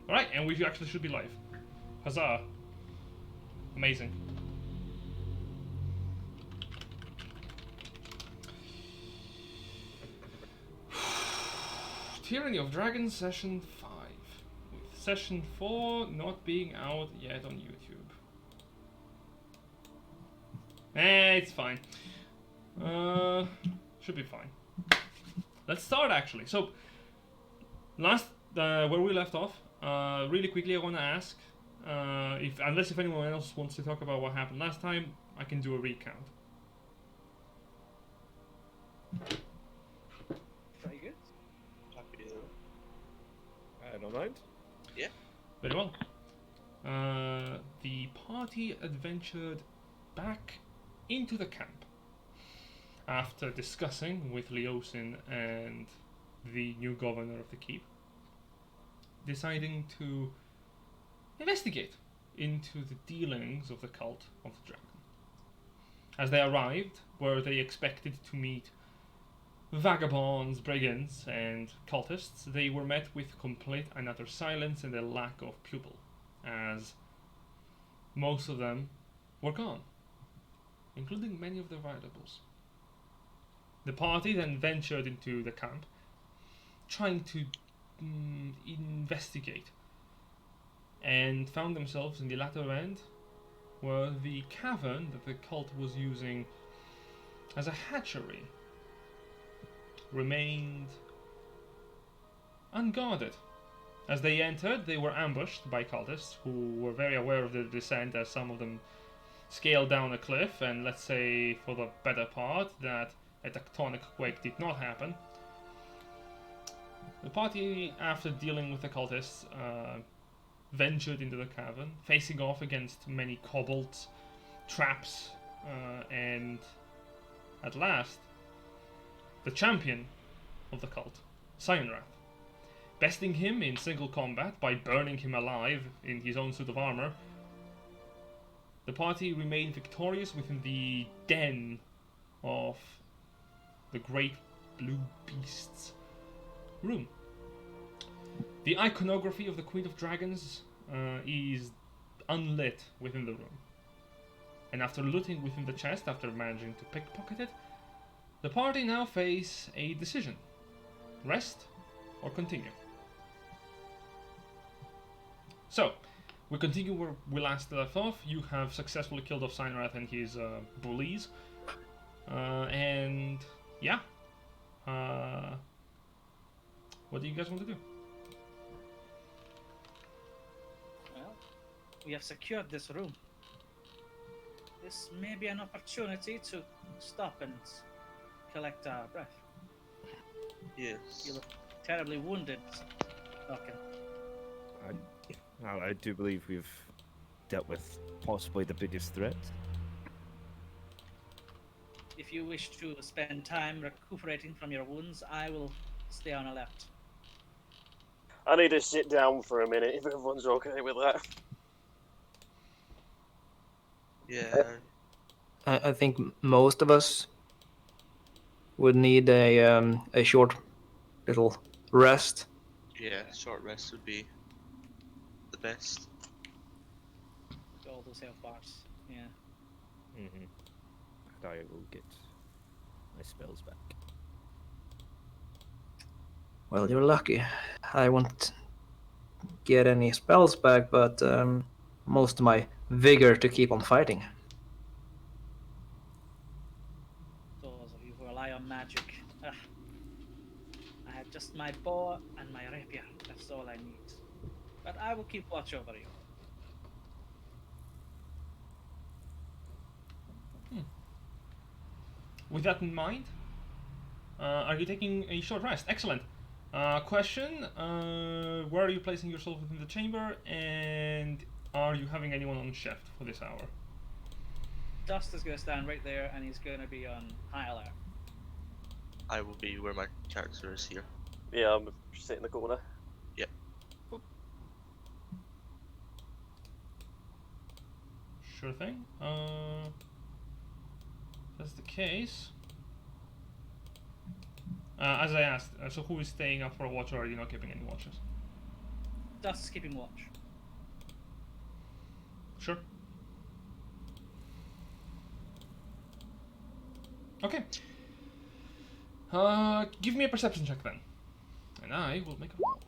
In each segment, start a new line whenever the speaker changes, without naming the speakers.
Alright, and we actually should be live. Huzzah. Amazing. Tyranny of Dragons Session 5. With Session 4 not being out yet on YouTube. It's fine. Should be fine. Let's start actually. So, last, where we left off, really quickly I want to ask, if anyone else wants to talk about what happened last time, I can do a recount.
Very good.
Happy to do it.
I don't mind.
Yeah.
Very well. The party adventured back into the camp after discussing with Leosin and the new governor of the keep, deciding to investigate into the dealings of the cult of the dragon. As they arrived, where they expected to meet vagabonds, brigands, and cultists, they were met with complete and utter silence and a lack of pupil, as most of them were gone, including many of their valuables. The party then ventured into the camp, trying to investigate, and found themselves in the latter end, where the cavern that the cult was using as a hatchery remained unguarded. As they entered, they were ambushed by cultists who were very aware of the descent, as some of them scaled down a cliff, and let's say for the better part that a tectonic quake did not happen. The party, after dealing with the cultists, ventured into the cavern, facing off against many kobolds, traps, and at last, the champion of the cult, Cyanwrath. Besting him in single combat by burning him alive in his own suit of armor, the party remained victorious within the den of the great blue beast's room. The iconography of the Queen of Dragons is unlit within the room. And after looting within the chest, after managing to pickpocket it, the party now face a decision. Rest or continue. So, we continue where we last left off. You have successfully killed off Cyanwrath and his bullies. And yeah. What do you guys want to do?
Well, we have secured this room. This may be an opportunity to stop and collect our breath.
Yes.
You look terribly wounded, Falcon.
I do believe we've dealt with possibly the biggest threat.
If you wish to spend time recuperating from your wounds, I will stay on the left.
I need to sit down for a minute if everyone's okay with that.
Yeah.
I think most of us would need a short little rest.
Yeah, short rest would be the best.
All those health bars. Yeah.
And I will get my spells back.
Well, you're lucky. I won't get any spells back, but most of my vigor to keep on fighting.
Those of you who rely on magic. I have just my bow and my rapier. That's all I need. But I will keep watch over you.
With that in mind, are you taking a short rest? Excellent. Question, where are you placing yourself within the chamber, and are you having anyone on shift for this hour?
Dust is going to stand right there, and he's going to be on high alert.
I will be where my character is here.
Yeah, I'm sitting in the corner.
Yep.
Sure thing. If that's the case. As I asked, so who is staying up for a watch, or are you not keeping any watches?
Dust's keeping watch.
Sure. Okay. Give me a perception check then. And I will make a roll.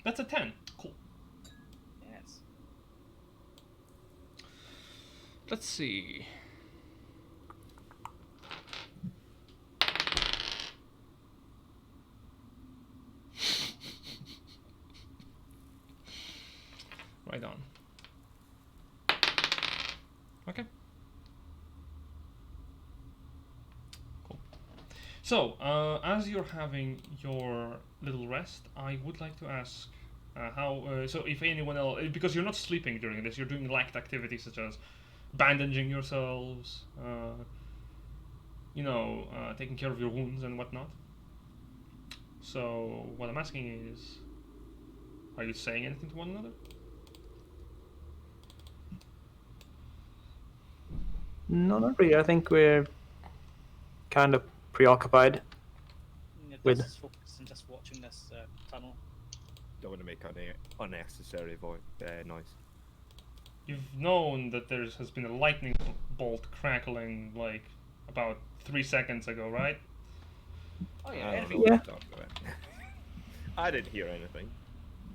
That's a 10. Cool.
Yes.
Let's see. Right on. Okay. Cool. So, as you're having your little rest, I would like to ask so if anyone else, because you're not sleeping during this, you're doing light activities such as bandaging yourselves, taking care of your wounds and whatnot. So, what I'm asking is, are you saying anything to one another?
No, not really. I think we're kind of preoccupied.
Yeah,
With-
Dust is focused on just watching this tunnel.
Don't want to make unnecessary noise.
You've known that there has been a lightning bolt crackling like about 3 seconds ago, right?
Oh
I
yeah,
don't
anything.
know what
Yeah.
you're talking about. I didn't hear anything.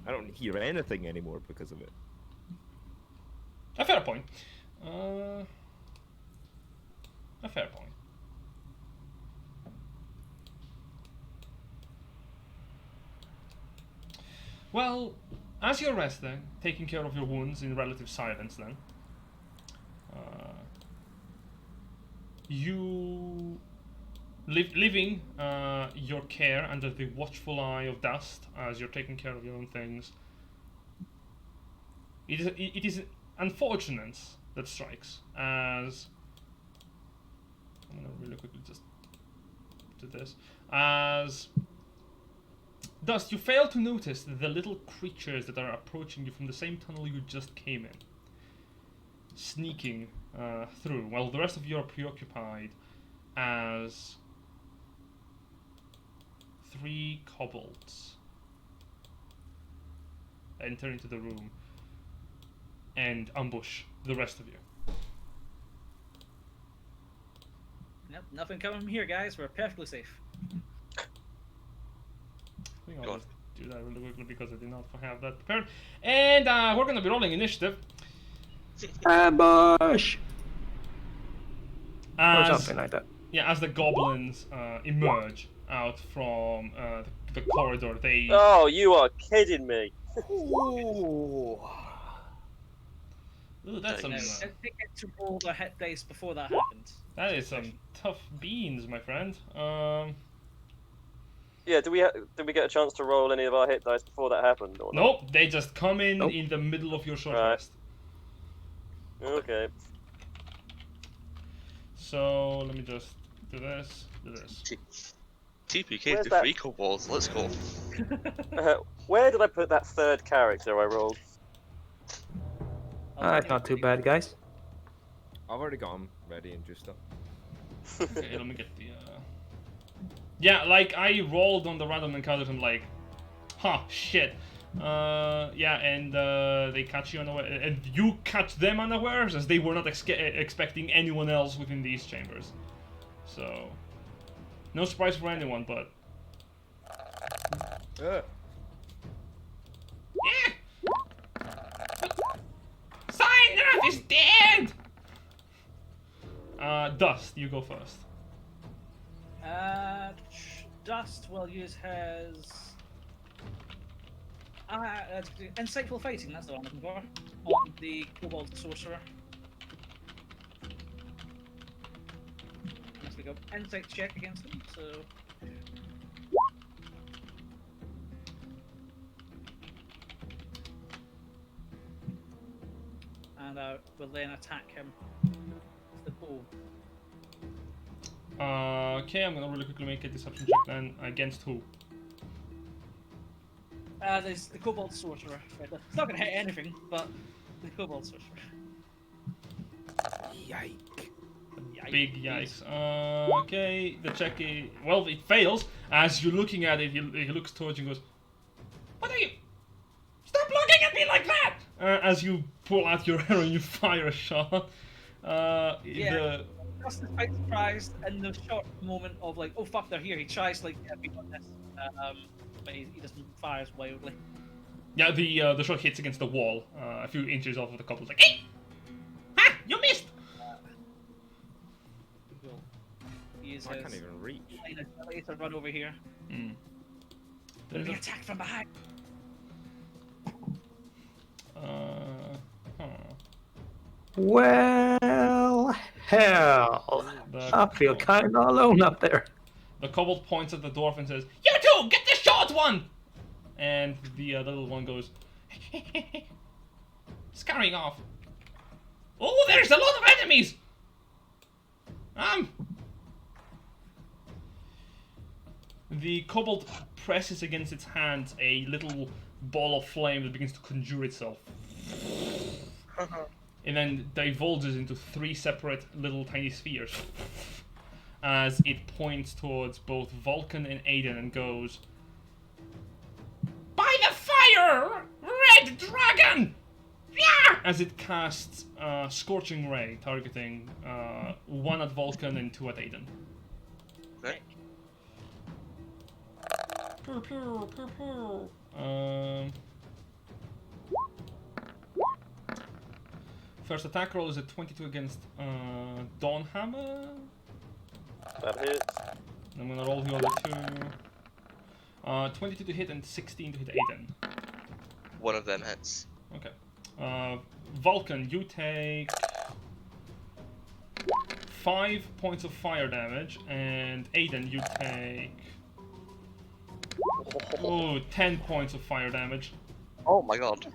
I don't hear anything anymore because of it.
A fair point. A fair point. Well, as you're resting, taking care of your wounds in relative silence, then, you leaving your care under the watchful eye of Dust as you're taking care of your own things. It is unfortunate that strikes as I'm gonna really quickly just do this as Dust, you fail to notice the little creatures that are approaching you from the same tunnel you just came in, sneaking through, while the rest of you are preoccupied as 3 kobolds enter into the room and ambush the rest of you.
Nope, nothing coming from here, guys. We're perfectly safe.
I think I'll
Go on.
just do that really quickly because I did not have that prepared. And we're going to be rolling initiative.
Ambush! Or
As,
something like that.
yeah, as the goblins emerge out from the corridor, they...
Oh, you are kidding me.
Ooh.
Ooh, that's some,
Now, did they get to roll their hit dice before that happened?
that is some tough beans, my friend.
Yeah, did we get a chance to roll any of our hit dice before that happened? Or not?
Nope, they just come in
Nope.
in the middle of your short
Right.
rest.
Okay.
So, let me just do this,
TPK
Where's
to
that-
3 kobolds, let's go.
Where did I put that third character I rolled?
It's not too bad, guys.
I've already got them ready and juiced up.
Okay, let me get the, Yeah, like, I rolled on the random encounters and like, shit. Yeah, and they catch you unaware, and you catch them unawares as they were not expecting anyone else within these chambers. So, no surprise for anyone, but... Yeah! Cyanwrath is dead! Dust, you go first.
Dust will use his insightful fighting. That's what I'm looking for on the kobold sorcerer. Let's go insight check against him. So. And I will then attack him with the bow.
Okay, I'm gonna really quickly make a deception check then. Against who?
There's the kobold sorcerer. It's not gonna hit anything, but the kobold sorcerer.
Yike.
big yikes. Okay, the check is... Well, it fails. As you're looking at it, he looks towards you and goes, "What are you... Stop looking at me like that!" As you pull out your arrow and you fire a shot.
Just quite surprised in the short moment of like, oh fuck, they're here. He tries like, yeah, we got this, but he doesn't fire as wildly.
Yeah, the shot hits against the wall, a few inches off of the couple. Like, hey! Ha! You missed!
Cool. He uses
I can't even reach.
his ability to run over here.
There's
Be
a...
attacked from behind.
Well, hell. I feel kind of alone up there.
The kobold points at the dwarf and says, "You two, get the short one!" And the little one goes, scurrying off. "Oh, there's a lot of enemies!" The kobold presses against its hand a little ball of flame that begins to conjure itself. And then divulges into 3 separate little tiny spheres. As it points towards both Vulcan and Aiden and goes, "By the fire! Red dragon!" Yeah! As it casts Scorching Ray, targeting 1 at Vulcan and 2 at Aiden.
Okay.
First attack roll is a 22 against Dawnhammer.
That hits.
I'm gonna roll the other 2. 22 to hit and 16 to hit Aiden.
One of them hits.
Okay. Vulcan, you take 5 points of fire damage, and Aiden, you take 10 points of fire damage.
Oh my god.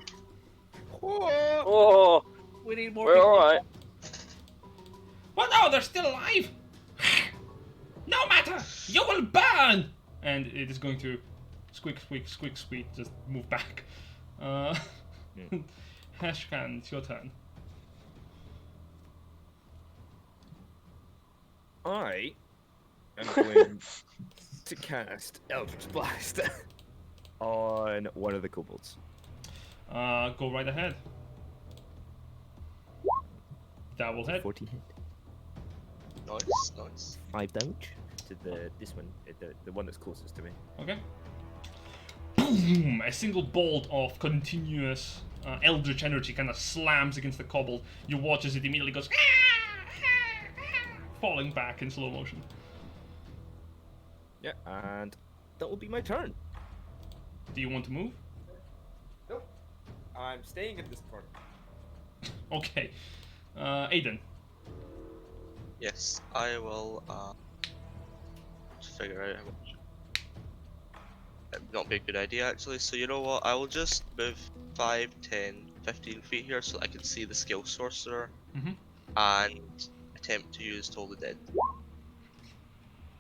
Oh,
We need more
we're
people.
alright.
Well, no, they're still alive! No matter! You will burn! And it is going to squeak, squeak, squeak, squeak, just move back. Hashkan, it's your turn.
I am going to cast Eldritch Blast on one of the kobolds.
Go right ahead. That will hit.
14 hit.
Nice, nice.
5 damage to this one, the one that's closest to me.
Okay. Boom! A single bolt of continuous eldritch energy kind of slams against the kobold. You watch as it immediately goes, falling back in slow motion.
Yeah, and that will be my turn.
Do you want to move?
Nope. I'm staying at this corner.
Okay. Aiden.
Yes, I will figure out how much. It'd not be a good idea actually, so you know what, I will just move 5, 10, 15 feet here so that I can see the skill sorcerer and attempt to use Toll the Dead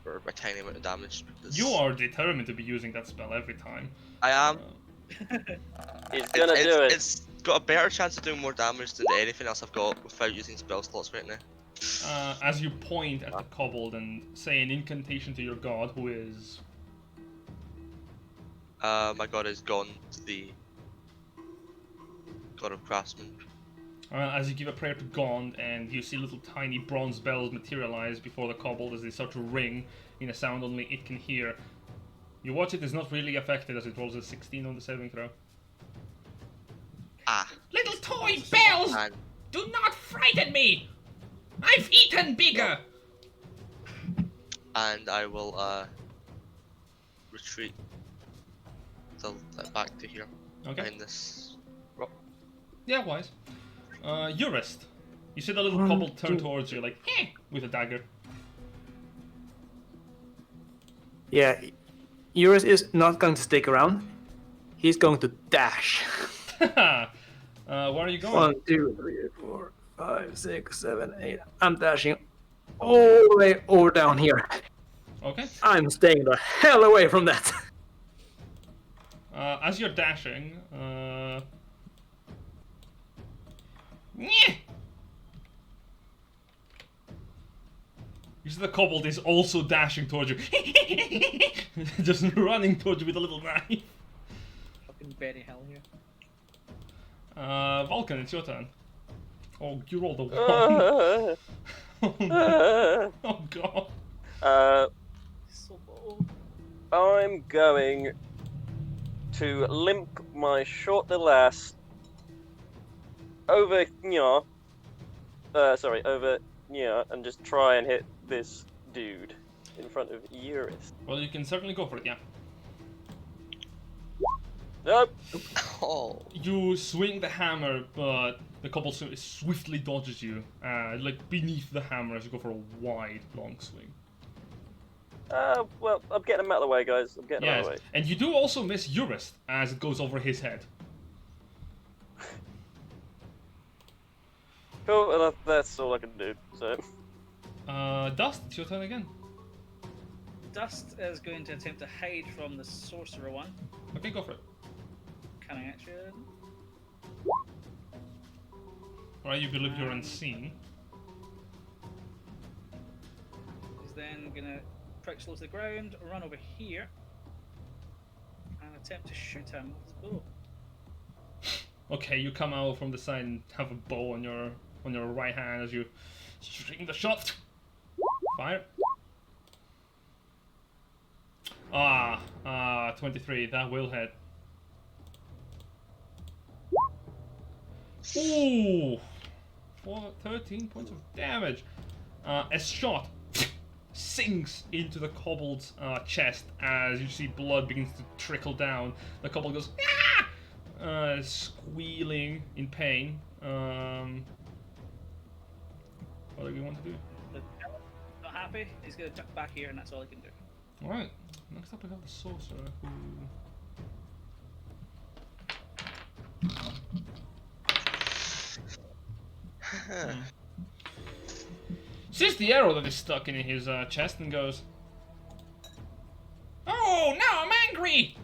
for a tiny amount of damage. Because
You are determined to be using that spell every time.
I am.
He's gonna do it.
It's got a better chance of doing more damage than anything else I've got without using spell slots right now.
As you point at the kobold and say an incantation to your god, who is...
My god is gone to the god of craftsmen.
As you give a prayer to Gond, and you see little tiny bronze bells materialize before the kobold as they start to ring in a sound only it can hear. You watch it is not really affected as it rolls a 16 on the saving throw.
Ah.
Little toy bells!
And
Do not frighten me! I've eaten bigger!
and I will retreat back to here.
Okay.
Behind this rock.
Yeah, wise. Eurist. You see the little kobold turn towards you like, with a dagger.
Yeah, Eurus is not going to stick around. He's going to dash.
Where are you going?
1, 2, 3, 4, 5, 6, 7, 8. I'm dashing all the way over down here.
Okay.
I'm staying the hell away from that.
As you're dashing, You see the kobold is also dashing towards you. Just running towards you with a little knife.
Fucking Benny Hill here.
Vulcan, it's your turn. Oh, you rolled a 1. Oh god.
So bold.
I'm going to limp my short little ass over Nya. Over Nya and just try and hit this dude in front of Eurus.
Well, you can certainly go for it, yeah.
Nope.
Oh.
You swing the hammer, but the kobold swiftly dodges you, like beneath the hammer as you go for a wide, long swing.
Well, I'm getting him out of the way, guys. I'm getting him out of the way.
And you do also miss Eurus as it goes over his head.
Cool, well, that's all I can do, so...
Dust, it's your turn again.
Dust is going to attempt to hide from the sorcerer one.
Okay, go for it.
Cunning action.
Alright, you believe you're unseen.
He's then gonna prick slow to the ground, run over here, and attempt to shoot him with his bow.
Okay, you come out from the side and have a bow on your right hand as you string the shot. Fire. 23, that will hit. Ooh! 13 points of damage. A shot sinks into the kobold's chest as you see blood begins to trickle down. The kobold goes, ah! Squealing in pain. What do you want to do?
Not happy, he's gonna duck back here and that's all he can do.
Alright, next up we have the sorcerer who... sees the arrow that is stuck in his chest and goes, oh, now I'm angry!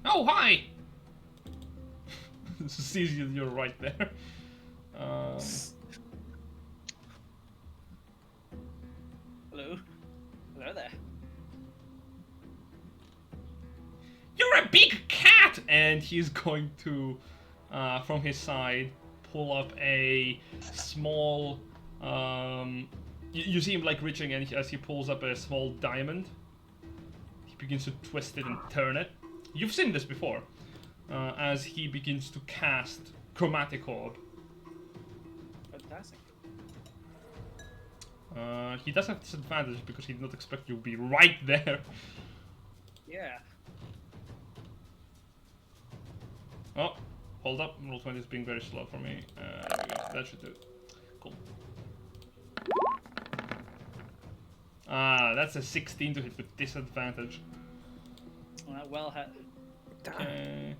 Oh, hi! Sees you're right there.
Hello? Hello there.
You're a big cat! And he's going to, from his side, pull up a small, you see him like reaching, and as he pulls up a small diamond, he begins to twist it and turn it. You've seen this before, as he begins to cast Chromatic Orb.
Fantastic.
He does have disadvantage because he did not expect you to be right there.
Yeah.
Oh, hold up. Roll 20 is being very slow for me. There we go. That should do it. Cool. That's a 16 to hit with disadvantage.
Well hit.
Okay.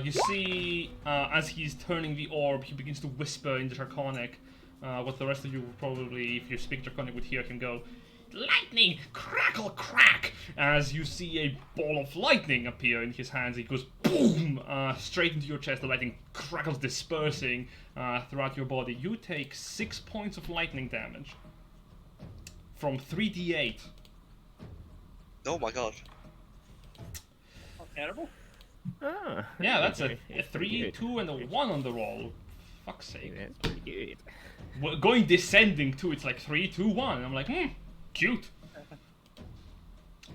You see, as he's turning the orb, he begins to whisper in Draconic, what the rest of you would probably, if you speak Draconic, would hear him go, lightning, crackle, crack! As you see a ball of lightning appear in his hands, he goes boom, straight into your chest. The lightning crackles, dispersing throughout your body. You take 6 points of lightning damage from 3d8.
Oh my god.
Not terrible.
Yeah, that's a 3, 2, and a 1 on the roll. Fuck's sake.
That's pretty good.
Well, going descending too, it's like 3, 2, 1. I'm like, cute.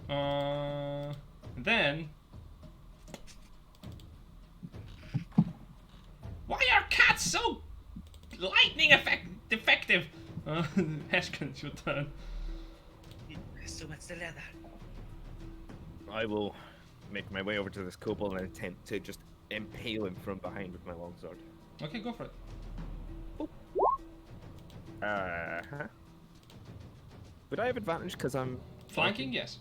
Then... why are cats so lightning defective? Heshkin, it's your turn.
There's so much to leather.
I will make my way over to this kobold and attempt to just impale him from behind with my longsword.
Okay, go for it.
Would I have advantage because I'm
Flanking, yes.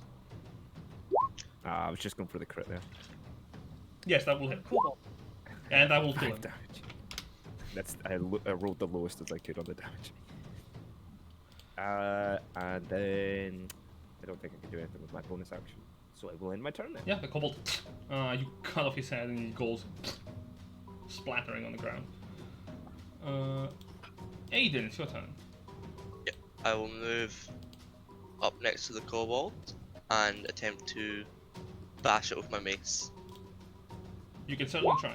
I was just going for the crit there.
Yes, that will hit.
Cool.
And that will kill
5
him.
damage. That's I rolled the lowest as I could on the damage. And then I don't think I can do anything with my bonus action, so I will end my turn then.
Yeah, the kobold. You cut off his head and he goes splattering on the ground. Aiden, it's your turn.
I will move up next to the kobold and attempt to bash it with my mace.
You can certainly try.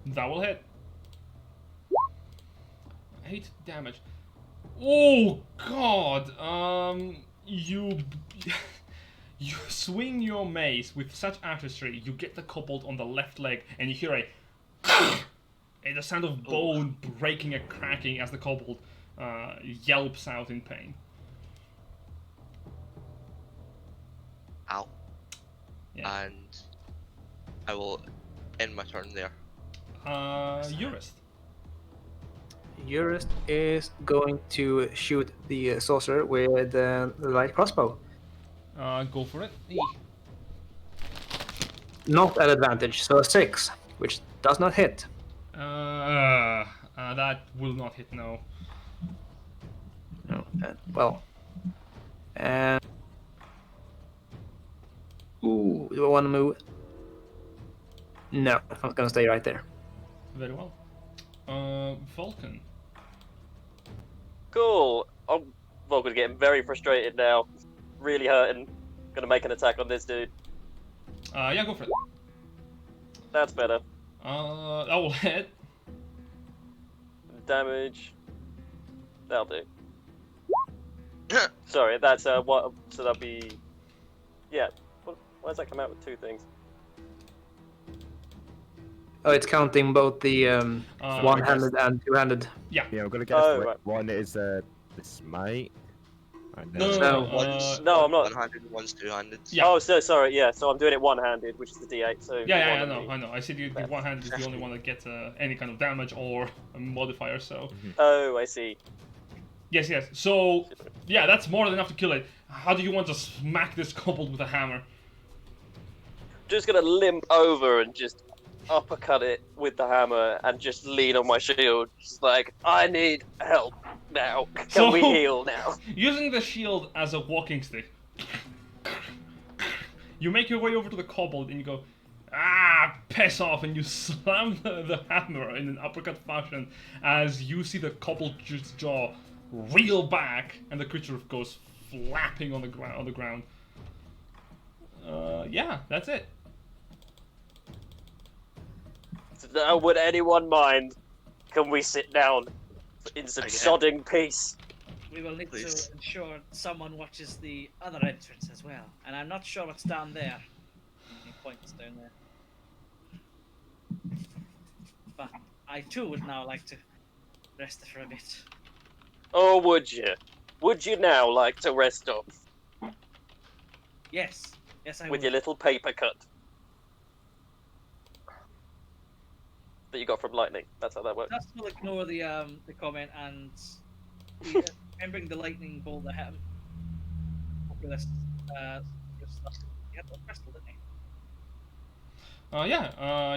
That will hit. 8 damage. Oh god! You you swing your mace with such artistry. You get the kobold on the left leg, and you hear and the sound of bone breaking and cracking as the kobold yelps out in pain.
Ow.
Yeah.
And I will end my turn there.
Eurist.
Eurist is going to shoot the sorcerer with the light crossbow.
Go for it.
Not at advantage, so 6, which does not hit.
That will not hit, no.
No, well. And ooh, do I want to move? No, I'm gonna stay right there.
Very well. Vulcan.
Cool. I'm Vulcan's getting very frustrated now. Really hurting. Gonna make an attack on this dude.
Yeah, go for it.
That's better.
That will hit.
Damage. That'll do. Sorry, that's what. So that'll be. Yeah. Why does that come out with 2 things?
Oh, it's counting both the one-handed and two-handed.
Yeah, I'm gonna guess
right.
one is the smite.
No,
No, I'm not.
One-handed, one's two-handed.
Yeah.
Oh, so sorry. Yeah, so I'm doing it one-handed, which is the D8. So
Yeah,
one
I
on me.
know. I said the one hand is the only one that gets any kind of damage or a modifier, so...
Oh, I see.
Yes. So, yeah, that's more than enough to kill it. How do you want to smack this kobold with a hammer?
Just gonna limp over and just uppercut it with the hammer and just lean on my shield. Just like, I need help now. Can we heal now?
Using the shield as a walking stick, you make your way over to the kobold and you go, piss off, and you slam the hammer in an uppercut fashion as you see the kobold's jaw reel back and the creature goes flapping on the ground. Yeah, that's it.
Now, would anyone mind? Can we sit down in some sodding peace?
We will need
Please.
to ensure someone watches the other entrance as well. And I'm not sure what's down there. He points down there. But I too would now like to rest for a bit.
Oh, would you? Would you now like to rest up
Yes. Yes, I
with
would.
your little paper cut that you got from lightning? That's how that works.
Just will ignore the comment and remembering the lightning bolt that hit him. Hopefully this stuff. He had the crystal, didn't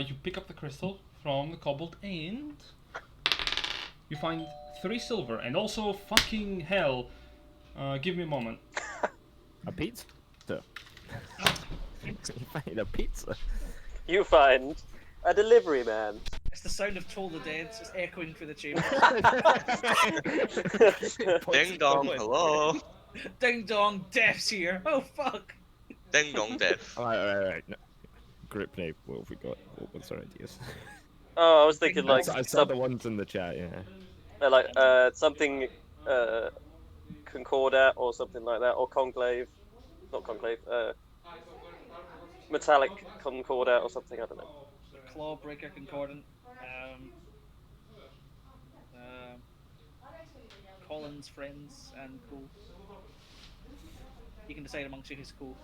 he?
You pick up the crystal from the kobold and you find 3 silver and also fucking hell. Give me a moment.
A pizza? You find a pizza?
You find a delivery man.
It's the sound of Toll the Dead just echoing through the chamber.
Ding dong, hello.
Ding dong, death's here. Oh fuck.
Ding dong, death.
Alright. No. Grip name, what have we got? What's our ideas?
Oh, I was thinking like
I saw the ones in the chat, yeah.
Something concordat or something like that, or conclave. Not conclave. Metallic concordat or something. I don't know.
Clawbreaker concordant. Colin's friends and cool. You can decide amongst you who's cool.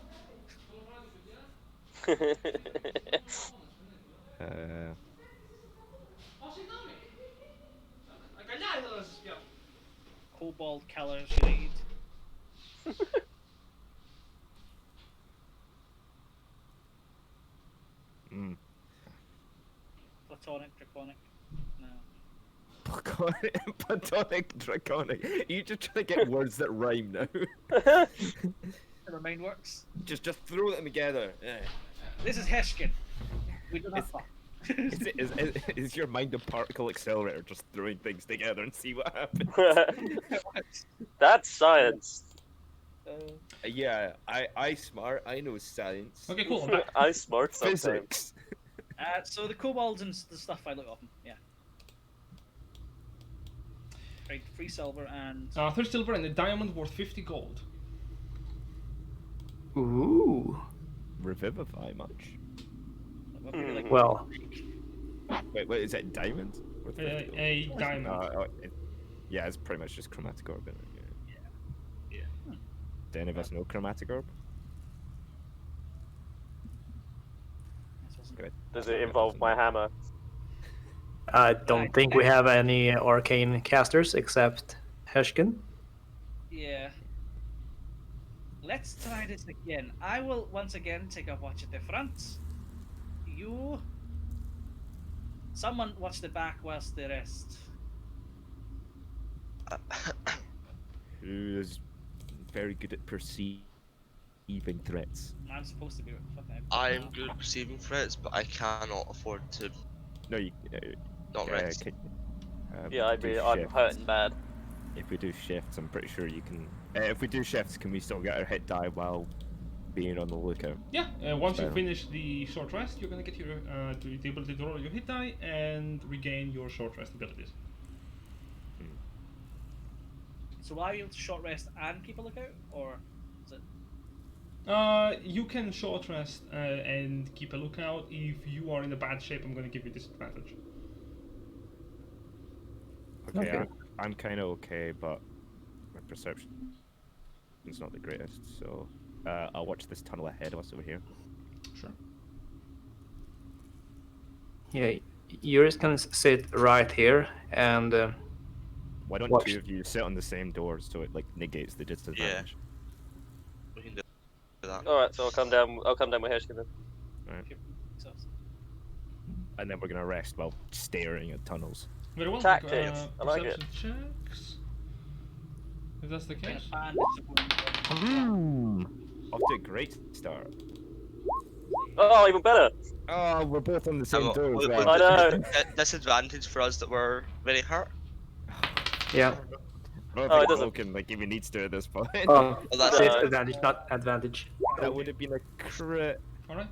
Cobalt Killer Shade. Platonic Draconic. No.
Platonic draconic. You just trying to get words that rhyme now.
Never mind works.
Just throw them together. Yeah.
This is Heshkin. We do not fuck.
Is your mind a particle accelerator just throwing things together and see what happens?
That's science.
Yeah, I smart. I know science.
Okay, cool. I'm back.
I smart sometimes.
Physics.
So the kobolds and the stuff I look off them. Yeah. Right, 3 silver and
3 silver and a diamond worth 50 gold.
Ooh.
Revivify much?
what would be like
Well,
Wait, is that diamond? Or 50 gold?
A diamond.
Yeah, it's pretty much just chromatic orb. Isn't it?
Yeah.
Do any of us know chromatic orb?
This wasn't
Good.
Does it involve my hammer?
I don't think we have any arcane casters except Heshkin.
Yeah. Let's try this again. I will once again take a watch at the front. You. Someone watch the back whilst the rest.
Who is very good at perceiving threats?
I'm supposed to be. Fucking
I'm good at perceiving threats, but I cannot afford to
No, you.
not rest.
Yeah, I'm hurting bad.
If we do shifts, I'm pretty sure you can. If we do shifts, can we still get our hit die while being on the lookout?
Yeah, once you
Fair.
finish the short rest, you're gonna get your the ability to roll your hit die and regain your short rest abilities.
So will I be able to short rest and keep a lookout, or is it?
You can short rest and keep a lookout. If you are in a bad shape, I'm gonna give you disadvantage.
Okay,
Okay.
I'm kind of okay, but my perception is not the greatest, so I'll watch this tunnel ahead of us over here.
Sure.
Yeah, you're just gonna sit right here and
Why don't
watch.
two of you sit on the same doors so it like negates the disadvantage?
We can do that.
All right, so I'll come down. I'll come down with Heshkin then.
So,
And then we're gonna rest while staring at tunnels.
Very well.
Tactics. I like it.
Perception checks. If that's the case.
Off to a great start.
Oh, even better.
Oh, we're both on the same
Well,
door as
with
well.
I know.
Disadvantage for us that were very hurt.
yeah.
I don't
Oh, it
think
doesn't-
Vulcan like even needs to at this point.
Oh,
Well, that's
it's
it.
advantage, not advantage.
That would have been a crit.
All right.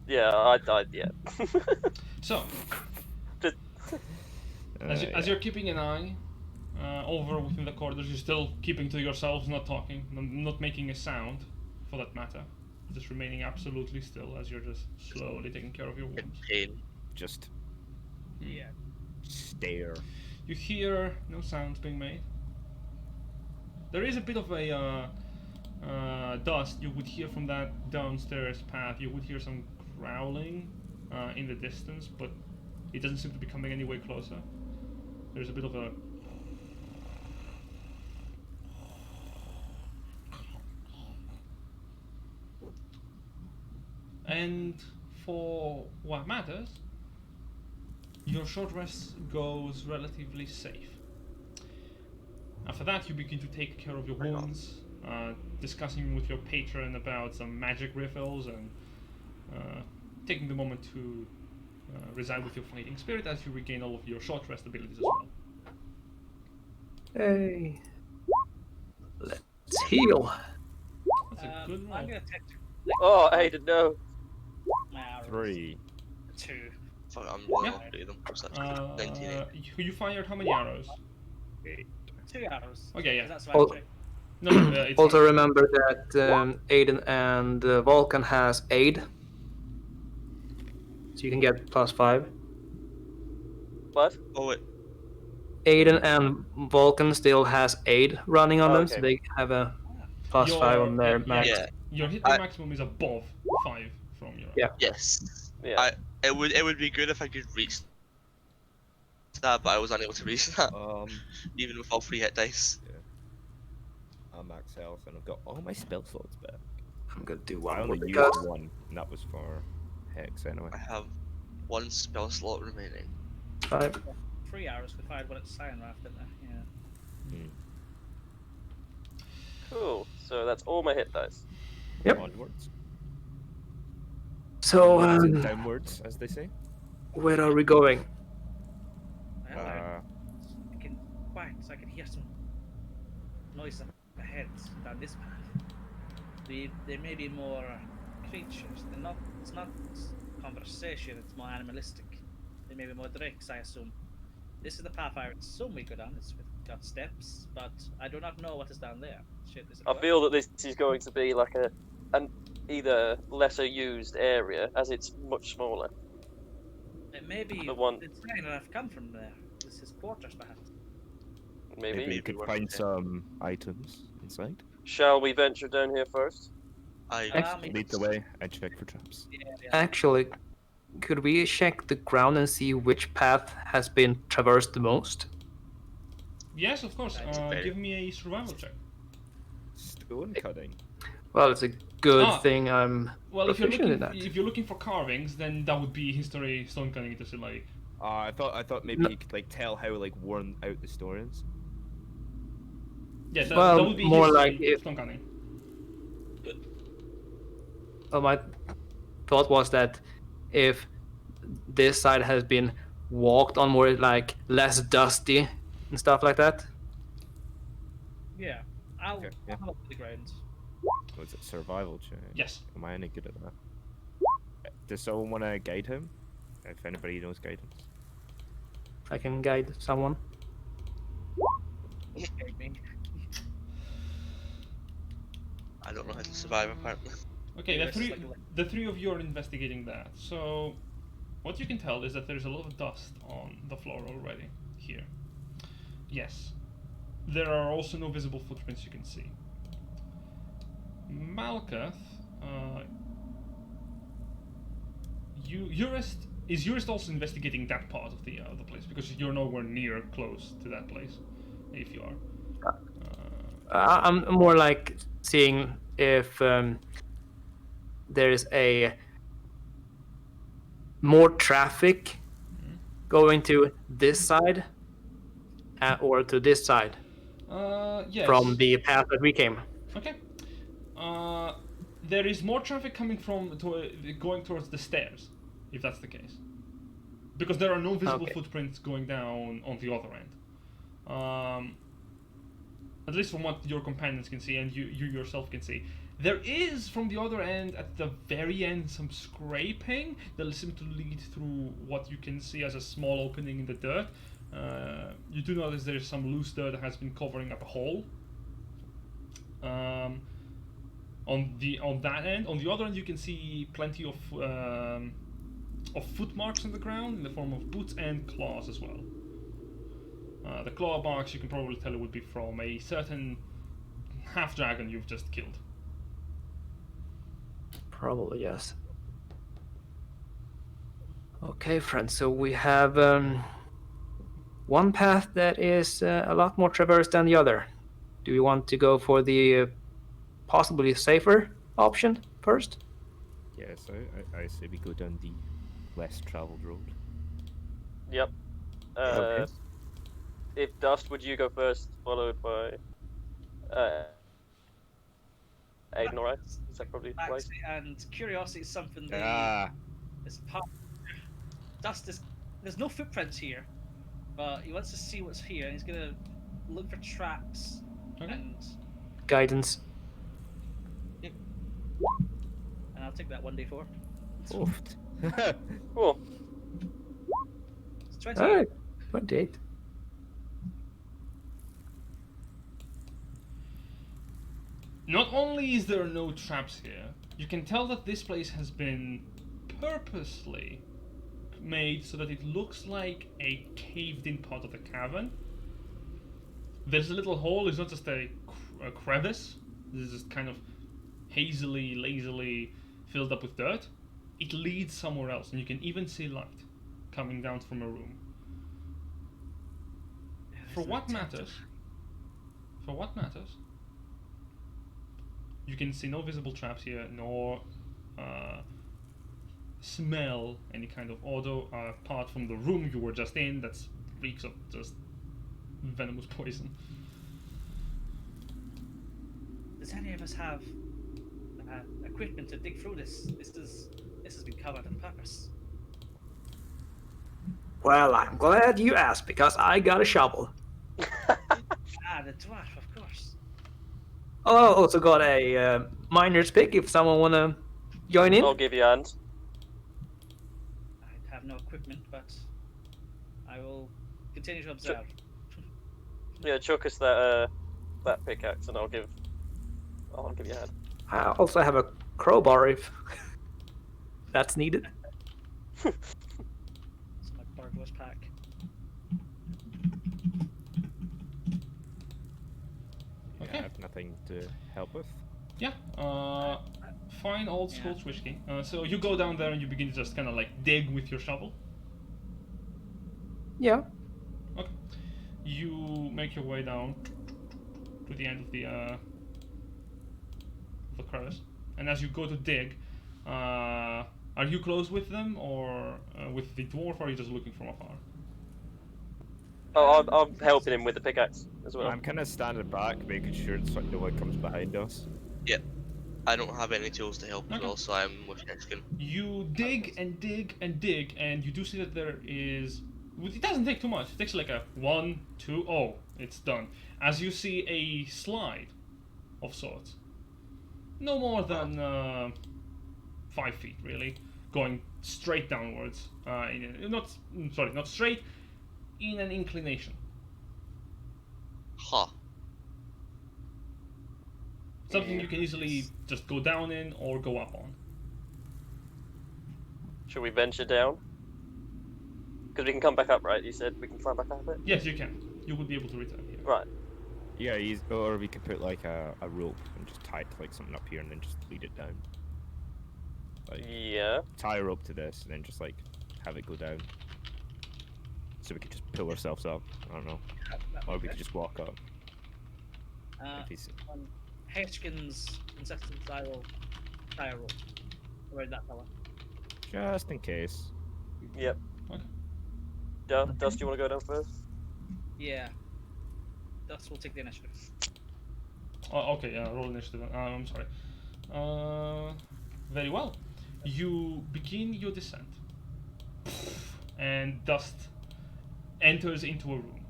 Yeah, I died. Yeah.
So,
Just-
as you're keeping an eye over within the corridors, you're still keeping to yourselves, not talking, not making a sound, for that matter. Just remaining absolutely still as you're just slowly taking care of your
in
wounds.
pain.
Just
yeah.
stare.
You hear no sounds being made. There is a bit of a dust you would hear from that downstairs path. You would hear some growling in the distance, but it doesn't seem to be coming any way closer. There's a bit of a and for what matters, your short rest goes relatively safe. After that, you begin to take care of your wounds, discussing with your patron about some magic refills and taking the moment to reside with your fighting spirit as you regain all of your short rest abilities as well.
Hey. Let's heal.
That's a good roll.
I'm gonna take
Oh, Aiden, no.
my arrows.
3.
2.
Fuck, I'm really
Yeah.
not good at them. Perception. 98.
You fired how many arrows?
2 arrows.
Okay, yeah.
That's
Oh.
right.
No, it's
Also remember that Aiden and Vulcan has aid. So you can get +5.
What?
Oh wait.
Aiden and Vulcan still has aid running on
Oh,
them, so
okay.
they have a +5 on their max.
Yeah.
Your hit die maximum is above 5 from your.
Yeah.
Yes.
Yeah.
It would be good if I could reach that, but I was unable to reach that, even with all 3 hit dice.
I'm max health and I've got all my spell slots back.
I'm gonna do
I
one more
only
because
used 1, and that was for Hex anyway.
I have 1 spell slot remaining.
5.
3 arrows we fired when it's cyanwrath, didn't they? Yeah.
Cool. So that's all my hit dice.
Yep.
Onwards.
So,
downwards, as they say.
where are we going?
Well, I can quiet, so I can hear some noise up ahead down this path. There may be more creatures. It's not conversation. It's more animalistic. There may be more drakes, I assume. This is the path I assume we go down. It's got steps, but I do not know what is down there. Shit, is it
I
worth?
feel that this is going to be like an either lesser used area, as it's much smaller.
It may be
The one-
the cyanwrath come from there. This is quarters, perhaps.
Maybe.
Maybe we could
worth
find
it.
some items inside.
Shall we venture down here first?
I
Allow me
Lead the way and check for traps.
Yeah.
Actually, could we check the ground and see which path has been traversed the most?
Yes, of course.
Very-
Give me a survival check.
Stone cutting.
Well, it's a good
Ah,
thing I'm
Well, if you're
proficient in
looking
that.
if you're looking for carvings, then that would be history stone cutting to see like.
I thought maybe
No.
you could like tell how like worn out the stone is.
Yes,
Well,
that would be
more
history
like if-
stone cutting.
Well, my thought was that if this side has been walked on more like less dusty and stuff like that.
Yeah. I'll
Okay, yeah.
have a look at the ground.
Was it survival check?
Yes.
Am I any good at that? Does someone want to guide him? If anybody knows guidance.
I can guide someone.
Okay, me.
I don't know how to survive apparently.
Okay,
Yes, like
the three of you are investigating that. So, what you can tell is that there's a lot of dust on the floor already here. Yes. There are also no visible footprints you can see. Malkath, Eurist also investigating that part of the place because you're nowhere near close to that place, if you are.
I'm more like seeing if there is a more traffic going to this side or to this side
Yes.
from the path that we came.
Okay. There is more traffic coming from going towards the stairs, if that's the case, because there are no visible
Okay.
footprints going down on the other end. At least from what your companions can see and you yourself can see. There is, from the other end, at the very end, some scraping that seems to lead through what you can see as a small opening in the dirt. You do notice there's some loose dirt that has been covering up a hole. On that end, on the other end, you can see plenty of footmarks on the ground in the form of boots and claws as well. The claw marks you can probably tell it would be from a certain half dragon you've just killed.
Probably, yes. Okay, friends, so we have one path that is a lot more traversed than the other. Do we want to go for the possibly safer option first?
Yes, I say we go down the less traveled road.
Yep.
Okay.
If Dust, would you go first, followed by Aiden, alright? Is that probably right?
Actually, and curiosity is something that is part. Dust is. There's no footprints here, but he wants to see what's here, and he's gonna look for traps.
Okay.
And
Guidance.
I'll take that 1d4.
Oofed.
Cool.
It's 20.
Alright, 28.
Not only is there no traps here, you can tell that this place has been purposely made so that it looks like a caved-in part of the cavern. There's a little hole, it's not just a crevice, this is just kind of hazily, lazily filled up with dirt. It leads somewhere else, and you can even see light coming down from a room. For what matters, you can see no visible traps here, nor smell any kind of odor apart from the room you were just in that reeks of just venomous poison.
Does any of us have equipment to dig through this? this has been covered on purpose.
Well, I'm glad you asked because I got a shovel.
Ah, the dwarf, of course.
Oh, I also got a miner's pick if someone wanna join in.
I'll give you a hand.
I have no equipment, but I will continue to observe.
Yeah, chuck us that pickaxe, and I'll give you a hand.
I also have a crowbar if that's needed.
It's my burglar's pack.
Yeah, I have nothing to help with.
Yeah, fine old school whiskey. So you go down there and you begin to just kind of like dig with your shovel.
Yeah.
Okay. You make your way down to the end of the crevice, and as you go to dig, are you close with them or with the dwarf, or are you just looking from afar?
Oh, I'm helping him with the pickaxe as well.
I'm kind of standing back, making sure it's like no one comes behind us.
Yep. I don't have any tools to help as
Okay.
well, so I'm with Hexkin.
You dig and dig and dig, and you do see that there is. It doesn't take too much. It takes like a 1, 2, oh, it's done. As you see a slide of sorts. No more than 5 feet, really, going straight downwards. Not straight, in an inclination.
Huh.
Something you can easily just go down in or go up on.
Should we venture down? Because we can come back up, right? You said we can climb back up it?
Yes, you can. You would be able to return here.
Right.
Yeah, or we could put like a rope and just tie it to like something up here and then just lead it down. Like
Yeah.
tie a rope to this and then just like have it go down. So we could just pull ourselves up. I don't know. Or we could just walk up. If he's...
On Hitchkin's insistence, I will tie a rope around that fella.
Just in case.
Yep.
Okay.
Dust, do you want to go down first?
Yeah. Thus, we'll take the initiative.
Oh, okay, yeah, roll initiative. I'm sorry. Very well. You begin your descent. And dust enters into a room.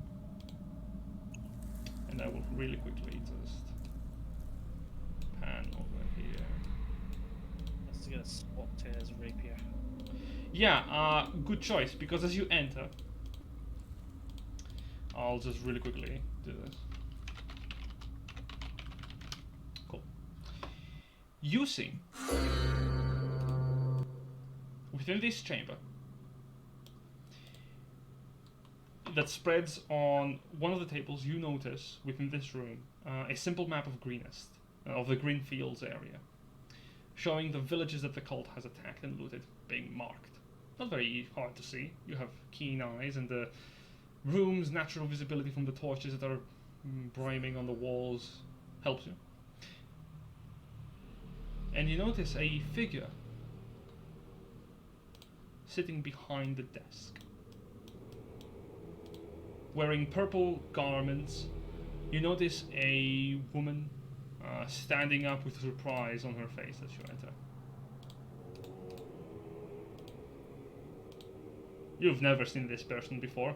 And I will really quickly just pan over here.
Let's get a spot to his rapier.
Yeah, good choice, because as you enter, I'll just really quickly do this. Cool. You see, within this chamber, that spreads on one of the tables, you notice within this room a simple map of Greenest, of the Green Fields area, showing the villages that the cult has attacked and looted being marked. Not very hard to see. You have keen eyes, and the room's natural visibility from the torches that are brimming on the walls helps you. And you notice a figure sitting behind the desk, wearing purple garments. You notice a woman standing up with surprise on her face as you enter. You've never seen this person before,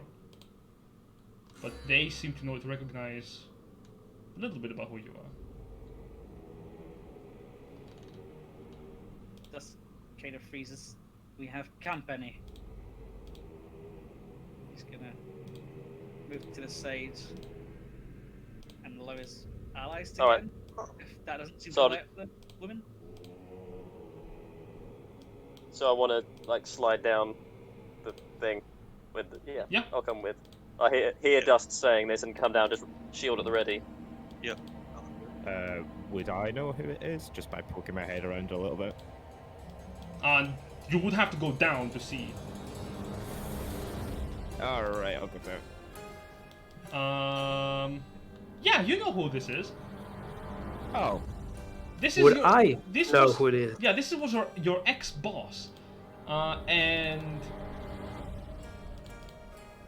but they seem to recognize a little bit about who you are.
Just kind of freezes. We have company. He's gonna move to the side and allow his allies to
Alright.
get in. If that doesn't seem to
Sorry.
let the woman.
So I want to like slide down the thing with the,
Yeah.
I'll come with. I hear Dust saying this and come down, just shield at the ready.
Would I know who it is just by poking my head around a little bit?
And you would have to go down to see.
Alright, I'll go down.
Yeah, you know who this is.
Oh,
This is
Would
your,
I
this
know
was,
who it is?
Yeah, this was your ex-boss, and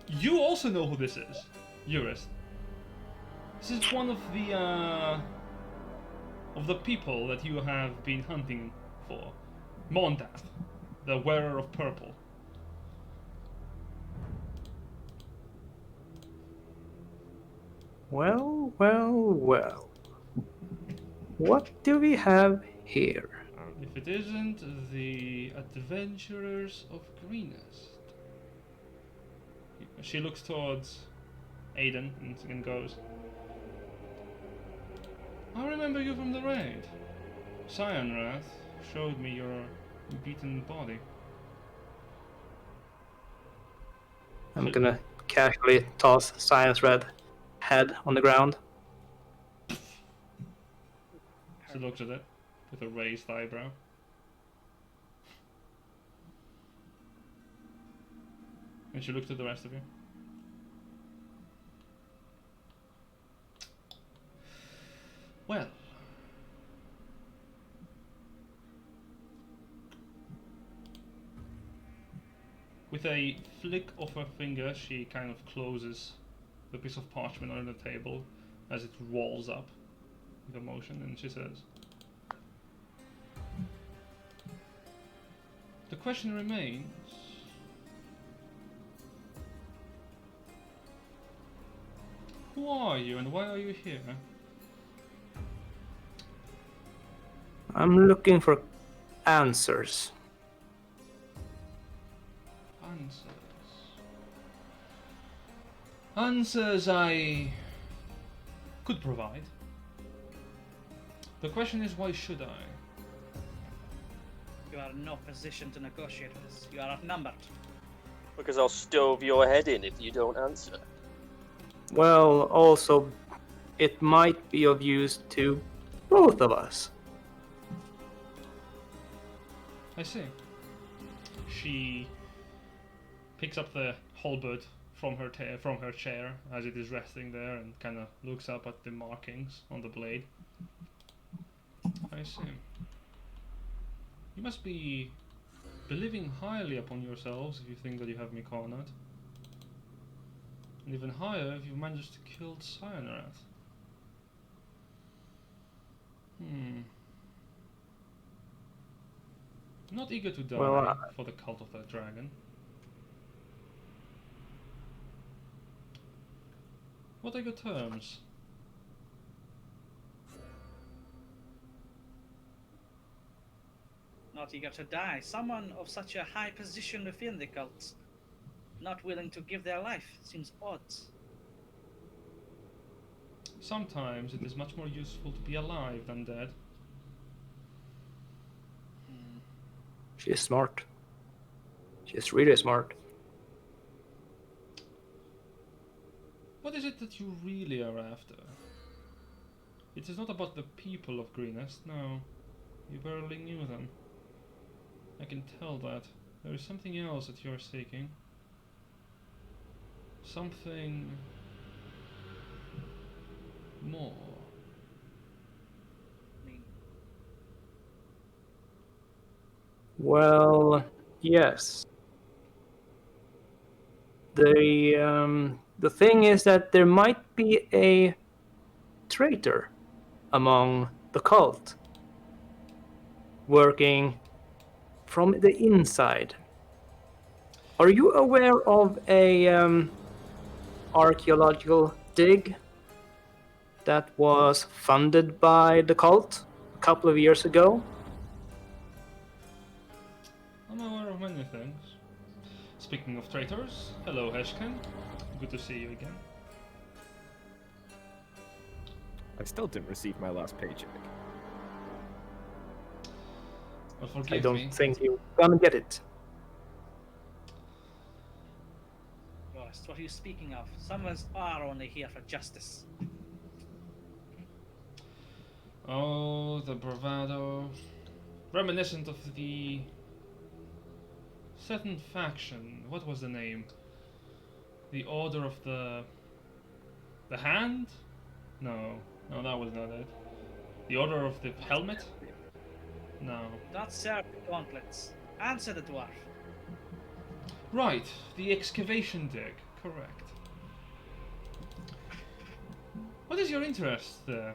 you also know who this is, Eurus. This is one of the people that you have been hunting for, Mondath. the wearer of purple.
Well, well, well. What do we have here?
If it isn't the adventurers of Greenest. She looks towards Aiden and goes, I remember you from the raid. Cyanwrath showed me your beaten body.
I'm gonna casually toss cyanwrath head on the ground.
She looks at it with a raised eyebrow. And she looks at the rest of you. Well. With a flick of her finger, she kind of closes the piece of parchment on the table as it rolls up with a motion, and she says, the question remains, who are you and why are you here?
I'm looking for answers.
Answers I could provide. The question is, why should I?
You are in no position to negotiate with us. You are outnumbered.
Because I'll stove your head in if you don't answer.
Well, also, it might be of use to both of us.
I see. She picks up the halberd from her chair as it is resting there and kind of looks up at the markings on the blade. I see. You must be believing highly upon yourselves if you think that you have me cornered. And even higher if you managed to kill Cyanwrath. Not eager to die for the cult of that dragon. What are your terms?
Not eager to die. Someone of such a high position within the cult, not willing to give their life, seems odd.
Sometimes it is much more useful to be alive than dead.
She's smart. She's really smart.
What is it that you really are after? It is not about the people of Greenest, no. You barely knew them. I can tell that. There is something else that you are seeking. Something more.
Well, yes. The thing is that there might be a traitor among the cult working from the inside. Are you aware of a archaeological dig that was funded by the cult a couple of years ago?
I'm aware of many things. Speaking of traitors, hello Heshken. Good to see you again.
I still didn't receive my last paycheck.
Well, forgive
I
me.
don't think you're gonna get it.
Ghost, what are you speaking of? Some of us are only here for justice.
Oh, the bravado. Reminiscent of the certain faction. What was the name? The Order of the Hand? No, that was not it. The Order of the Helmet? No.
Not serve the gauntlets. Answer the dwarf.
Right, the excavation dig. Correct. What is your interest there?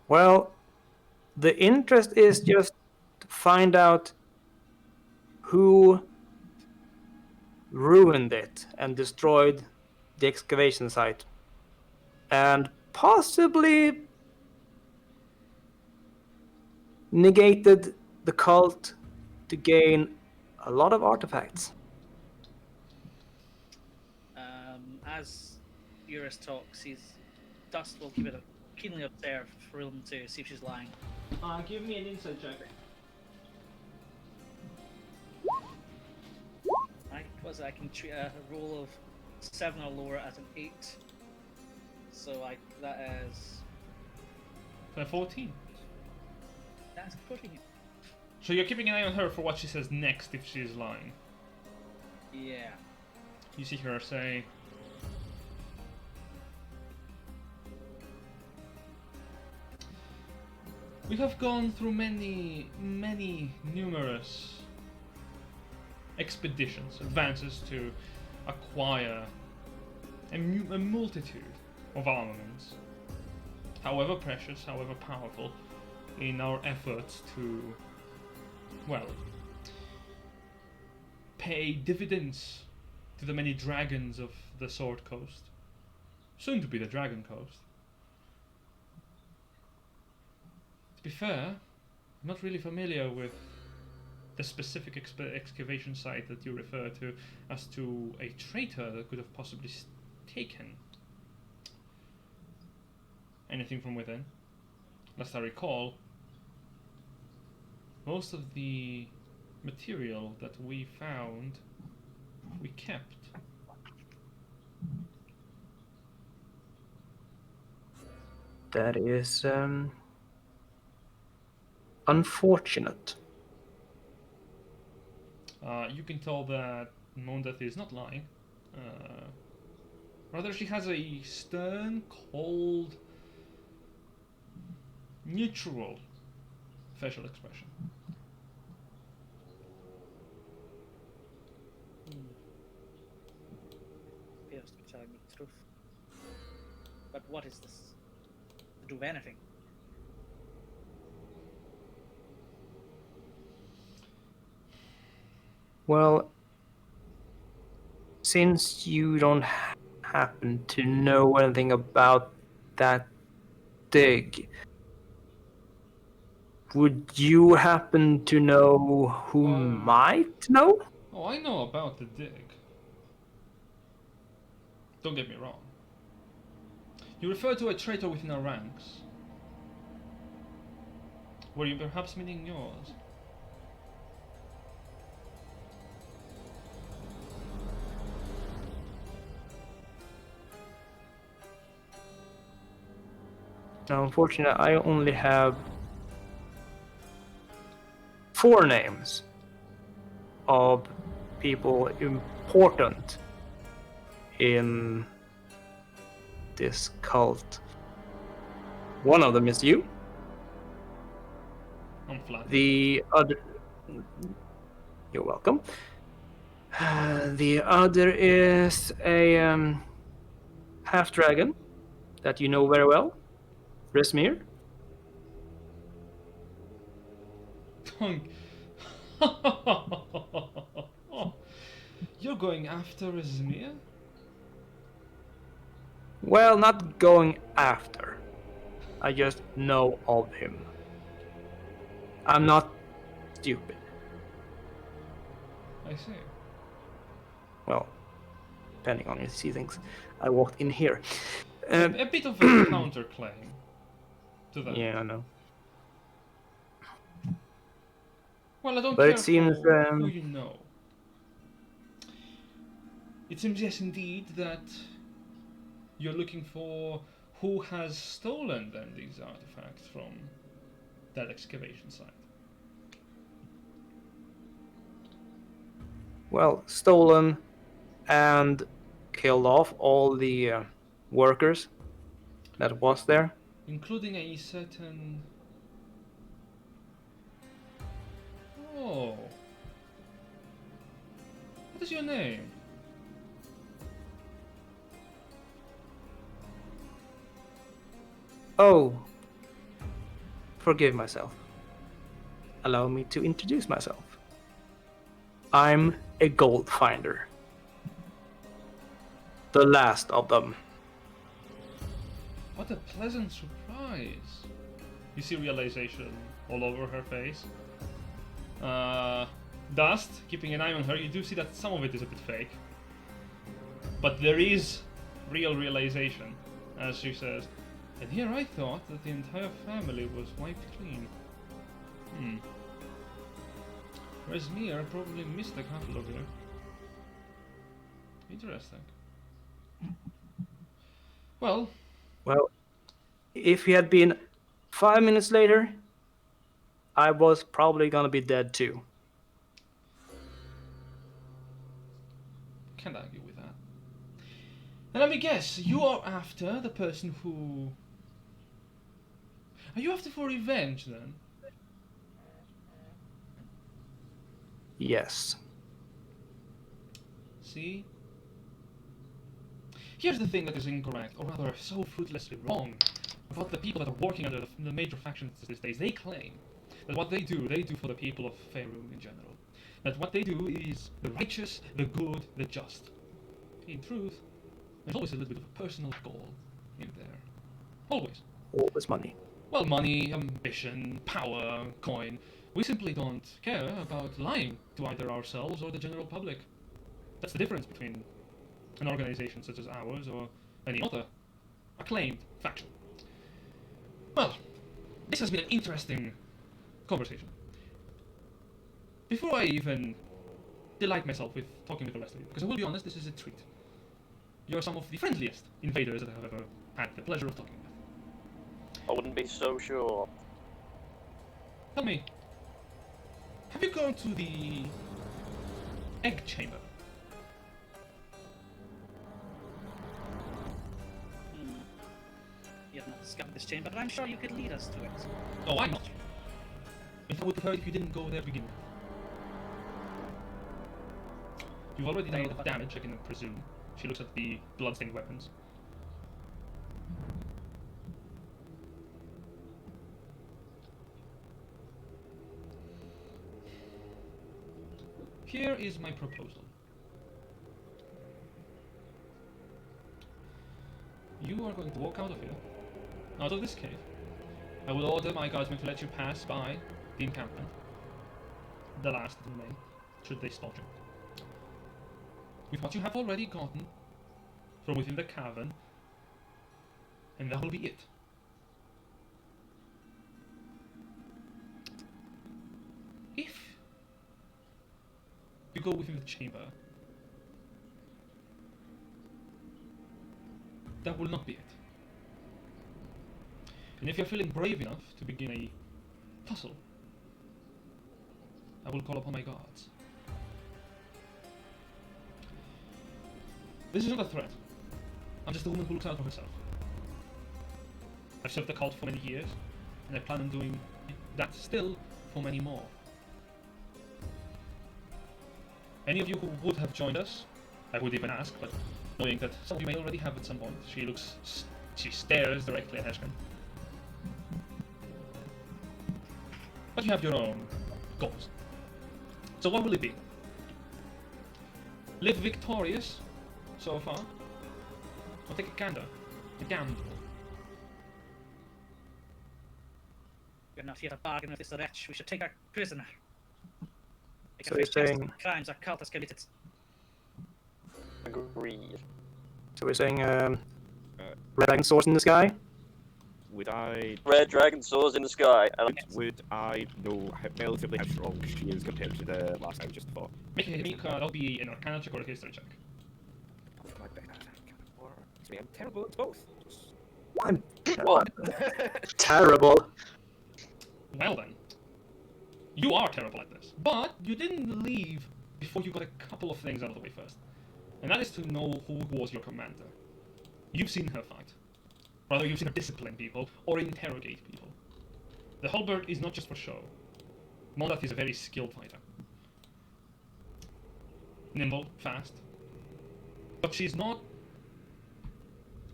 Well, The interest is just to find out who ruined it and destroyed the excavation site. And possibly negated the cult to gain a lot of artifacts.
As Eurus talks, Dust will keep it keenly observed for him to see if she's lying.
Give me an insight check.
Right, I can treat a roll of 7 or lower as an 8. So that is
14.
that's putting it.
So you're keeping an eye on her for what she says next if she is lying.
Yeah.
You see her say, "We have gone through many numerous expeditions, advances to acquire a multitude of armaments, however precious, however powerful, in our efforts to, well, pay dividends to the many dragons of the Sword Coast, soon to be the Dragon Coast. To be fair, I'm not really familiar with the specific excavation site that you refer to as to a traitor that could have possibly taken anything from within. Last I recall, most of the material that we found, we kept.
That is unfortunate.
You can tell that Mondath is not lying. Rather, she has a stern, cold, neutral facial expression.
Appears to be telling me the truth. But what is this? To do with anything?
Well, since you don't happen to know anything about that dig, would you happen to know who might know?
Oh, I know about the dig. Don't get me wrong. You refer to a traitor within our ranks. Were you perhaps meaning yours?
Now, unfortunately, I only have 4 names of people important in this cult. One of them is you.
I'm flattered.
The other... You're welcome. The other is a half-dragon that you know very well, Resmir.
You're going after Izmir?
Well, not going after. I just know of him. I'm not stupid.
I see.
Well, depending on how you see things. I walked in here.
A bit of a counterclaim to that.
Yeah, I know.
Well, I don't
But
care
it seems,
for who you know. It seems, yes, indeed, that you're looking for who has stolen then these artifacts from that excavation site.
Well, stolen and killed off all the workers that was there.
Including a certain... Oh. What is your name?
Oh, forgive myself. Allow me to introduce myself. I'm a gold finder. The last of them.
What a pleasant surprise. You see realization all over her face. Dust, keeping an eye on her, you do see that some of it is a bit fake. But there is real realization, as she says. And here I thought that the entire family was wiped clean. Whereas me, I probably missed a couple of you. Interesting. Well,
if he had been 5 minutes later, I was probably gonna be dead too.
can't argue with that. And let me guess, you are after the person who... Are you after for revenge, then?
Yes.
See? Here's the thing that is incorrect, or rather so fruitlessly wrong, about the people that are working under the major factions these days. They claim that what they do for the people of Faerun in general. That what they do is the righteous, the good, the just. In truth, there's always a little bit of a personal goal in there. Always.
Always money.
Well, money, ambition, power, coin. We simply don't care about lying to either ourselves or the general public. That's the difference between an organization such as ours or any other acclaimed faction. Well, this has been an interesting conversation. Before I even delight myself with talking with the rest of you, because I will be honest, this is a treat. You're some of the friendliest invaders that I have ever had the pleasure of talking with.
I wouldn't be so sure.
Tell me, have you gone to the egg chamber?
You have not discovered this chamber, but I'm sure you could lead us to it.
Oh, why not? If I would prefer if you didn't go there to begin with. You've already done a lot of damage, I can presume. She looks at the bloodstained weapons. Here is my proposal. You are going to walk out of here, out of this cave. I will order my guardsmen to let you pass by the encampment, the last that remain, should they spot you. With what you have already gotten from within the cavern, and that will be it. If you go within the chamber, that will not be it. And if you're feeling brave enough to begin a tussle, I will call upon my guards. This is not a threat. I'm just a woman who looks out for herself. I've served the cult for many years, and I plan on doing that still for many more. Any of you who would have joined us, I would even ask, but knowing that some of you may already have at some point, she stares directly at Heshkan. But you have your own goals. So what will it be? Live victorious so far? Or take a gamble?
We're not here to bargain with this wretch. We should take our prisoner.
So you're saying...
crimes our cult has committed.
Agreed.
So we're saying, red dragon swords in the sky?
Would I...
Red dragon swords in the sky. And
Would I know relatively how strong she is compared to the last time just fought?
That'll be an Arcana check or a History check.
I'm terrible at both.
I'm
what?
terrible.
Well then, you are terrible at this, but you didn't leave before you got a couple of things out of the way first. And that is to know who was your commander. You've seen her fight. Rather, you've seen her discipline people or interrogate people. The halberd is not just for show. Mondath is a very skilled fighter. Nimble, fast. But she's not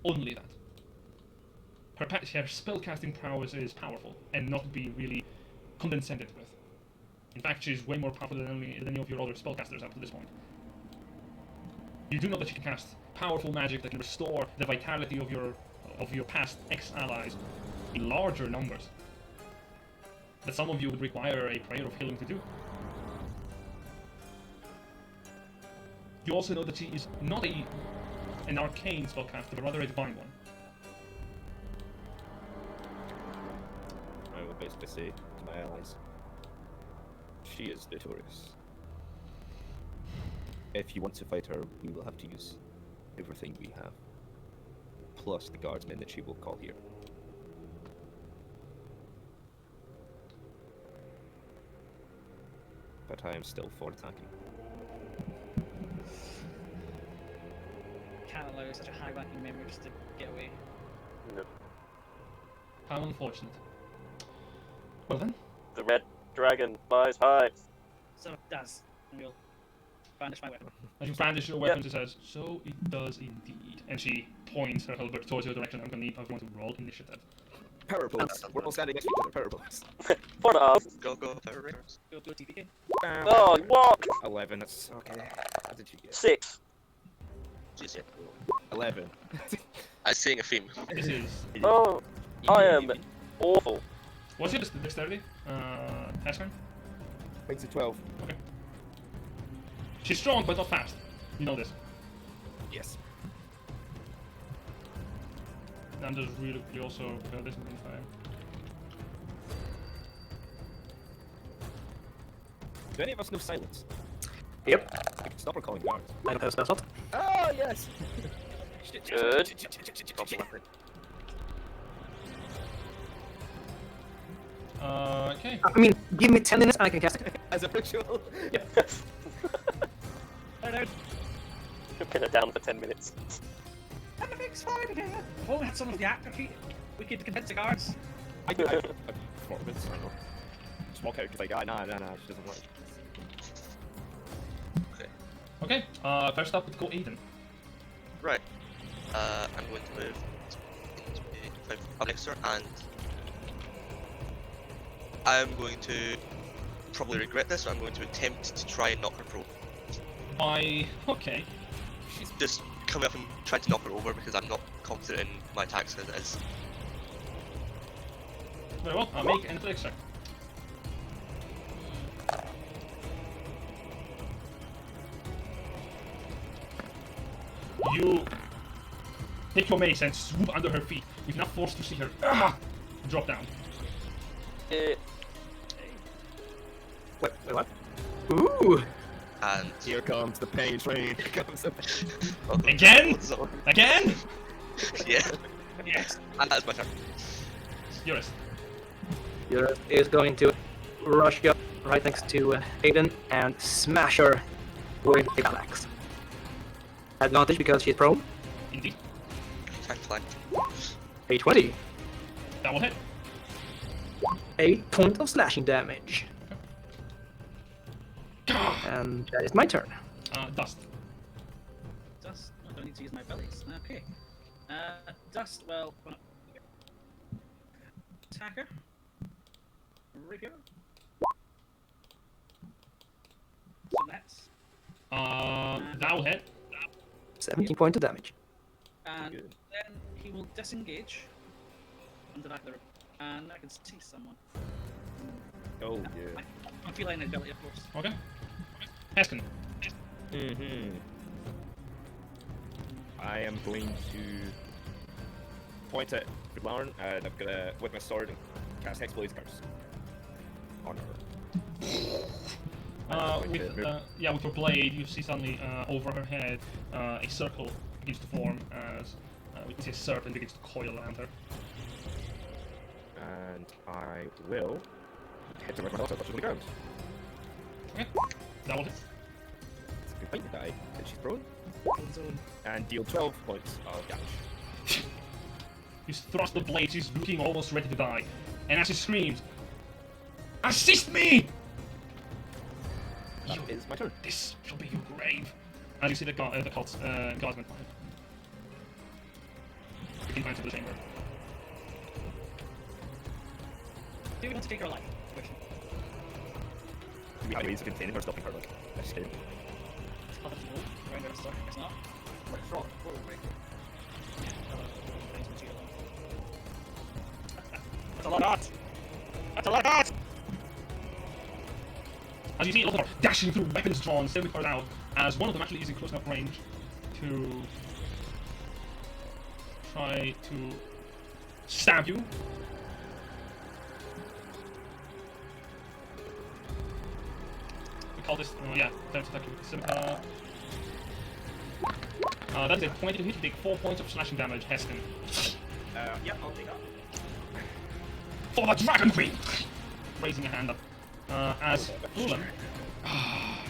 only that. her spellcasting prowess is powerful and not be really condescended with. In fact, she's way more powerful than any of your other spellcasters up to this point. You do know that she can cast powerful magic that can restore the vitality of your past ex-allies in larger numbers. That some of you would require a prayer of healing to do. You also know that she is not an arcane spellcaster, but rather a divine one.
I will basically say to my allies, she is notorious. If you want to fight her, we will have to use everything we have, plus the guardsmen that she will call here. But I am still for attacking.
Can't allow such a high-ranking member just to get away.
No.
How unfortunate. Well then.
The red dragon flies high.
So it does. And we'll brandish my weapon.
As you brandish your weapon, she says, "So it does indeed." And she points her halberd towards your direction. I'm going to need everyone to roll initiative.
Power bolts. We're all standing next to each other. Power bolts.
1.5.
Go, Power Rangers.
Go TPK.
Oh, what?
11. That's okay. How did you get?
6.
Jeez, yeah.
11.
I'm seeing a theme.
This is.
Oh, I am awful.
What's your dexterity? Ashkan?
Makes it 12.
Okay. She's strong, but not fast. You know this.
Yes.
I'm just really quickly also this in time.
Do any of us know silence?
Yep.
We can stop recalling guards.
I don't have spell slot.
Oh, yes!
Good.
Okay.
I mean, give me 10 minutes and I can cast it.
As a ritual.
Pin it down for 10 minutes.
Everything's fine again. If only had some of the atrophy, we could convince the guards.
I do have a performance. I don't know. Just walk out because like, nah, she doesn't work.
Okay. First up, let's go Aiden.
Right. I'm going to move up next to her, and I'm going to probably regret this, so I'm going to attempt to try and knock her prone.
Okay.
She's just coming up and trying to knock her over because I'm not confident in my attacks as it is.
Very well. I'll make an athletics check. You take your mace and swoop under her feet. You're not forced to see her drop down.
Wait, what? Ooh!
And
Here comes the pain train. Here comes the pain.
Again? Again?
Yeah.
Yes.
And that's my turn.
Yours.
Eurus is going to rush up right next to Aiden and smash her with a battle axe. Advantage because she's prone.
Indeed.
Attack flank.
A 20.
That will hit.
8 points of slashing damage. And that is my turn.
Dust.
Dust. I don't need to use my bellies. Okay. Dust. Well. Attacker. Rapier. So that's.
That will hit.
17 points of damage.
And then he will disengage under that rope. And I can see someone.
Oh, yeah.
I'm feeling his belly, of course.
Okay. Heskin.
I am going to point at Lauren, and I'm gonna, with my sword, and cast Hexblade's Curse on her.
With your blade, you see suddenly over her head a circle begins to form as we can see a serpent begins to coil around her.
And I will hit her with my also touch on the ground.
Okay. That will hit.
It's a good fight die, and she's prone. And deal 12 points of damage.
You thrust the blade, she's looking almost ready to die. And as she screams, "Assist me!"
That is my turn.
This shall be your grave. As you see the guardsman behind. Begin going to the chamber.
Do we want to take her alive? Question.
Do we have ways of containing her, stopping her, like, escape?
It's called a move. Right there, sorry. It's not. Right, throw it. Whoa, wait. That's a lot of odds. That's a lot of odds!
As you see, Lothar dashing through, weapons drawn, sailing cars out, as one of them actually is in close enough range to try to stab you. We call this, oh yeah, that's attack you with the scimitar. That is a 20 to hit, you take 4 points of slashing damage, Heston.
Yep, I'll take that.
For the Dragon Queen! Raising a hand up. As Ulan. How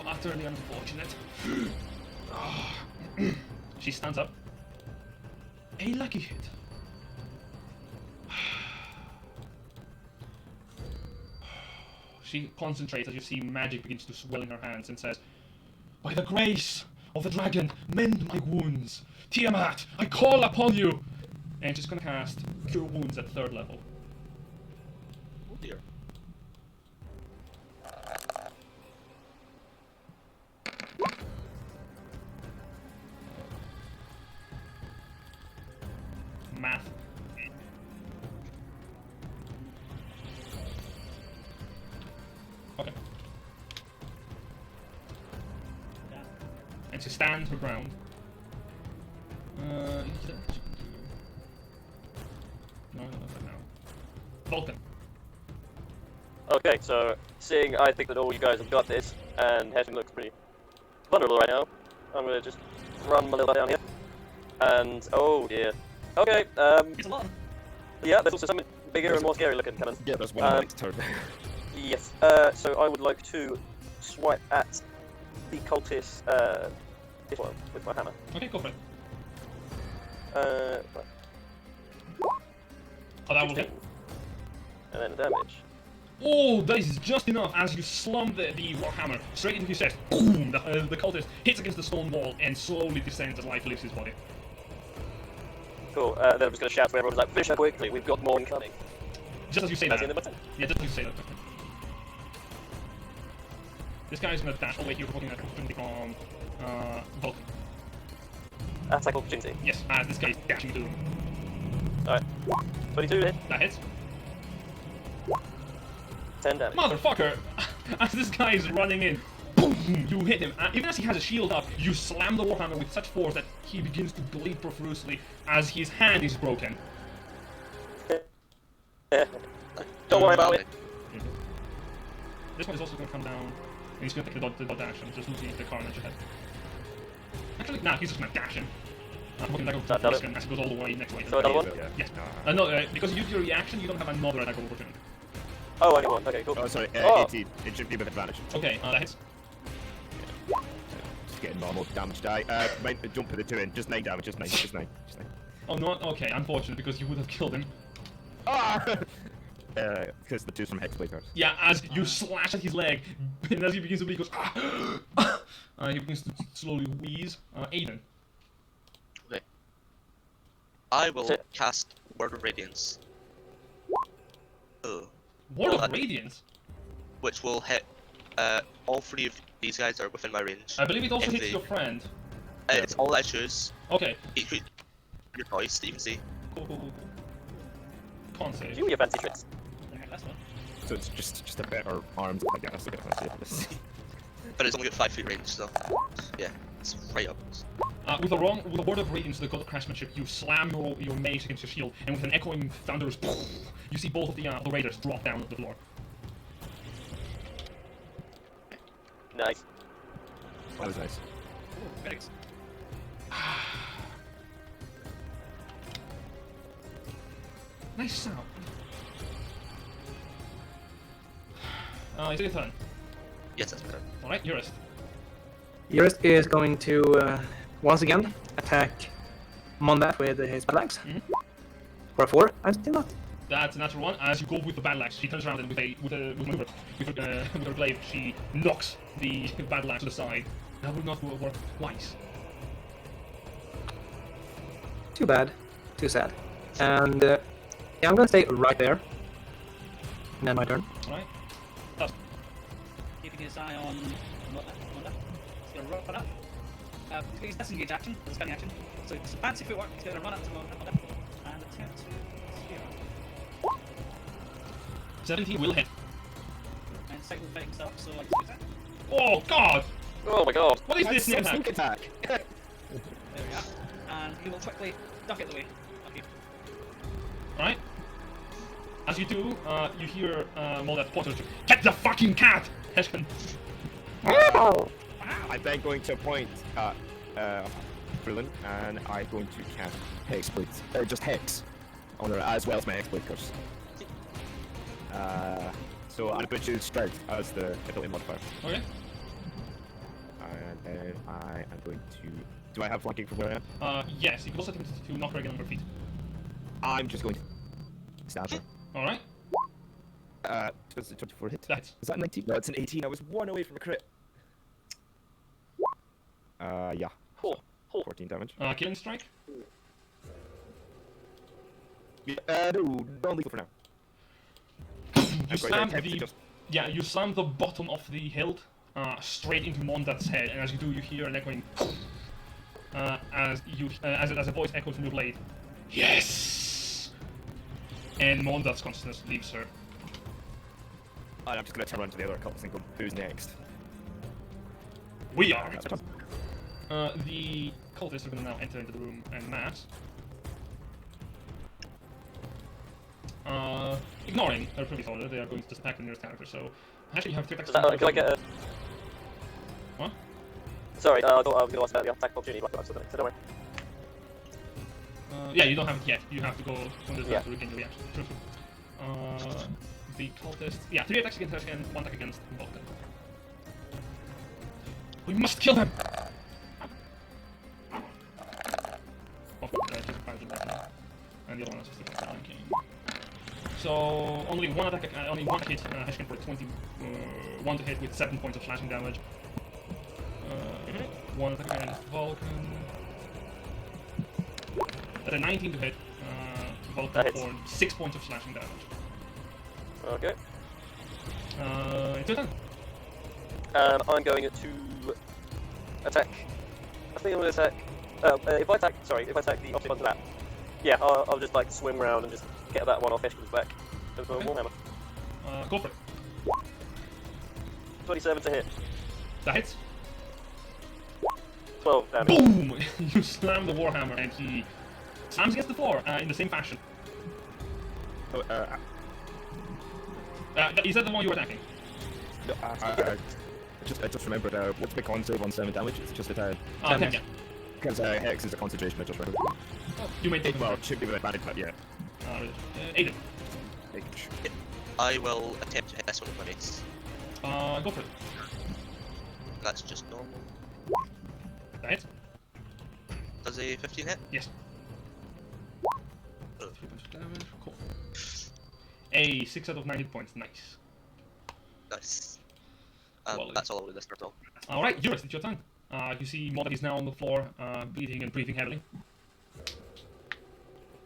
utterly unfortunate. She stands up. A lucky hit. She concentrates as you see magic begins to swell in her hands and says, "By the grace of the dragon, mend my wounds. Tiamat, I call upon you!" And she's gonna cast Cure Wounds at 3rd level.
Oh dear.
Math. Okay. And she stands her ground. No, not now. Vulcan.
Okay, so seeing I think that all you guys have got this, and Heston looks pretty vulnerable right now, I'm gonna just run my little down here. And oh dear. Okay,
It's a lot.
yeah, there's also something bigger and more scary looking coming.
Yeah, that's one next turn.
Yes. So I would like to swipe at the cultist this one with my hammer.
Okay, go for it.
Right.
Oh, that will hit.
And then the damage.
Oh, that is just enough as you slum the warhammer straight into his chest. Boom! The cultist hits against the stone wall and slowly descends as life leaves his body.
Cool. Then I'm just gonna shout to everyone like, "Finish her quickly! We've got more incoming."
Just as you say
As
that.
in the button.
Yeah, just as you say that. This guy is gonna dash away here, provoking an opportunity from Vulcan.
Attack opportunity.
Yes, this guy is dashing through.
Alright. 22 hit.
That hits.
10 damage.
Motherfucker! As this guy is running in, boom! You hit him. Even as he has a shield up, you slam the warhammer with such force that he begins to bleed profusely as his hand is broken.
Don't worry about it.
This one is also going to come down, and he's going to take the dodge action, just looking at the carnage ahead. Actually, nah, he's just going to dash him. I'm looking at that as he goes all the way next way.
So another one?
Yes. No, because you use your reaction, you don't have another attack of opportunity.
Oh, only one. Okay, cool.
Oh, sorry,
Oh.
18. It should be with advantage.
Okay, that hits.
Just getting normal damage die. Don't put the 2 in. Just 9 damage. Just 9. Just 9. Just 9.
Oh, no, okay, unfortunate, because you would have killed him.
Ah! Because the 2's from Hexblade cards.
Yeah, as you slash at his leg, and as he begins to bleed, he goes, ah! He begins to slowly wheeze. Aiden.
Okay. I will cast Word of Radiance. Oh.
Word of Radiance?
Which will hit all 3 of these guys are within my range.
I believe it also
If
hits
they-
your friend.
It's all I choose.
Okay.
Each your choice that you can see.
Cool. Con save.
You and your fancy tricks.
Okay, last one.
So it's just a better arms, I guess.
But it's only got 5 feet range, so yeah, it's right up.
With the Word of Radiance, the God of Craftsmanship, you slam your mace against your shield, and with an echoing thunderous, you see both of the raiders drop down to the floor.
Nice.
That was nice.
Ooh, medics.
Nice sound. Is it your turn?
Yes, that's better.
Alright, Eurist.
Eurist is going to once again attack Mondath with his battle axe. For a 4. I still not.
That's a natural one. As you go with the battle axe, she turns around and with a maneuver, with her glaive, she knocks the battle axe to the side. That would not work twice.
Too bad. Too sad. And Yeah, I'm gonna stay right there. And then my turn.
Alright.
Keeping his eye on Mondath. He's gonna run up. He's disengage action, the scanning action. So it's fancy footwork, he's gonna run up to Mondath and attempt to spear.
17 will hit.
And cycle fighting stuff, so I just use that.
Oh god!
Oh my god.
What is this sneak attack?
Sneak attack.
There we are. And he will quickly duck it the way. Okay.
Alright. As you do, you hear Mondath point to get the fucking cat! Heshkin.
I'm then going to point at Brillin, and I'm going to cast Hexblade, or just Hex, on her as well as my Hexblade curse. So I'm going to choose Strength as the ability modifier.
Okay.
And then I am going to... Do I have flanking from where I am?
Yes, you can also attempt to knock her again on her feet.
I'm just going to stab her.
Alright.
Does it 24 hit?
That's.
Is that 19? No, it's an 18. I was 1 away from a crit. Yeah. 14 damage.
Killing strike?
No, non-lethal for now.
You slam the... Yeah, you slam the bottom of the hilt straight into Mondath's head, and as you do, you hear an echoing as a voice echoes from your blade. Yes! And Mondath's consciousness leaves her.
And I'm just going to turn around to the other cultists and go, who's next?
We are! The cultists are going to now enter into the room en masse. Ignoring her previous order, they are going to just attack the nearest character, so... Actually, you have 3 attacks.
Can I get a...
What?
Sorry, I thought I was going to ask about the attack opportunity, but I'm still so don't worry.
Yeah, you don't have it yet. You have to go on this
Yeah.
to regain your reaction. True. The cultist... Yeah, 3 attacks against her and 1 attack against Vulcan. We must kill them! And the other one is just a flanking. So only one attack, only one hit Heshkin for 1 to hit with 7 points of slashing damage. 1 attack against Vulcan. At a 19 to hit Vulcan for 6 points of slashing damage.
Okay.
It's your turn.
I'm going to attack. I think I'm going to attack. If I attack the opposite one to that, yeah, I'll just like swim around and just get that one off Eshkin's back. With a warhammer.
Go for it.
27 to hit.
That hits.
12 damage.
Boom! You slam the warhammer and he slams against the floor in the same fashion. Is that the one you were attacking?
No, I just remembered, what's the con save on 7 damage? It's just a 10.
10, yeah.
Because Hex is a concentration, I just remembered.
You may take
Well, it should be with advantage, but yeah.
Aiden.
I will attempt to hit this one with my mace.
Go for it.
That's just normal.
That hits.
Does a 15 hit?
Yes. 3 points of damage. Cool. A 6 out of 9 hit points. Nice.
Nice.
Quality.
That's all I'll do this turn.
Alright, Eurus, it's your turn. You see Mondath is now on the floor, bleeding and breathing heavily.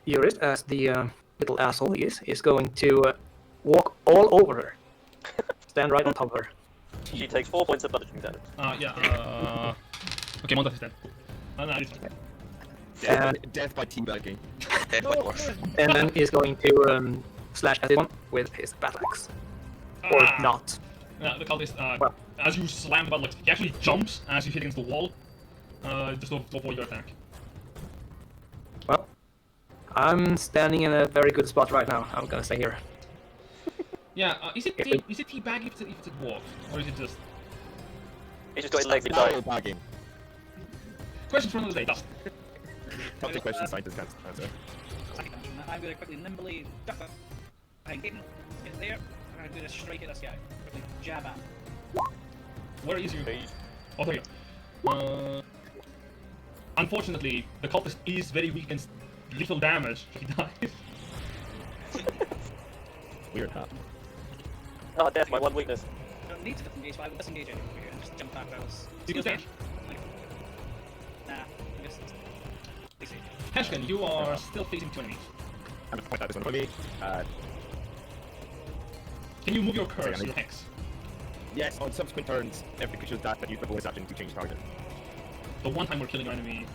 Eurus, as the little asshole he is going to walk all over her. Stand right on top of her.
She takes 4 points of bludgeoning damage.
Okay, Mondath is dead. No, it's fine.
Death by teabagging.
Death by dwarf.
And then he's going to slash at this one with his battle axe. Or not.
The cultist, as you slam the battle axe, he actually jumps as you hit against the wall, just to avoid your attack.
Well, I'm standing in a very good spot right now. I'm gonna stay here.
Yeah, is it teabagging if it's a dwarf? Or is it just...
He's just got his legs inside.
Bagging.
Questions for another day, Dust.
Top 2 questions scientists can't answer.
I'm going to quickly nimbly duck up behind Gaten, get there, and I'm going to strike at this guy. Quickly jab at him.
Where is your... Oh, there you go. Unfortunately, the cultist is very weak and little damage. He dies.
Weird, huh?
Oh, death, my one weakness.
I don't need to disengage, but I will disengage it over here and just jump back where I was.
You can dash.
Nah, I guess it's...
Heshkin, you are still facing 2 enemies.
I'm just point at this one for me.
Can you move your curse, your hex?
Yes, on subsequent turns, every creature's died that use the bonus action to change target.
The one time we're killing our enemy.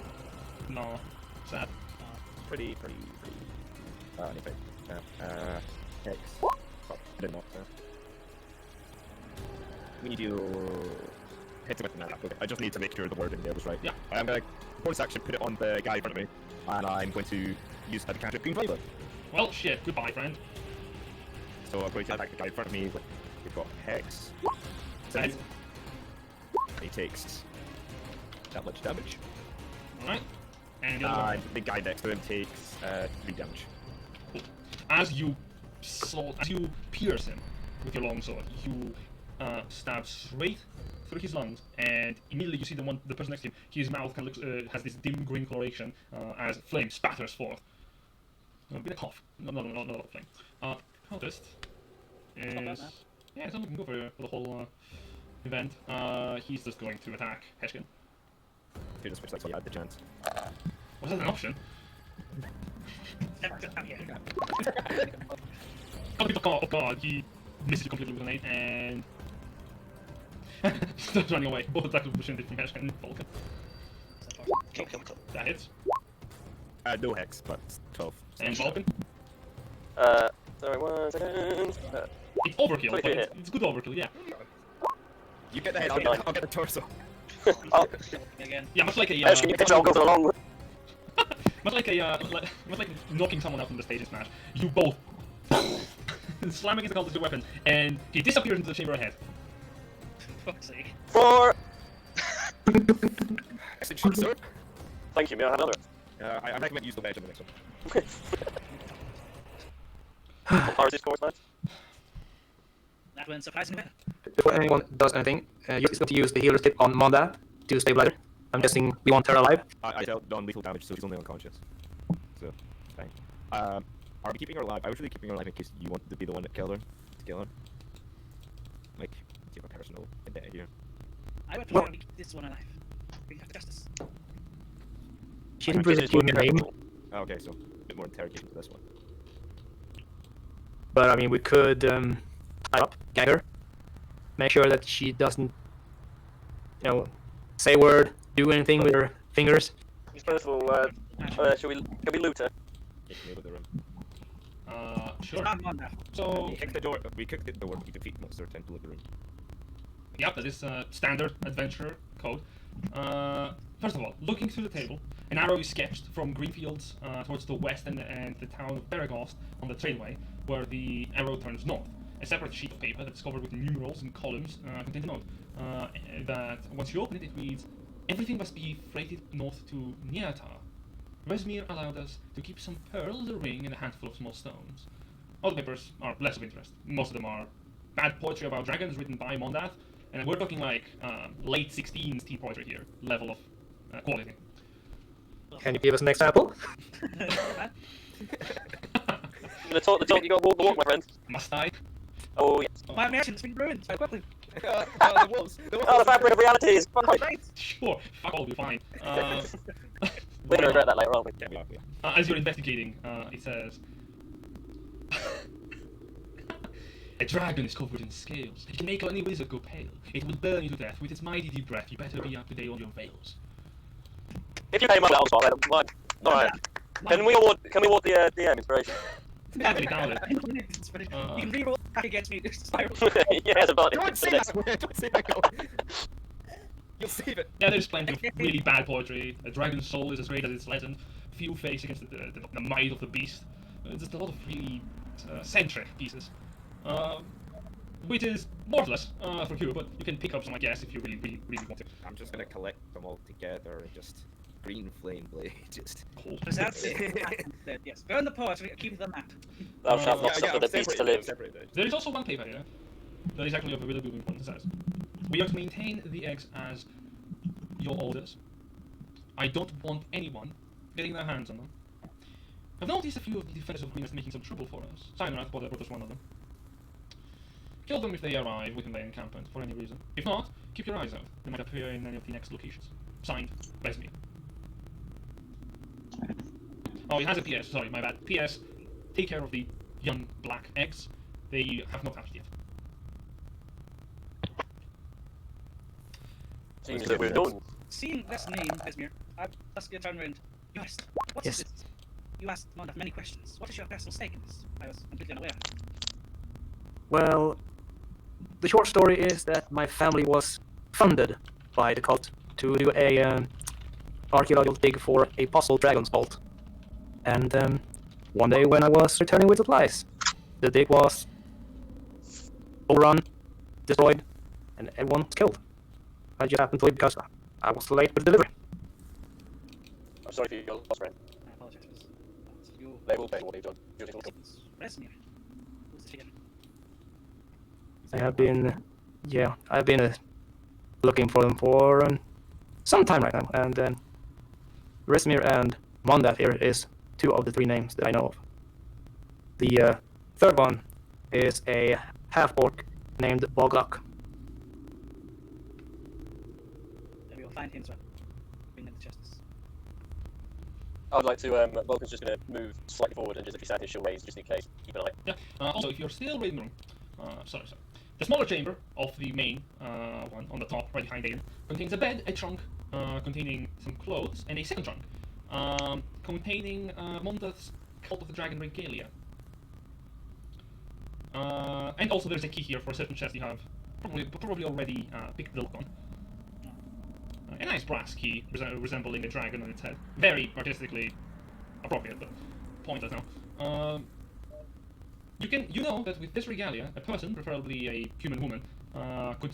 No. Sad.
Pretty. Anyway. Hex. Fuck, I did not. We need to hit him with the map. Okay, I just need to make sure the wording there was right.
Yeah.
I'm gonna bonus action put it on the guy in front of me, and I'm going to use the cantrip Green Flavor.
Well, shit. Goodbye, friend.
So I'm going to attack the guy in front of me. We've got Hex.
Right.
He takes that much damage.
Alright. And the other one.
And the guy next to him takes 3 damage.
Cool. As you pierce him with your longsword, you stab straight through his lungs, and immediately you see the person next to him. His mouth kind of looks, has this dim green coloration as flame spatters forth. A bit of cough. Not a lot of flame. Cultist is it's not looking good for the whole event. He's just going to attack Heshkin.
If you just switch, that's why you had the chance.
Was that an option? Oh god, he misses you completely with an 8 and starts running away. Both attacks with opportunity from Heshkin and Vulcan.
Kill.
That hits.
No Hex, but 12.
And Vulcan.
Sorry, 1 second.
It's overkill, but
hit.
it's good overkill, yeah.
You get the head, I'll get the torso.
Oh,
Again.
Yeah, much like a
Ash, can you picture I'll go for the long one?
much like knocking someone out from the stage in Smash. You both slam against the cultist with your weapon, and he disappears into the chamber ahead.
For fuck's sake.
4!
Excellent shot, sir.
Thank you, may I have another?
I recommend use the wedge on the next one.
What power is this course, man?
That went surprisingly well.
Before anyone does anything, you're just going to use the healer's tip on Mondath to stabilize her. I'm guessing we want her alive.
I dealt non-lethal damage, so she's only unconscious. So, fine. Are we keeping her alive? I was really keeping her alive in case you wanted to be the one that killed her. To kill her. Like, give a personal vendetta here.
I would prefer to keep this one alive. We have justice.
She didn't really give me a name,
Okay, so a bit more interrogation to this one.
but I mean, we could tie up, gag her, make sure that she doesn't, say a word, do anything with her fingers.
First of all, can we loot her?
Kick me out of the room.
Sure.
I'm on that.
So,
We kicked the door, we defeat monster, time to look the room.
yeah, that is standard adventure code. First of all, looking through the table, an arrow is sketched from Greenfields towards the west and the town of Beregost on the tradeway, where the arrow turns north. A separate sheet of paper that's covered with numerals and columns contains a note that once you open it, it reads, "Everything must be freighted north to Niatar. Resmir allowed us to keep some pearls, a ring, and a handful of small stones." All the papers are less of interest. Most of them are bad poetry about dragons written by Mondath, and we're talking like late 16s teen poetry here, level of quality.
Can you give us an example?
The talk you got to walk the walk, my friend.
Must I?
Oh, yes.
My imagination's been ruined so quickly.
The wolves!
Oh, the fabric of reality is quite
Right.
Sure, fuck all, you're fine.
We're gonna regret that later, aren't we?
Yeah.
As you're investigating, it says, "A dragon is covered in scales. It can make any wizard go pale. It will burn you to death with its mighty deep breath. You better be up to date on your veils."
If you came up with that, I'll fine. Alright. Can we award the DM inspiration?
Can't really doubt it.
You can reroll back against me. Spiral.
Yes, about
Don't say that word! Don't say that word! You'll save it!
Yeah, there's plenty of really bad poetry. A dragon's soul is as great as its legend. Few face against the might of the beast. Just a lot of really centric pieces. Which is worthless for you, but you can pick up some, I guess, if you really want to.
I'm just gonna collect them all together and just green flame blade, just...
Cool.
Precisely. Yes. Burn the poetry. Keep the map.
Thou shalt not suffer the beast to live.
There is also one paper here that is actually of a really good importance. It says, "We are to maintain the eggs as your orders. I don't want anyone getting their hands on them. I've noticed a few of the defenders of Greenest making some trouble for us. Cyanwrath brought us one of them. Kill them if they arrive within their encampment for any reason. If not, keep your eyes out. They might appear in any of the next locations. Signed, Resmir." Oh, it has a PS. Sorry, my bad. PS. take care of the young black eggs. They have not hatched yet.
Seems that we're done.
Seeing this name, Esmir, I'd ask you to turn around. You asked, what's
Yes.
this? You asked Mondath many questions. What is your personal stake in this? I was completely unaware.
Well, the short story is that my family was funded by the cult to do a archaeological dig for a possible dragon's vault. And one day when I was returning with supplies, the dig was overrun, destroyed, and everyone was killed. I just happened to leave because I was late with delivery.
I'm sorry for your loss, friend.
I apologize for this. You...
They will pay what they've done. You're just welcome.
Esmir. Who's this again?
I have been, I've been looking for them for some time right now, and Resmir and Mondath here is 2 of the 3 names that I know of. The third one is a half-orc named Boglok.
We will find him, so bring him to justice.
I'd like to, Vulcan's just going to move slightly forward and just if you stand his shield raised, just in case, keep an eye.
Yeah. Also, if you're still reading the room, sorry. The smaller chamber of the main one on the top, right behind Aiden, contains a bed, a trunk containing some clothes, and a second trunk containing Mondath's Cult of the Dragon regalia. And also there's a key here for a certain chest you have probably already picked the lock on. A nice brass key resembling a dragon on its head. Very artistically appropriate, but pointless now. You know that with this regalia, a person, preferably a human woman, could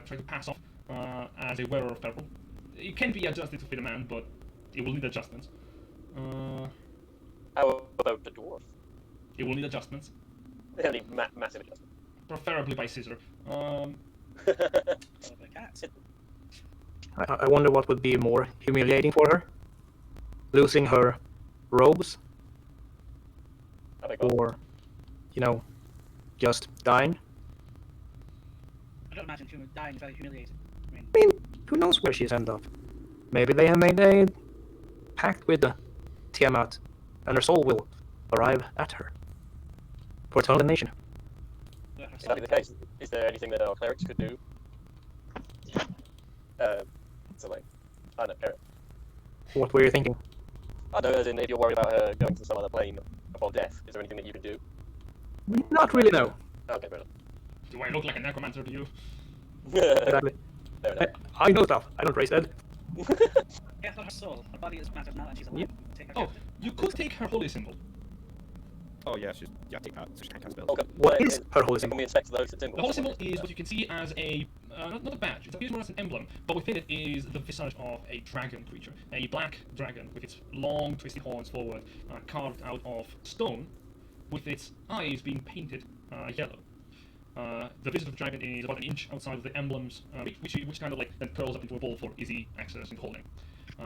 try to pass off as a wearer of purple. It can be adjusted to fit a man, but it will need adjustments.
How about the dwarf?
It will need adjustments,
They have any massive adjustment.
preferably by scissor.
What about cats?
I wonder what would be more humiliating for her. Losing her robes,
I beg pardon.
or, just dying.
I don't imagine dying is very humiliating. I mean,
I mean, who knows where she's ended up? Maybe they have made a pact with the Tiamat, and her soul will arrive at her for eternal damnation.
let her
If that be the case, is there anything that our clerics could do? So like, I don't know,
What were you thinking?
I don't know, as in if you're worried about her going to some other plane upon death, is there anything that you can do?
Not really, no.
Okay, fair
Do I look like a necromancer to you?
enough.
Exactly.
Fair enough.
I know stuff. I don't raise dead.
Care for her soul. Her body is matters now, and she's alive. Take her
Oh,
captive.
you could take her holy symbol.
Oh yeah, take that. So she can't cast spells.
Okay.
What is her holy
Can
symbol?
we inspect those symbols?
The holy symbol is what you can see as a, not a badge, it appears more as an emblem, but within it is the visage of a dragon creature. A black dragon with its long twisted horns forward, carved out of stone, with its eyes being painted yellow. The visage of the dragon is about an inch outside of the emblems, which kind of like then curls up into a ball for easy access and holding.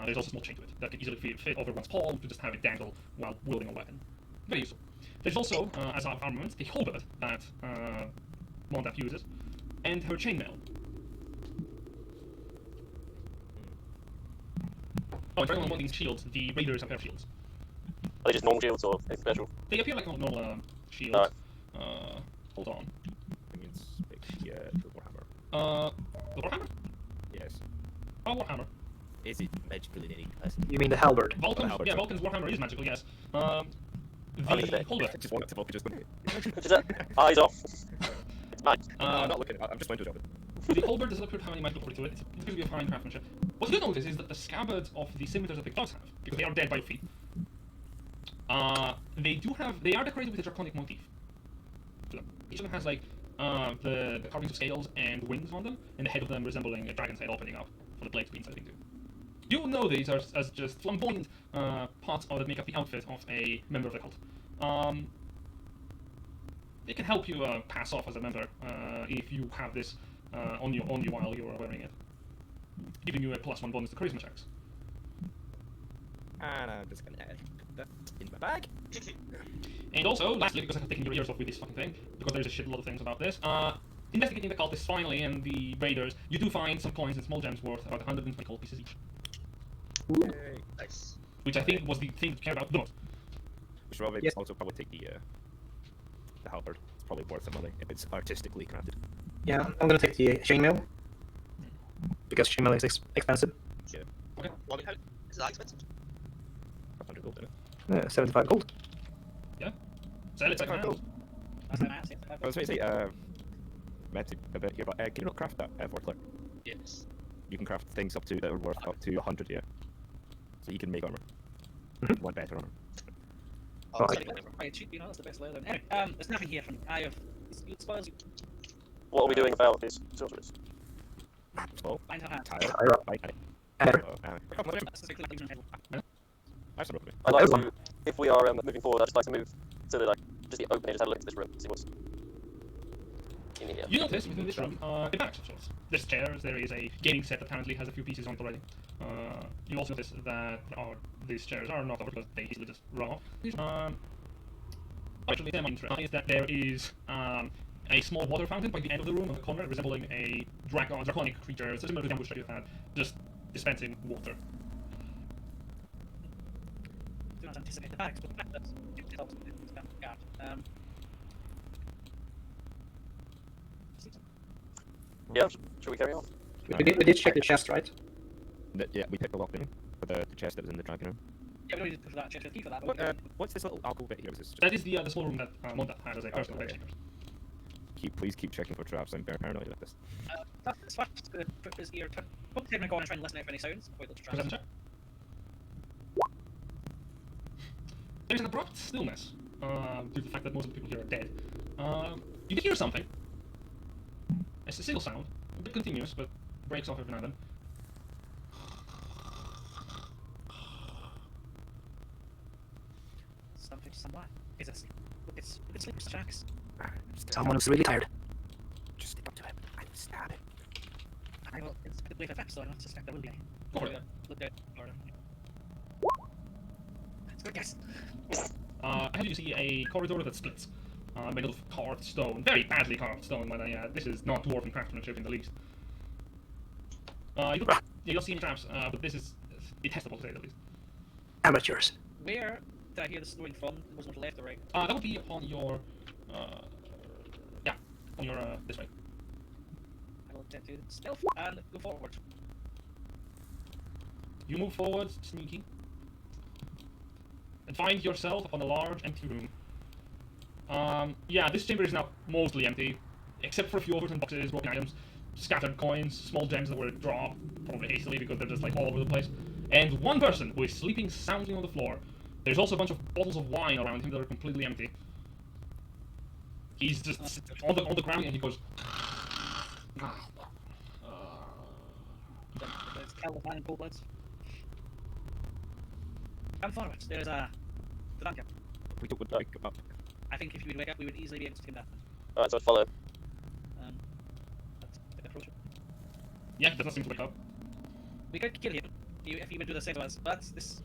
There's also a small chain to it that can easily fit over one's palm to just have it dangle while wielding a weapon. Very useful. There's also, as armament, a halberd that Mondath uses, and her chainmail. Oh, and Dragon Bonding shields, the raiders have their shields.
Are they just normal shields or anything special?
They appear like normal shields.
Alright.
Hold on.
I mean, the Warhammer.
The Warhammer?
Yes.
Oh, Warhammer.
Is it magical in any capacity?
You mean the halberd?
Vulcan's,
halberd,
yeah,
sorry.
Vulcan's Warhammer is magical, yes.
look at
The
that.
halberd.
Just want to just put it.
Just eyes off. It's mine.
No, I'm not looking. I'm just going to jump it.
The halberd does not appear to have any magical property to it. It appears to be a fine craftsmanship. What you do notice is that the scabbards of the scimitars that the gods have, because they are dead by your feet, they are decorated with a draconic motif. So each of them has like the carvings of scales and wings on them, and the head of them resembling a dragon's head opening up for the blade to be inserted into. You will know these as just flamboyant parts that make up the outfit of a member of the cult. They can help you pass off as a member if you have this on you while you are wearing it, giving you a +1 bonus to charisma checks.
And I'm just gonna add that in my bag.
And also, lastly, because I have taken your ears off with this fucking thing, because there's a shitload of things about this, investigating the cultists finally and the raiders, you do find some coins and small gems worth about 120 gold pieces each.
Yay.
Nice.
Which I think was the thing to care about the most.
We should probably
Yes.
also probably take the halberd. It's probably worth some money if it's artistically crafted.
Yeah, I'm gonna take the chainmail because chainmail is expensive.
Okay. Well, I mean, is that expensive?
100 gold, isn't it?
75 gold.
Sell it second hand.
That's what I'm asking.
I was going to say, Matt, a bit here, but can you not craft that for clerk?
Yes.
You can craft things up to that are worth up to 100, yeah. So you can make armor. One better armor.
Oh,
Oh,
sorry,
Right, cheap, you know, that's the best leather. Anyway, there's nothing here from I have. You suppose you
What are we doing about these sorcerers?
Slow.
find her hand.
Tile. Bite.
Hammer.
That's the secret legion.
That's not okay.
I'd like
Everyone.
to, if we are moving forward, I'd just like to move to the just the opening, just have a look at this room, see what's in here.
You notice within this room, a bench of sorts. There's chairs, there is a gaming set that apparently has a few pieces on it already. You also notice that these chairs are not over because they easily just run off. Actually, my interest is that there is a small water fountain by the end of the room on the corner, resembling a draconic creature, similar to the ambush that you had, just dispensing water.
Do not anticipate the bags, but that's helps with this kind of guard.
Yeah, should we carry on?
We did check the chest, right?
Yeah, we picked the lock in for the chest that was in the dragon room.
Yeah, we don't need to push that check the key for that. But
What's this little alcove bit here? Is this just
That is the small room that Mondath has as a personal
okay.
bedchamber.
please keep checking for traps. I'm very paranoid about this.
that's fine. Just gonna put his ear. Put the tape in the corner and try and listen out for any sounds. Wait, let's try.
Perception check. There's an abrupt stillness due to the fact that most of the people here are dead. You can hear something. It's a single sound, a bit continuous, but breaks off every now and then.
Something somewhat. Is it? It's sleep tracks.
Someone who's really tired.
Just stick up to him and stab him.
I will. It's a wave effect, so I don't suspect there will be any.
Go for it.
Look at Florida. That's good guess.
Ahead you see a corridor that splits, made of carved stone. Very badly carved stone, might I add. This is not dwarven craftsmanship in the least. You don't see any traps, but this is detestable to say the least.
Amateurs.
Where did I hear the snoring from? Was it to the left or right?
That would be on your, on your, this way.
I will attempt to stealth and go forward.
You move forward, sneaky, and find yourself on a large empty room. This chamber is now mostly empty, except for a few overturned boxes, broken items, scattered coins, small gems that were dropped, probably hastily because they're just like all over the place, and one person who is sleeping soundly on the floor. There's also a bunch of bottles of wine around him that are completely empty. He's just on the ground and he goes.
There's Caliban and Coldbloods. Come forward. There's a Duncan.
We would wake up.
I think if you would wake up, we would easily be able to take him down.
Alright, so I'd follow.
Let's approach him.
Yeah, doesn't seem to wake up.
We could kill him if he would do the same to us, but this.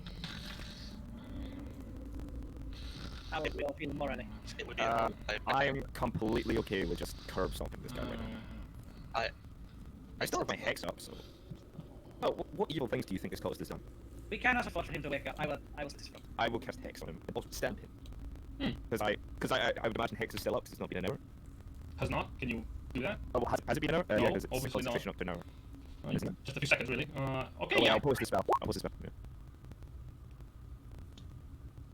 How would we all feel morally?
It would be
I'm completely okay with just curb stomping this guy right now. I still have my hex up, so. Oh, what evil things do you think this cultist has done?
We cannot afford for him to wake up. I will satisfy.
I will cast hex on him. It will stab him. Because I would imagine hex is still up because it's not been an hour.
Has not? Can you do that?
Oh, has it been an hour?
No,
Yeah, because it's
obviously not.
sufficient up to an hour. Isn't it?
Just a few seconds, really. Okay,
Oh,
yeah.
I'll post the spell. Yeah.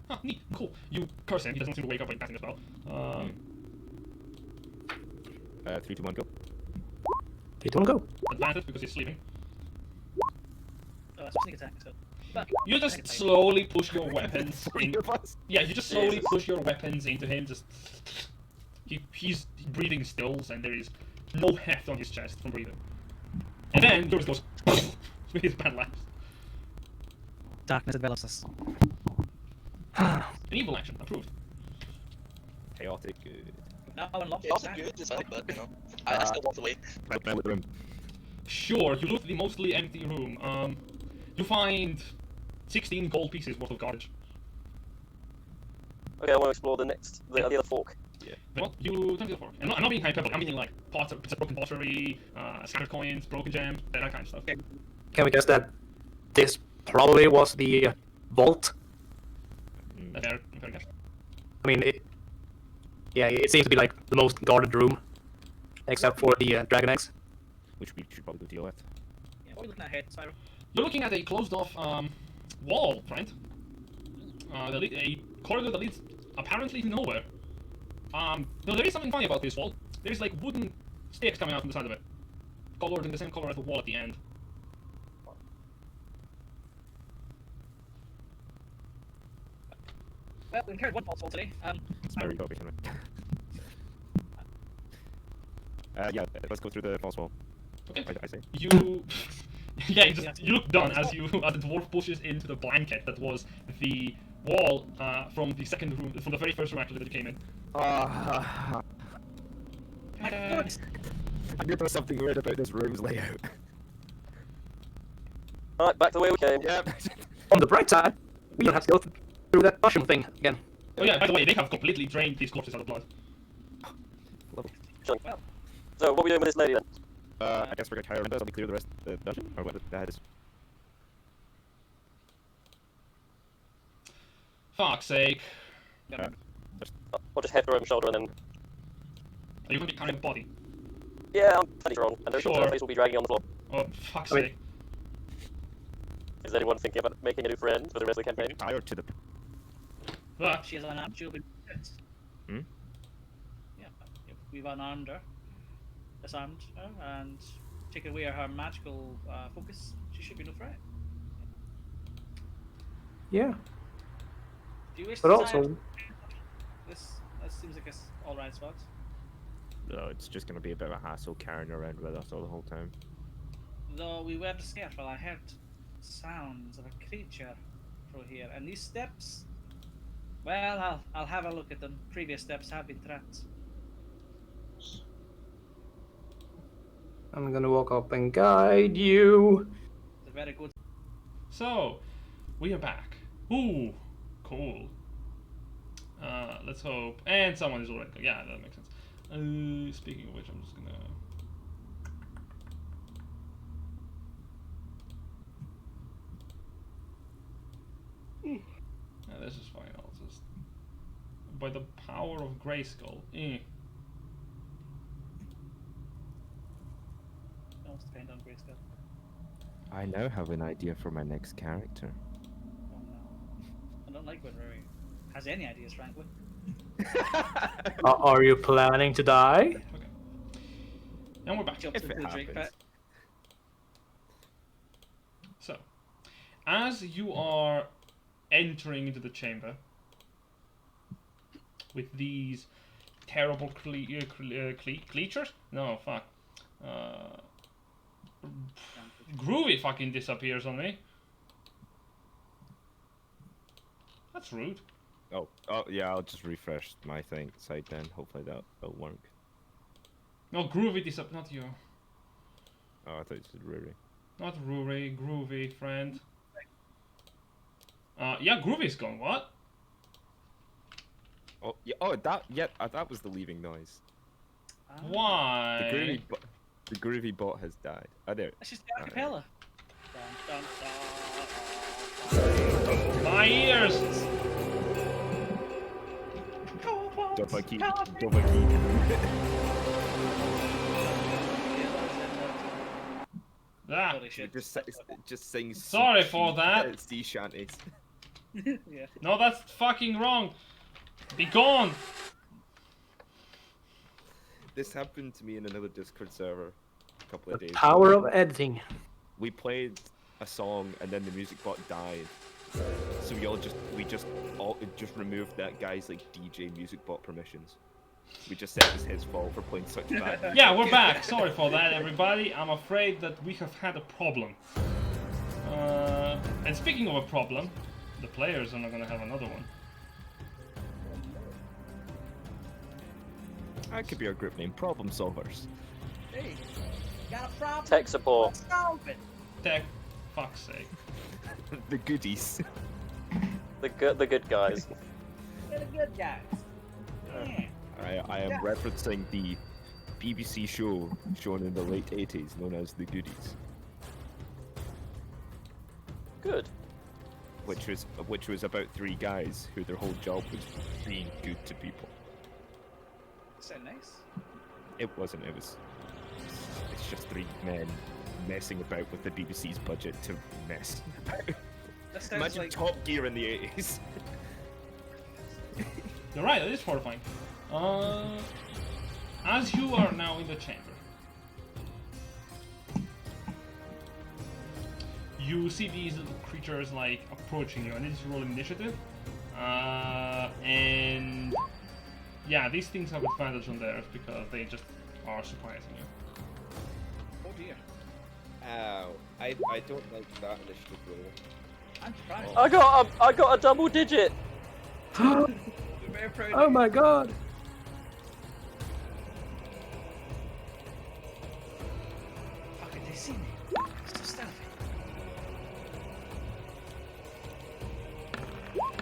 Huh, neat, cool. You curse him, he doesn't seem to wake up by casting a spell.
3, 2, 1, go.
3, 2, 1, go.
Advantage because he's sleeping.
Oh, that's a sneak attack. So. But
You just slowly push your weapons in.
of us.
Yeah, you just slowly push your weapons into him, just... He's breathing stills, and there is no heft on his chest from breathing. And then Doris goes with his bad laughs.
darkness envelops us.
An evil action, approved.
Chaotic good.
Now unlock
It's also good as well, but you know, I still walked away.
Right now with the room.
Sure, you loot the mostly empty room. You find 16 gold pieces worth of garbage.
Okay, I want to explore the other fork.
Yeah. Well, you turn to the fork. And I'm not being hyperbolic, I'm meaning like pots of broken pottery, scattered coins, broken gems, that kind of stuff.
Can we guess that this probably was the vault?
Fair guess.
I mean, it seems to be like the most guarded room, except for the dragon eggs.
Which we should probably deal with.
Yeah, what are we looking at here, Spyro?
You're looking at a closed-off wall, friend. A corridor that leads apparently to nowhere. Though there is something funny about this wall. There's like wooden sticks coming out from the side of it, colored in the same color as the wall at the end.
Well, we carried one false wall today.
It's very rubbish, anyway. Yeah, let's go through the false wall.
Okay.
I say.
You, yeah, you look done as the dwarf pushes into the blanket that was the wall from the second room, from the very first room actually that you came in.
My God.
I knew there was something weird about this room's layout.
Alright, back to where we came.
Yep.
On the bright side, we don't have to go through that mushroom thing again.
Oh yeah, by the way, they have completely drained these corpses out of blood.
Sure. So, what are we doing with this lady then?
I guess we're gonna carry around this. I'll be clear the rest of the dungeon, or what that is.
Fuck's sake.
I'll just head her over my shoulder and then...
Are you going to be carrying the body?
Yeah, I'm pretty strong, and there's
Sure.
no face will be dragging on the floor.
Oh, fuck's
I mean-
sake.
Is anyone thinking about making a new friend for the rest of the campaign?
Tie her to the.
Ah,
She is unarmed, she'll be dead.
Hmm?
Yeah, if we've unarmed her, disarmed her, and taken away her magical focus, she should be no threat.
Yeah,
Do you wish
but
to
also,
decide- This seems like it's alright spot.
No, it's just gonna be a bit of a hassle carrying her around with us all the whole time.
Though we were careful, I heard sounds of a creature through here, and these steps. Well, I'll have a look at them. Previous steps have been trapped.
I'm gonna walk up and guide you.
They're very good.
so, we are back. Ooh, cool. Let's hope. And someone is already. Yeah, that makes sense. Speaking of which, I'm just gonna. Yeah, this is fine. I'll just. By the power of Grayskull.
Don't depend on Grayskull.
I now have an idea for my next character.
Oh no. I don't like when Rory has any ideas, frankly.
Are you planning to die?
Okay. And we're back.
Jumps
If it
into the Drake
happens.
pit.
So, as you are entering into the chamber with these terrible creatures? No, fuck. Groovy fucking disappears on me. That's rude.
Oh, yeah, I'll just refresh my site then. Hopefully that'll work.
No, Groovy not you.
Oh, I thought you said Riri.
Not Rory, Groovy, friend. Yeah, Groovy's gone, what?
Oh, yeah, that was the leaving noise.
Why?
The groovy bot has died. Oh, there.
That's just the acapella. Dun, dun, dun.
My ears!
Dopaki.
Ah,
Holy shit.
Just sings.
Sorry for that.
Sea shanties.
Yeah.
no, that's fucking wrong. Be gone!
This happened to me in another Discord server a couple of
The
days
power
ago.
of editing.
We played a song and then the music bot died. So we just removed that guy's like DJ music bot permissions. We just said it was his fault for playing such bad music.
Yeah, we're back. Sorry for that, everybody. I'm afraid that we have had a problem. And speaking of a problem, the players are not gonna have another one.
That could be our group name, Problem Solvers.
Hey, got a problem?
Tech support.
Let's solve it.
Tech, fuck's sake.
The goodies.
The good guys.
We're the good guys. Yeah.
I am referencing the BBC show shown in the late 80s known as The Goodies.
Good.
which was about 3 guys who their whole job was being good to people.
Is that nice?
It wasn't. It's just 3 men messing about with the BBC's budget to mess about.
That sounds
Imagine
like
Top Gear in the 80s.
You're right, it is horrifying. As you are now in the chamber, you see these little creatures like approaching you, and they just roll initiative. And yeah, these things have advantage on theirs because they just are surprising you.
oh dear.
Ow. I don't like that initiative roll.
I'm surprised.
I got a double digit.
We're very proud of
Oh
you.
my god!
How could they see me? It's so stealthy.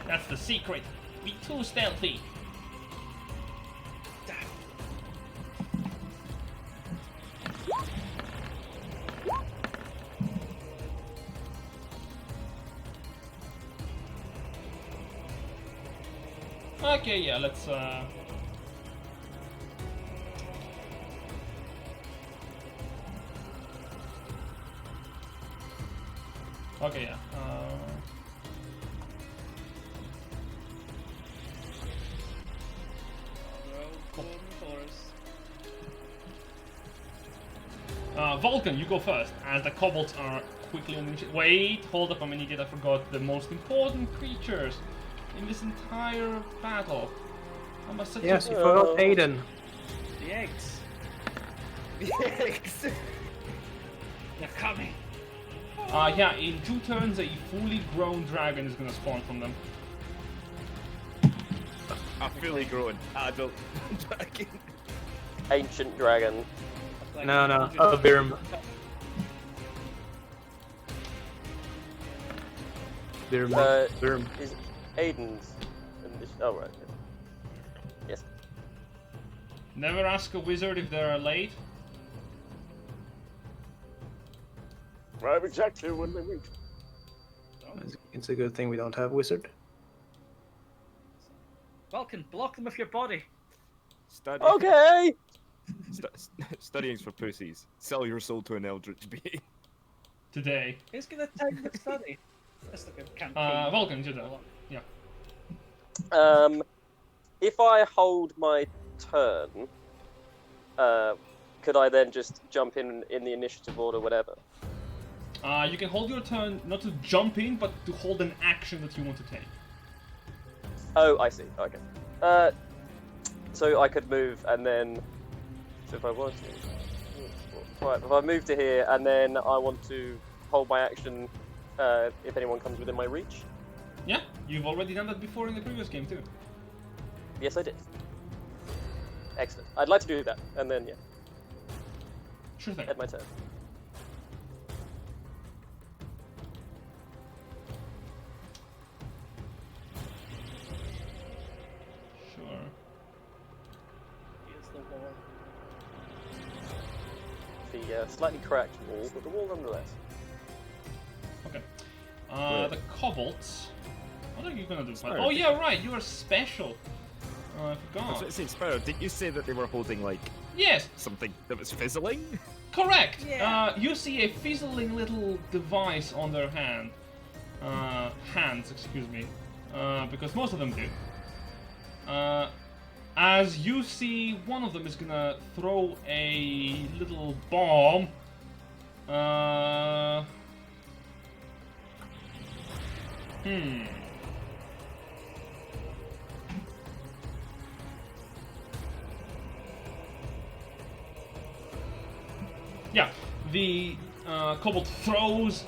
That's the secret. Be too stealthy.
Damn.
Okay, yeah, let's okay, yeah.
Roll for us.
Vulcan, you go first, as the kobolds are quickly on the initiative. Wait, hold up a minute, I forgot the most important creatures in this entire battle. I must such
Yes, you forgot Aiden.
The eggs.
Yikes!
They're coming.
yeah, in 2 turns, a fully grown dragon is gonna spawn from them.
A fully grown adult dragon.
Ancient dragon.
Like
No, no,
100
a Birm. Birm. Birm.
Is Aiden's? Oh right. Yes.
Never ask a wizard if they're late.
Right, exactly when they reach.
It's a good thing we don't have wizard.
Vulcan, block them with your body.
Okay.
Studying's for pussies. Sell your soul to an eldritch being.
Today.
Who's gonna time the study? That's like a campaign.
Vulcan, do that. Yeah.
If I hold my turn, could I then just jump in the initiative order, whatever?
You can hold your turn not to jump in, but to hold an action that you want to take.
Oh, I see. Okay. So I could move and then. So if I want to, right, if I move to here and then I want to hold my action, if anyone comes within my reach.
Yeah, you've already done that before in the previous game too.
Yes, I did. Excellent. I'd like to do that, and then yeah,
Sure thing.
at my turn.
Sure.
Here's the wall.
The slightly cracked wall, but the wall nonetheless.
Okay.
Where?
The kobolds. What are you gonna do?
Sorry,
Oh
I think-
yeah, right. You are special. I
I
forgot.
was saying, Sparrow, didn't you say that they were holding like
Yes,
something that was fizzling?
correct.
Yeah.
You see a fizzling little device on their hands. Excuse me, because most of them do. As you see, one of them is gonna throw a little bomb. Yeah, the kobold throws.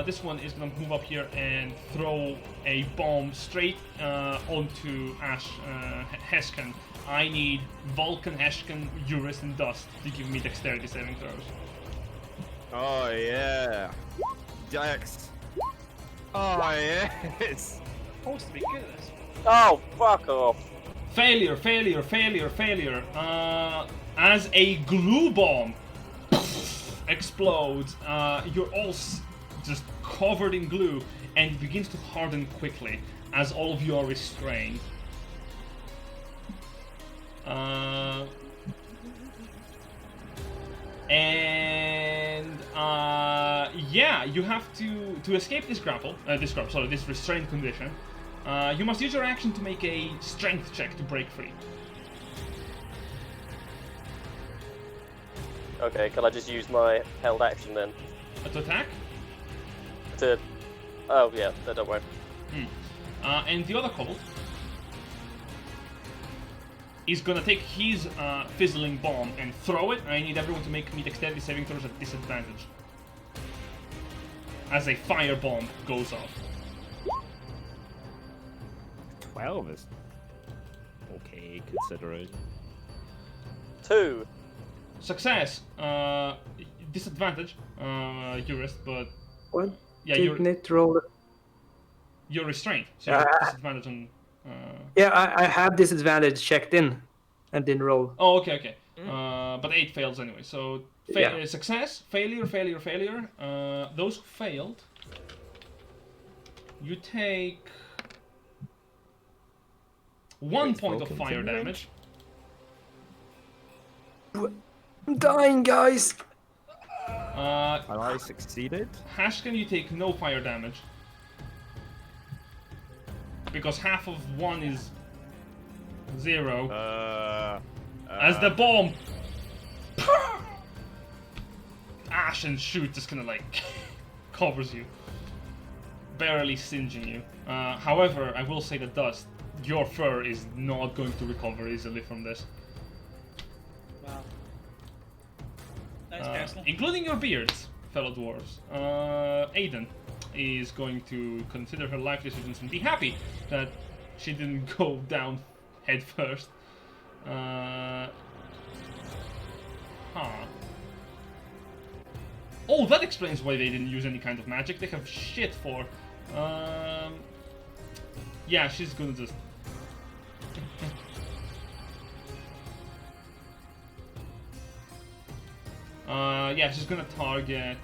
This one is gonna move up here and throw a bomb straight onto Heshken. I need Vulcan, Heshken, Eurus, and Dust to give me dexterity saving throws.
Oh yeah. Dex. Oh yes.
Supposed to be good at this.
Oh, fuck off!
Failure, failure, failure, failure. As a glue bomb explodes, you're all just covered in glue, and it begins to harden quickly as all of you are restrained. Yeah, you have to escape this this restrained condition. You must use your action to make a strength check to break free.
Okay, can I just use my held action then?
To attack?
Oh yeah, don't worry.
And the other kobold is gonna take his fizzling bomb and throw it. I need everyone to make me dexterity saving throws at disadvantage as a fire bomb goes off.
12 is okay, considering.
2.
Success. Disadvantage. Jurist, but
What?
yeah,
Didn't it roll?
you're restrained, so you have disadvantage on.
Yeah, I have disadvantage checked in and didn't roll.
Oh, okay. But 8 fails anyway. So success, failure. Those who failed, you take 1 point of fire damage.
I'm dying, guys.
Have I succeeded?
Hashkin, you take no fire damage. Because half of 1 is 0. As the bomb ash and shoot just kinda like covers you. Barely singeing you. However, I will say the dust, your fur is not going to recover easily from this.
Wow. Nice personal.
Including your beards, fellow dwarves. Aiden is going to consider her life decisions and be happy that she didn't go down head first. Oh, that explains why they didn't use any kind of magic. They have shit for. Yeah, she's gonna just. Yeah, she's gonna target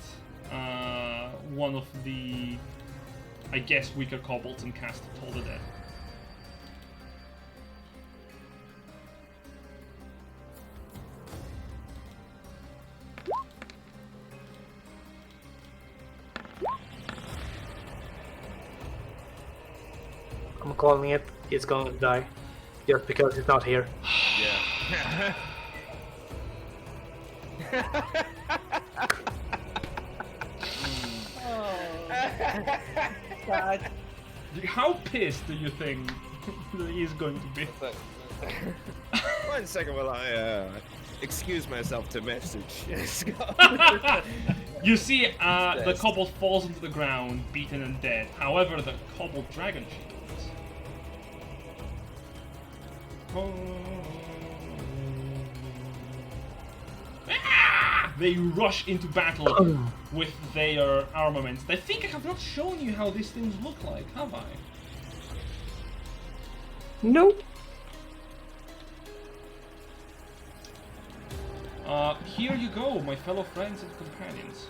one of the, I guess, weaker kobolds and cast Toll the Dead.
I'm calling it. It's going to die. Just because it's not here.
Yeah.
God.
How pissed do you think he's going to be?
1 second while I excuse myself to message.
You see, the kobold falls into the ground, beaten and dead. However, the kobold dragon shields. They rush into battle with their armaments. I think I have not shown you how these things look like, have I?
Nope.
Here you go, my fellow friends and companions.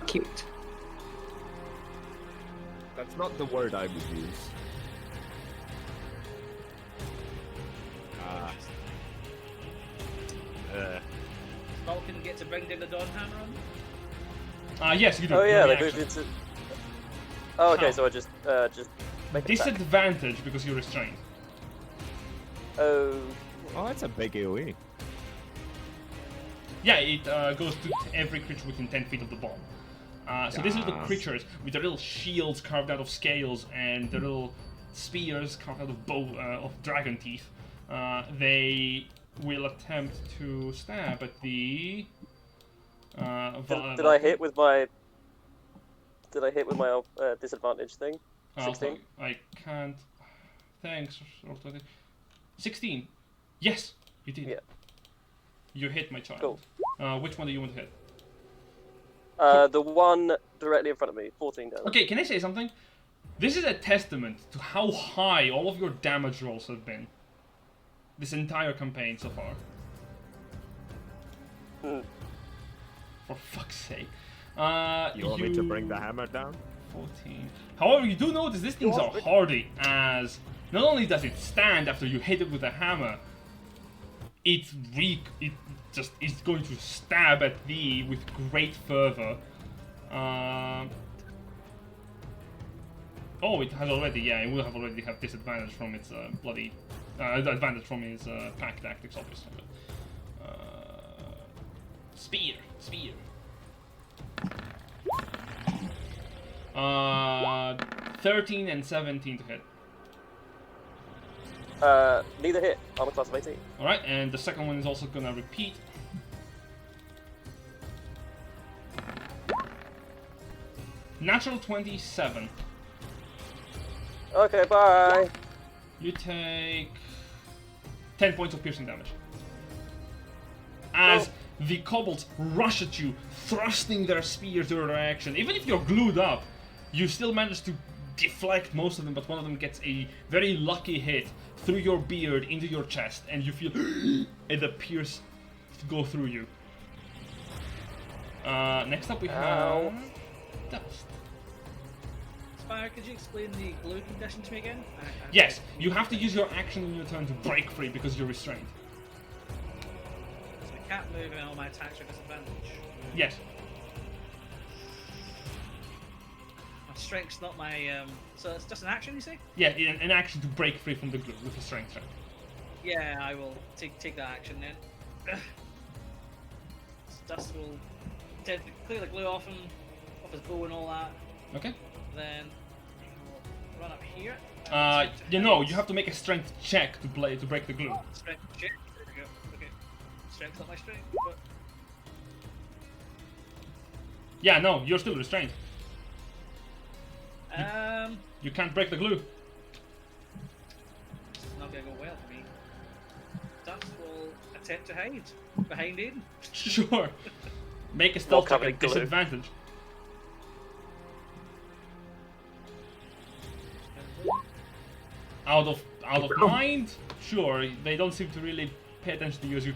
Cute.
That's not the word I would use.
Falcon get to bring down the Dawn Hammer on?
Yes, you do.
Oh yeah,
Your
they moved
reaction.
into. Oh okay,
How?
so I just make an attack.
Disadvantage because you're restrained.
Oh.
Oh, that's a big AoE.
Yeah, it goes to every creature within 10 feet of the bomb. So these little creatures with their little shields carved out of scales and their little spears carved out of dragon teeth. They will attempt to stab at the.
Did I hit with my? Did I hit with my disadvantage thing? 16.
I can't. Thanks. 16. Yes, you did.
Yeah.
You hit my child.
Cool.
Which one do you want to hit?
The one directly in front of me, 14 damage.
Okay, can I say something? This is a testament to how high all of your damage rolls have been. This entire campaign so far. For fuck's sake.
You want me to bring the hammer down?
14. However, you do notice these things are hardy, as not only does it stand after you hit it with a hammer, it just is going to stab at thee with great fervor. Oh, it has already. Yeah, it will have already have disadvantage from its advantage from his pack tactics, obviously. But, spear. 13 and 17 to hit.
Neither hit. Armor class of 18.
Alright, and the second one is also gonna repeat. Natural 27.
Okay, bye.
You take 10 points of piercing damage. As the kobolds rush at you, thrusting their spears your direction. Even if you're glued up, you still manage to deflect most of them, but one of them gets a very lucky hit through your beard into your chest, and you feel the pierce go through you. Next up we have Dust.
Spire, could you explain the glue condition to me again?
Yes, you have to use your action in your turn to break free because you're restrained.
So I can't move and all my attacks are disadvantage.
Yes.
My strength's not my so it's just an action, you say?
Yeah, an action to break free from the glue with a strength check.
Yeah, I will take that action then. Dust will attempt to clear the glue off his bow and all that.
Okay.
Then he'll run up here.
You have to make a strength check to break the glue.
Strength check. There we go. Okay. Strength's not my strength, but
Yeah, no, you're still restrained. You can't break the glue.
It's not gonna go well for me. Dust will attempt to hide behind Aiden.
Sure. Make a stealth check
covered in
at
glue.
disadvantage. Out of mind? Sure, they don't seem to really pay attention to you as you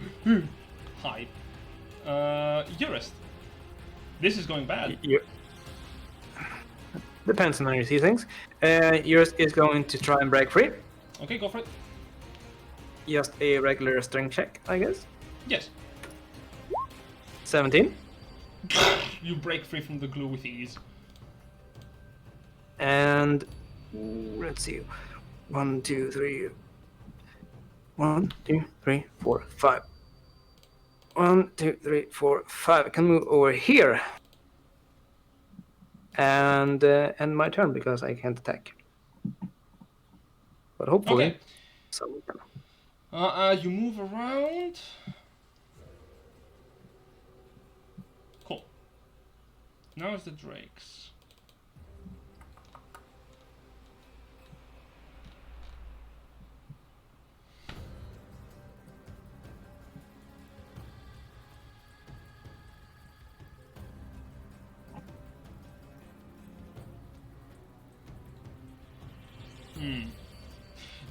hide. Eurist. This is going bad.
Depends on how you see things. Yours is going to try and break free.
Okay, go for it.
Just a regular strength check, I guess.
Yes.
17.
You break free from the glue with ease.
And let's see. 1, 2, 3. 1, 2, 3, 4, 5. 1, 2, 3, 4, 5. I can move over here. And end my turn because I can't attack. But hopefully,
Okay.
someone can.
You move around. Cool. Now it's the drakes.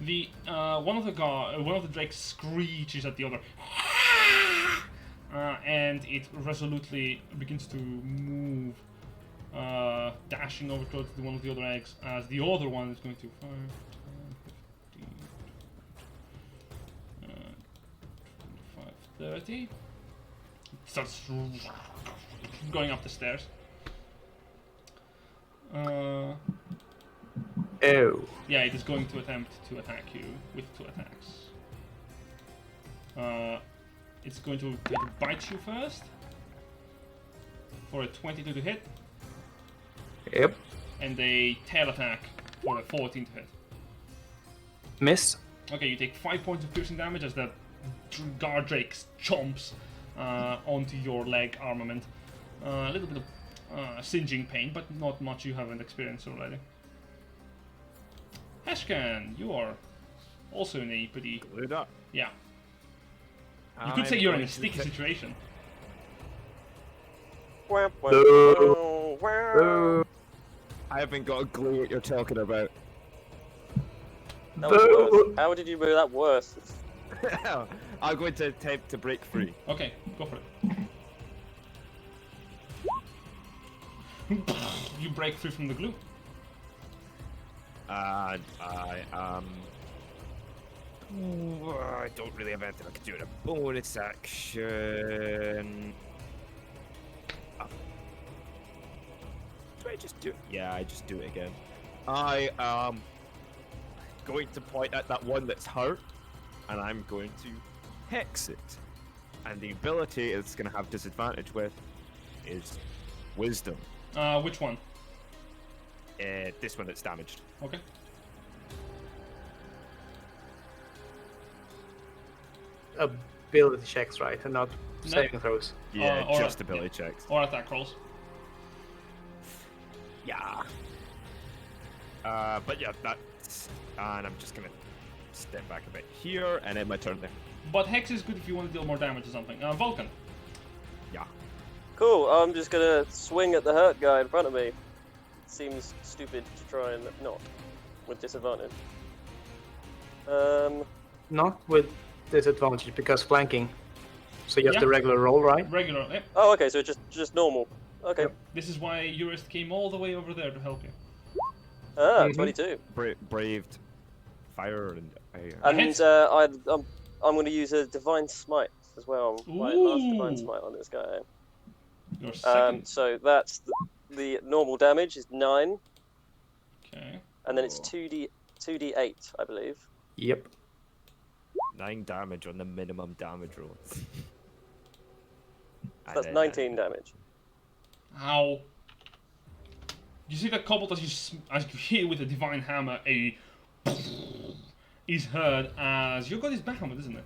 The one of the drakes screeches at the other, and it resolutely begins to move, dashing over towards one of the other eggs. As the other one is going to 5, 10, 15, 25, 30. It starts going up the stairs.
Oh.
Yeah, it is going to attempt to attack you with 2 attacks. It's going to bite you first for a 22 to hit,
Yep.
and a tail attack for a 14 to hit.
Miss.
Okay, you take 5 points of piercing damage as the guard drake chomps onto your leg armament. A little bit of singeing pain, but not much you haven't experienced already. Heshkan, you are also in a pretty...
Glued up.
Yeah. You could say you're in a sticky situation.
Wow, wow, wow.
I haven't got a clue what you're talking about.
That was worse. How did you move that worse?
I'm going to attempt to break free.
Okay, go for it. break free from the glue.
And I don't really have anything I can do in a bonus action. Do I just do it? Yeah, I just do it again. I am going to point at that one that's hurt, and I'm going to hex it. And the ability it's going to have disadvantage with is Wisdom.
Which one?
This one that's damaged.
Okay.
Ability checks, right? And not
No.
saving throws.
Yeah,
or-
just ability checks.
Or attack rolls.
Yeah. But yeah, that's... And I'm just gonna step back a bit here, and end my turn there.
But Hex is good if you want to deal more damage or something. Vulcan.
Yeah.
Cool, I'm just gonna swing at the hurt guy in front of me. Seems stupid to try and not with disadvantage.
Not with disadvantage because flanking. So you have
Yeah.
the regular roll, right?
Regular. Yep.
Oh, okay, so just normal. Okay.
Yep.
This is why Eurist came all the way over there to help you.
Ah,
Mhm.
22.
Braved fire and...
And
Hits.
I'm going to use a divine smite as well. My last divine
Ooh.
smite on this guy.
Your second.
So that's the normal damage is 9,
Okay.
and then it's
Oh.
2d8, I believe.
Yep.
9 damage on the minimum damage roll.
So that's 19 damage.
Ow. You see that kobold as you hit with a divine hammer, is heard as your god is Bahamut, isn't it?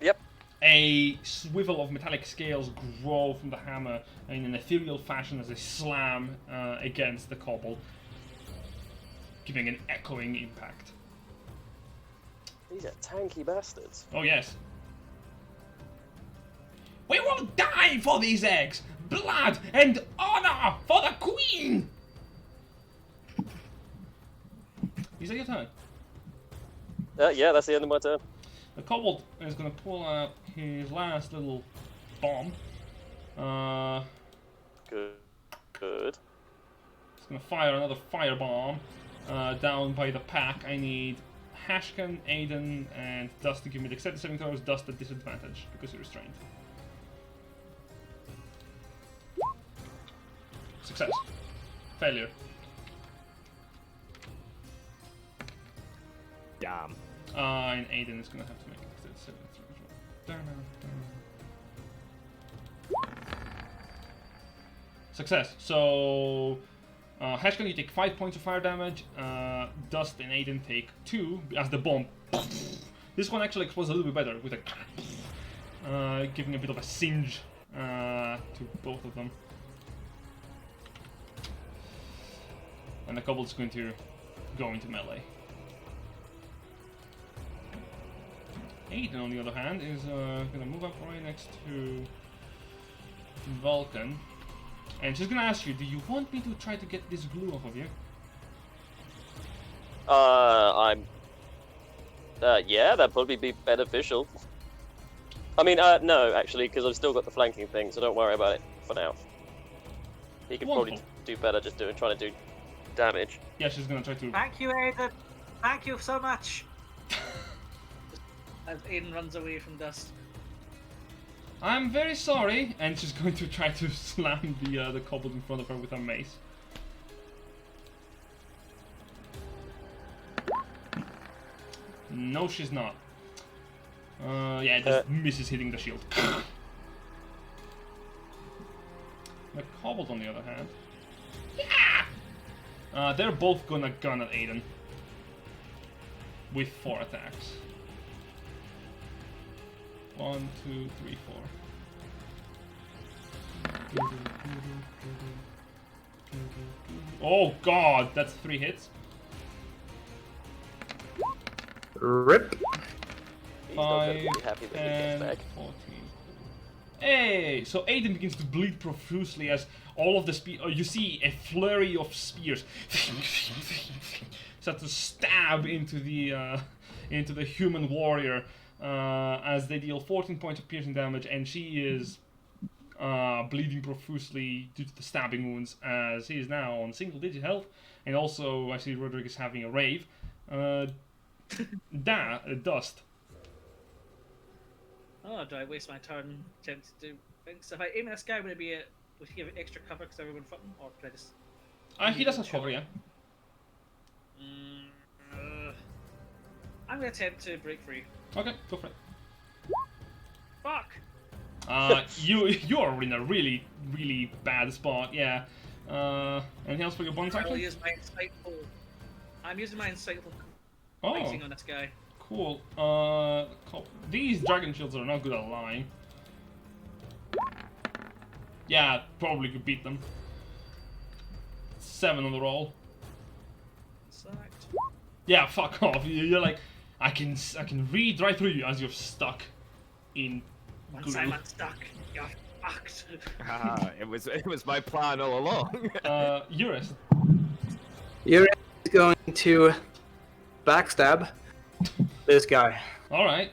Yep.
A swivel of metallic scales grow from the hammer in an ethereal fashion as they slam against the kobold, giving an echoing impact.
These are tanky bastards.
Oh yes. We will die for these eggs! Blood and honor for the queen! Is that your turn?
Yeah, that's the end of my turn.
The kobold is going to pull out his last little bomb.
Good. Good.
He's going to fire another firebomb down by the pack. I need Hashkan, Aiden, and Dust to give me the accepted saving throws. Dust at disadvantage because you're restrained. Success. Failure.
Damn.
And Aiden is going to have to make an accepted saving throw. Success. So, Hashkan, you take 5 points of fire damage. Dust and Aiden take 2 as the bomb. This one actually explodes a little bit better with a giving a bit of a singe to both of them. And the kobold's going to go into melee. Aiden, on the other hand, is going to move up right next to Vulcan. And she's going to ask you, do you want me to try to get this glue off of you?
Yeah, that'd probably be beneficial. I mean, no, actually, because I've still got the flanking thing, so don't worry about it for now. He can probably
Wonderful.
do better just trying to do damage.
Yeah, she's going to try to...
Thank you, Aiden. Thank you so much. As Aiden runs away from Dust.
I'm very sorry, and she's going to try to slam the kobold in front of her with her mace. No, she's not. Yeah, it just misses hitting the shield. The kobold, on the other hand, yeah! They're both gonna gun at Aiden with 4 attacks. 1, 2, 3, 4. Oh god, that's 3 hits.
Rip.
He's not going
5
to be happy that he gets
and
back.
14. Hey! So Aiden begins to bleed profusely as all of the you see a flurry of spears start to stab into the human warrior as they deal 14 points of piercing damage, and she is bleeding profusely due to the stabbing wounds, as he is now on single-digit health. And also, I see Roderick is having a rave. Dust.
Oh, do I waste my turn attempting to do things? So if I aim at this guy, would he give it extra cover because everyone fought him, or could I just?
He does have cover, yeah.
I'm gonna attempt to break free.
Okay, go for it.
Fuck!
You are in a really, really bad spot, yeah. Anything else for your bonus
I'll
action?
use my insightful. I'm using my insightful
Oh,
fighting on this guy.
cool. These dragon shields are not good at lying. Yeah, probably could beat them. 7 on the roll.
Select.
Yeah, fuck off. You're like, I can read right through you as you're stuck in
Once
glue.
I'm unstuck, you're fucked.
It was my plan all along.
Eurus.
You're going to backstab this guy.
All right.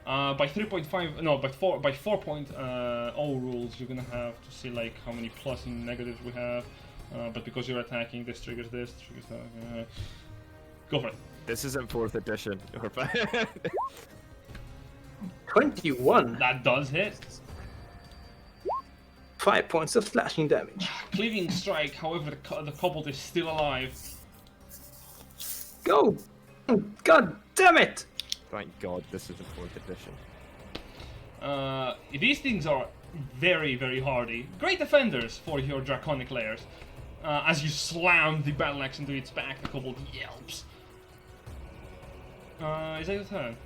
By 3.5, no, by 4.0 rules, you're gonna have to see like how many plus and negatives we have. But because you're attacking, this triggers this, triggers that. Go for it.
This isn't 4th edition.
21.
That does hit.
5 points of slashing damage.
Cleaving strike. However, the kobold is still alive.
Go! God damn it!
Thank God this isn't 4th edition.
These things are very, very hardy. Great defenders for your draconic layers. As you slam the battle axe into its back, the kobold yelps. Is that your turn?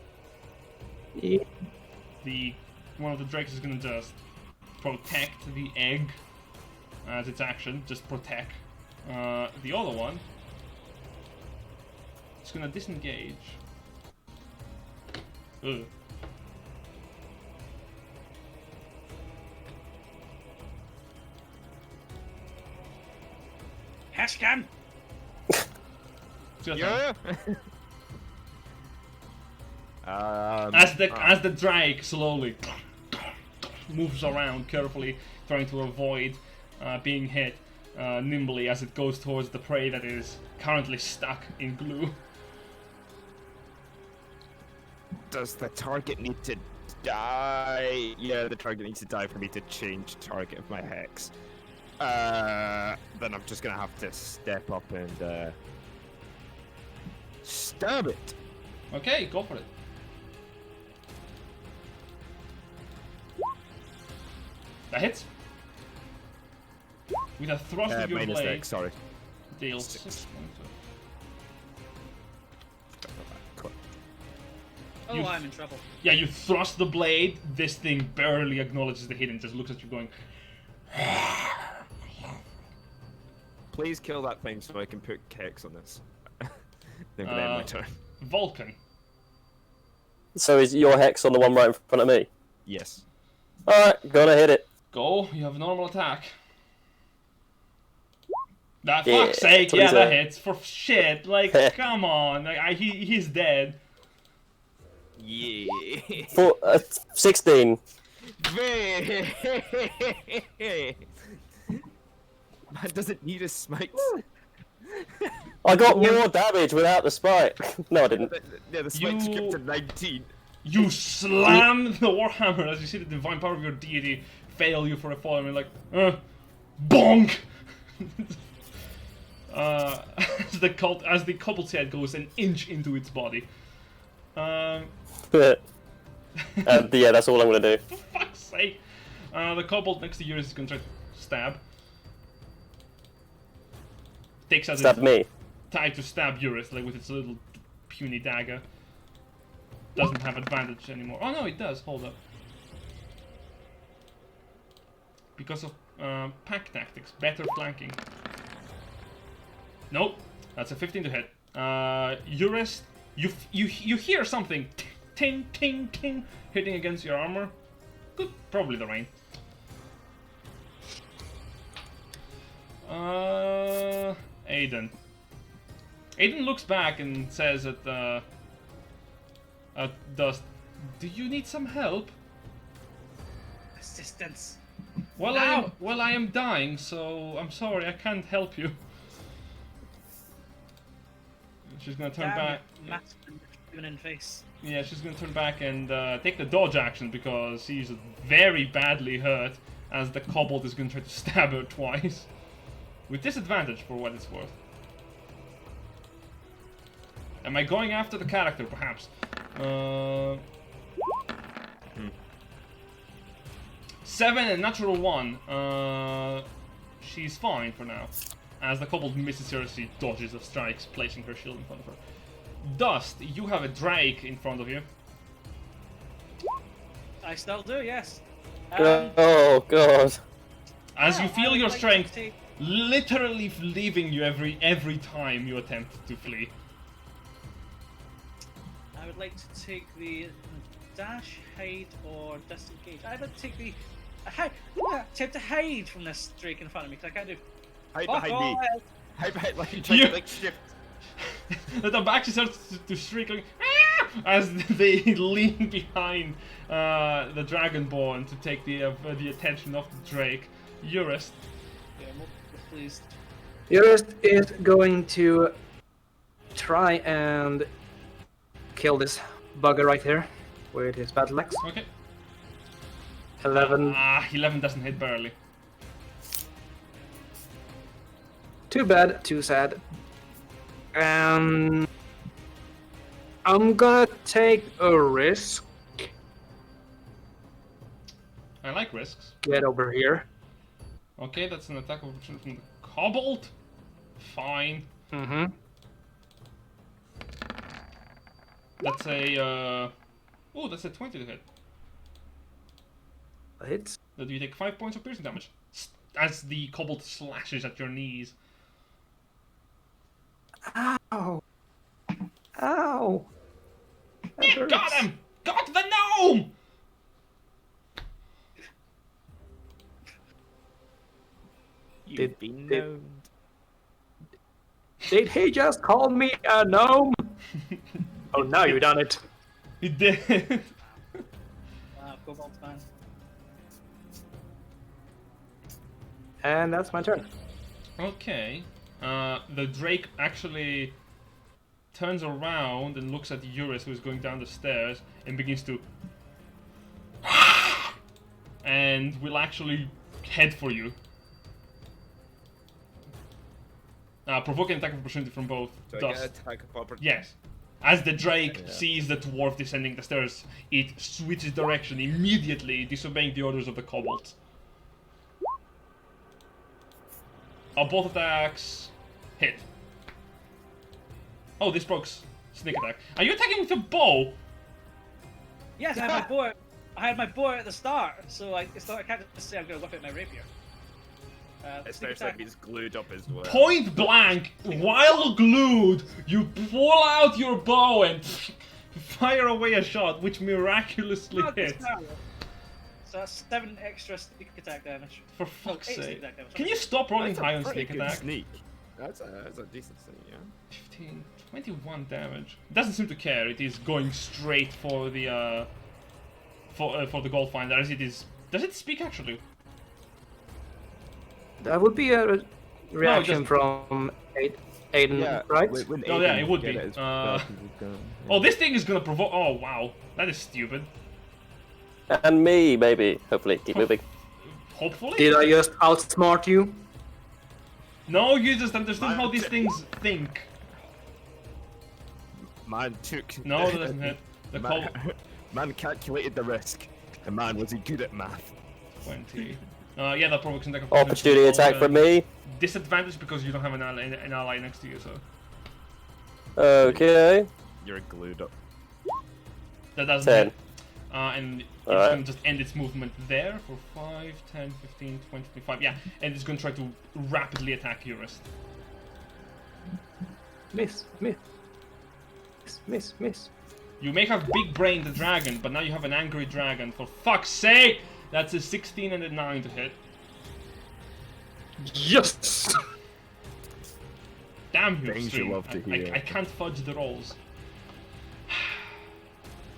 Yeah.
One of the drakes is gonna just protect the egg as its action. Just protect. The other one is gonna disengage. Ugh.
Hashcam!
It's your turn.
Yeah.
As the drake slowly moves around carefully, trying to avoid being hit nimbly as it goes towards the prey that is currently stuck in glue.
Does the target need to die? Yeah, the target needs to die for me to change target of my hex. Then I'm just gonna have to step up and stab it.
Okay, go for it. That hits. With a thrust of your
minus
blade,
dex, sorry.
deals
6.
6 points of...
Oh,
You-
I'm in trouble.
Yeah, you thrust the blade, this thing barely acknowledges the hit and just looks at you going...
Please kill that thing so I can put Kex on this. Then gonna end my turn.
Vulcan.
So is your hex on the one right in front of me?
Yes.
Alright, gonna hit it.
Go, you have a normal attack. That
Yeah,
fuck's sake,
please,
yeah, that hits. For shit, like, come on. Like, he's dead.
Yeah.
16.
Man doesn't need a smite.
I got more damage without the spike. No, I didn't.
Yeah, the smite
You-
skipped to 19.
You slam the warhammer as you see the divine power of your deity fail you for a fall, and you're like, bonk! As the kobold's head goes an inch into its body.
Yeah, that's all I'm gonna do.
For fuck's sake! The kobold next to you is gonna try to stab. Takes as
Stab
its
me.
time to stab Eurus, like with its little puny dagger. Doesn't have advantage anymore. Oh no, it does. Hold up. Because of pack tactics, better flanking. Nope, that's a 15 to hit. Eurus, you hear something ting ting ting hitting against your armor. Good, probably the rain. Aiden. Aiden looks back and says at Dust, "Do you need some help?"
Assistance.
Well, I am dying, so I'm sorry, I can't help you. She's gonna turn back.
Masculine, feminine face.
Yeah, she's gonna turn back and take the dodge action because she's very badly hurt as the kobold is gonna try to stab her twice. With disadvantage for what it's worth. Am I going after the character, perhaps? 7 and natural 1. She's fine for now. As the kobold misses her, she dodges the strikes, placing her shield in front of her. Dust, you have a drake in front of you.
I still do, yes.
Oh god.
As you feel your
like to
strength
take-
literally leaving you every time you attempt to flee.
I would like to take the dash, hide, or disengage. I'd like to take the attempt to hide from this drake in front of me because I can't do.
Hide
Fuck
behind me.
off.
Hide behind, like you tried
You-
to like shift.
The back starts to shriek like, "Ah!" as they lean behind the dragonborn to take the attention of the drake. Eurus.
Yeah, I'm pleased.
Eurus is going to try and kill this bugger right here with his battle axe.
Okay.
11.
11 doesn't hit barely.
Too bad, too sad. I'm gonna take a risk.
I like risks.
Get over here.
Okay, that's an attack of opportunity from the kobold. Fine.
Mm-hmm.
That's a oh, that's a 20 to hit.
Hits.
Do you take 5 points of piercing damage as the kobold slashes at your knees?
Ow! Ow! That
Yeah,
hurts.
got him! Got the gnome!
You've been known.
Did he just call me a gnome? Oh, now you've done it.
He did.
Cobalt man.
And that's my turn.
Okay. The drake actually turns around and looks at Eurus, who is going down the stairs, and begins to and will actually head for you. Provoking attack of opportunity from both.
Do I
Dust.
get attack of opportunity?
Yes. As the drake
Yeah.
sees the dwarf descending the stairs, it switches direction immediately, disobeying the orders of the kobolds. Both attacks hit. Oh, this broke sneak attack. Are you attacking with a bow?
Yes, I had my bow. I had my bow at the start, so I can't just say I'm going to whip out my rapier. Sneak
Especially
attack.
if he's glued up as well.
Point blank, while glued, you pull out your bow and fire away a shot, which miraculously
Not this
hits.
scenario. So that's 7 extra sneak attack damage.
For fuck's
8 sneak
sake.
attack damage.
Can you stop rolling
That's
high
a
on
pretty
sneak
good
attack?
sneak. That's a decent sneak, yeah.
15, 21 damage. It doesn't seem to care. It is going straight for the for the gold finder as it is. Does it speak actually?
That would be a reaction
just-
from Aiden, right?
When
Oh, yeah,
Aiden
it would
get
be.
his
Uh,
weapons, he's gonna-
Oh, this thing is gonna provoke. Oh wow, that is stupid.
And me, maybe. Hopefully, keep moving.
Hopefully.
Did I just outsmart you?
No, you just understand how these things think.
Man took.
No, that doesn't hit. The
man,
col-
man calculated the risk. The man was he good at math.
20. Yeah, that provokes an attack of
Opportunity attack from me.
Disadvantage because you don't have an ally next to you, so
Okay.
You're glued up.
that doesn't
10.
hit. And it's
Alright.
gonna just end its movement there for 5, 10, 15, 20, 25. Yeah, and it's gonna try to rapidly attack Eurus.
Miss.
You may have Big Brain the dragon, but now you have an angry dragon. For fuck's sake! That's a 16 and a 9 to hit.
Yes!
Damn you,
Things you
stream.
love to hear.
I can't fudge the rolls.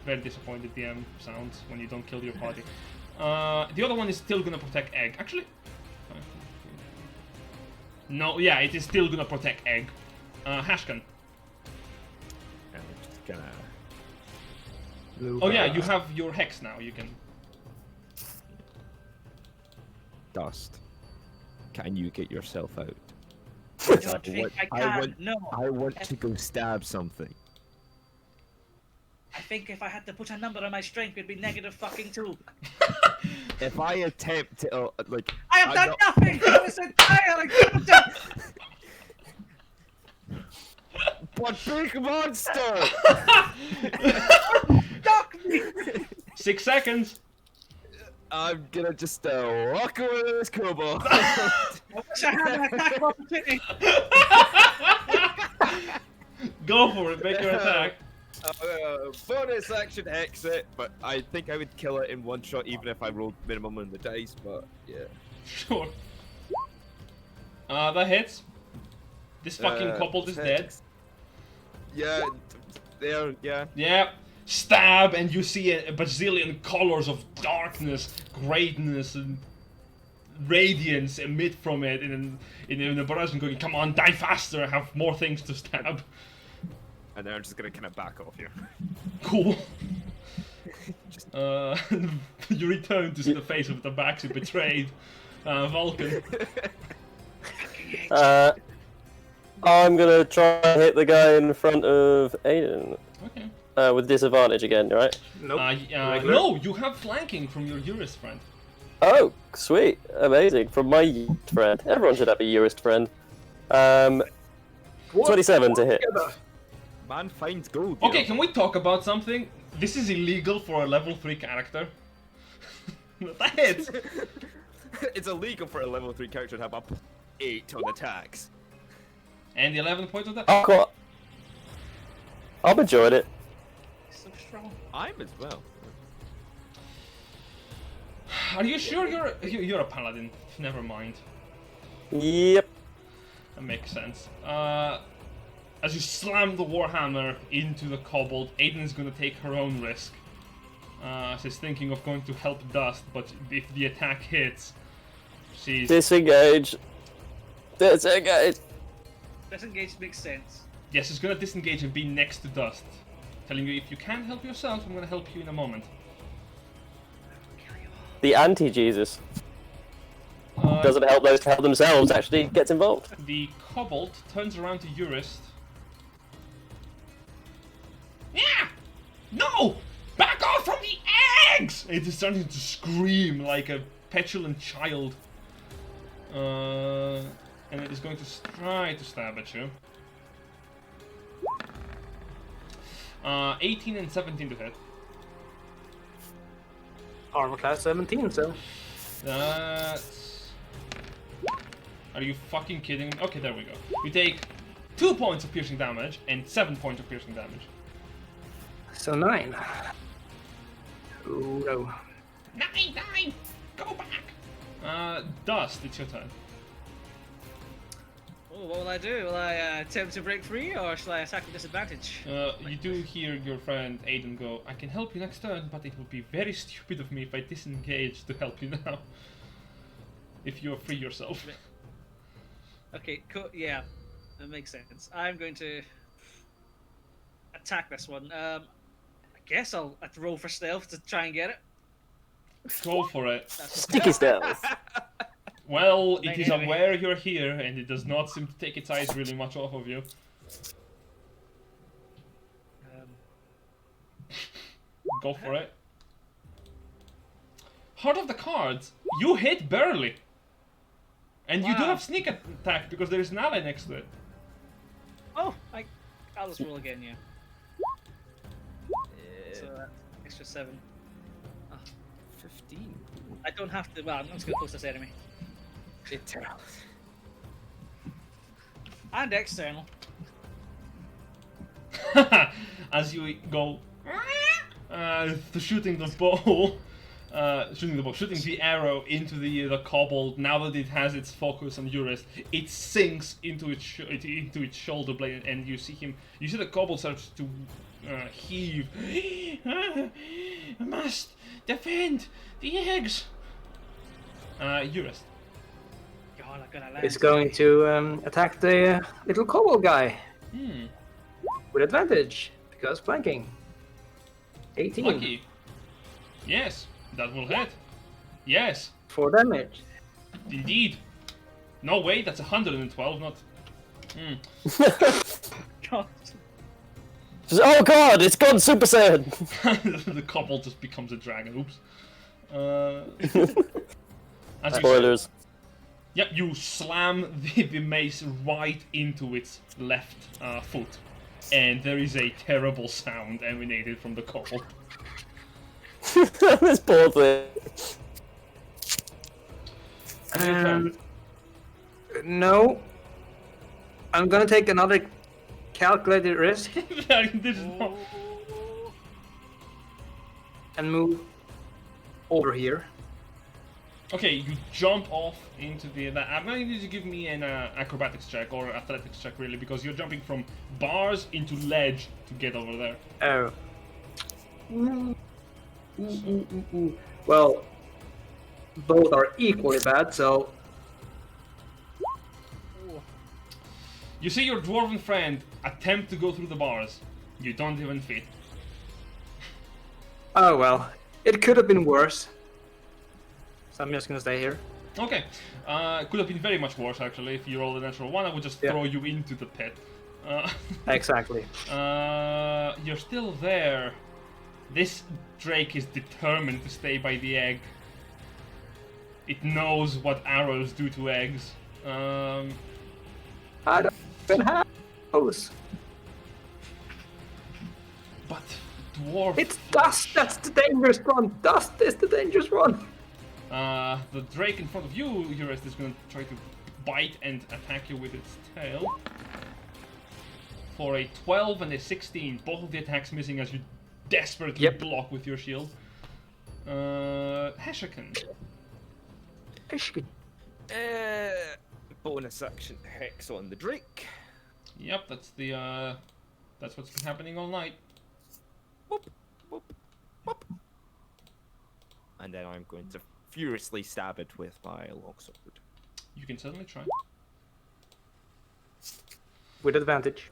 Very disappointed DM sounds when you don't kill your party. The other one is still gonna protect egg. Actually, no, yeah, it is still gonna protect egg. Hashkan.
And I'm just gonna
Move,
Oh yeah, you have your hex now. You can.
Dust. Can you get yourself out?
I don't think I can. No.
I want to go stab something.
I think if I had to put a number on my strength, it'd be negative fucking 2.
If I attempt to, like...
I have done nothing! I was entirely
But big monster!
Knock me!
6 seconds.
I'm gonna just walk away with this kobold.
I wish I had an attack opportunity.
Go for it. Make your attack.
Bonus action exit, but I think I would kill it in one shot even if I rolled minimum on the dice, but yeah.
Sure. That hits. This fucking kobold is dead.
Yeah, there, yeah.
Yeah. Stab, and you see a bazillion colors of darkness, greatness, and radiance emit from it in the barrage and going, come on, die faster, I have more things to stab.
And then I'm just gonna kind of back off here.
Cool. You return to see the face of the Tabaxi betrayed Vulcan.
I'm gonna try and hit the guy in front of Aiden.
Okay.
With disadvantage again, right?
Nope.
No, you have flanking from your Eurist friend.
Oh, sweet. Amazing. From my Eurist friend. Everyone should have a Eurist friend. 27 to hit.
Man finds gold.
Okay, can we talk about something? This is illegal for a level 3 character. That hits!
It's illegal for a level 3 character to have up 8 on attacks.
And 11 points of that.
Oh, cool. I'm enjoying it.
So strong.
I'm as well.
Are you sure you're a paladin? Never mind.
Yep.
That makes sense. As you slam the warhammer into the kobold, Aiden is going to take her own risk. She's thinking of going to help Dust, but if the attack hits, she's...
Disengage. Disengage.
Disengage makes sense.
Yes, she's going to disengage and be next to Dust. Telling you, if you can't help yourself, I'm going to help you in a moment.
The anti-Jesus. Doesn't help those to help themselves, actually gets involved.
The kobold turns around to Eurist. Yeah! No! Back off from the eggs! It is starting to scream like a petulant child. And it is going to try to stab at you. 18 and 17 to hit.
Armor class 17, so.
That's... Are you fucking kidding me? Okay, there we go. You take 2 points of piercing damage and 7 points of piercing damage.
So 9. Oh no.
9! Go back! Dust, it's your turn.
Oh, what will I do? Will I attempt to break free, or shall I attack with disadvantage?
You do hear your friend Aiden go, I can help you next turn, but it would be very stupid of me if I disengage to help you now. If you free yourself.
Okay, cool. Yeah, that makes sense. I'm going to attack this one. I guess I'll roll for stealth to try and get it.
Go for it.
Sticky stealth.
Well, it is aware you're here, and it does not seem to take its eyes really much off of you. Go for it. Heart of the cards. You hit barely. And you do have sneak attack because there is an ally next to it.
Oh, I'll just roll again, yeah. So extra 7. Oh.
15.
I don't have to. Well, I'm just gonna post this enemy.
Internal.
And external.
As you go shooting the arrow into the kobold. Now that it has its focus on Eurist, it sinks into its shoulder blade, and you see the kobold starts to heave. I must defend the eggs. Eurus.
God, I'm gonna land.
It's going to attack the little kobold guy with advantage because flanking. 18
Lucky. Yes, that will hit. Yes,
4 damage.
indeed. No, wait, that's 112, not.
God.
Oh god, it's gone Super Saiyan!
The couple just becomes a dragon. Oops. As you
Spoilers.
Yep, you slam the mace right into its left foot, and there is a terrible sound emanated from the couple.
This poor thing.
No. I'm gonna take another calculated risk
This is not...
and move over here.
Okay, you jump off into the... I'm going to need you to give me an acrobatics check, or athletics check, really, because you're jumping from bars into ledge to get over there.
Oh. Well, both are equally bad, so
You see your dwarven friend attempt to go through the bars. You don't even fit.
oh well. It could have been worse. So I'm just gonna stay here.
Okay. Could have been very much worse, actually. If you roll a natural 1, I would just throw you into the pit.
Exactly.
You're still there. This drake is determined to stay by the egg. It knows what arrows do to eggs.
I don't even have those.
But dwarf...
It's dust. That's the dangerous one. Dust is the dangerous one.
The drake in front of you, Eurus, is going to try to bite and attack you with its tail. For a 12 and a 16, both of the attacks missing as you desperately block with your shield. Heshakin.
Bonus action hex on the drake.
Yep, that's the that's what's been happening all night.
Boop, boop, boop. And then I'm going to furiously stab it with my longsword.
You can certainly try.
With advantage.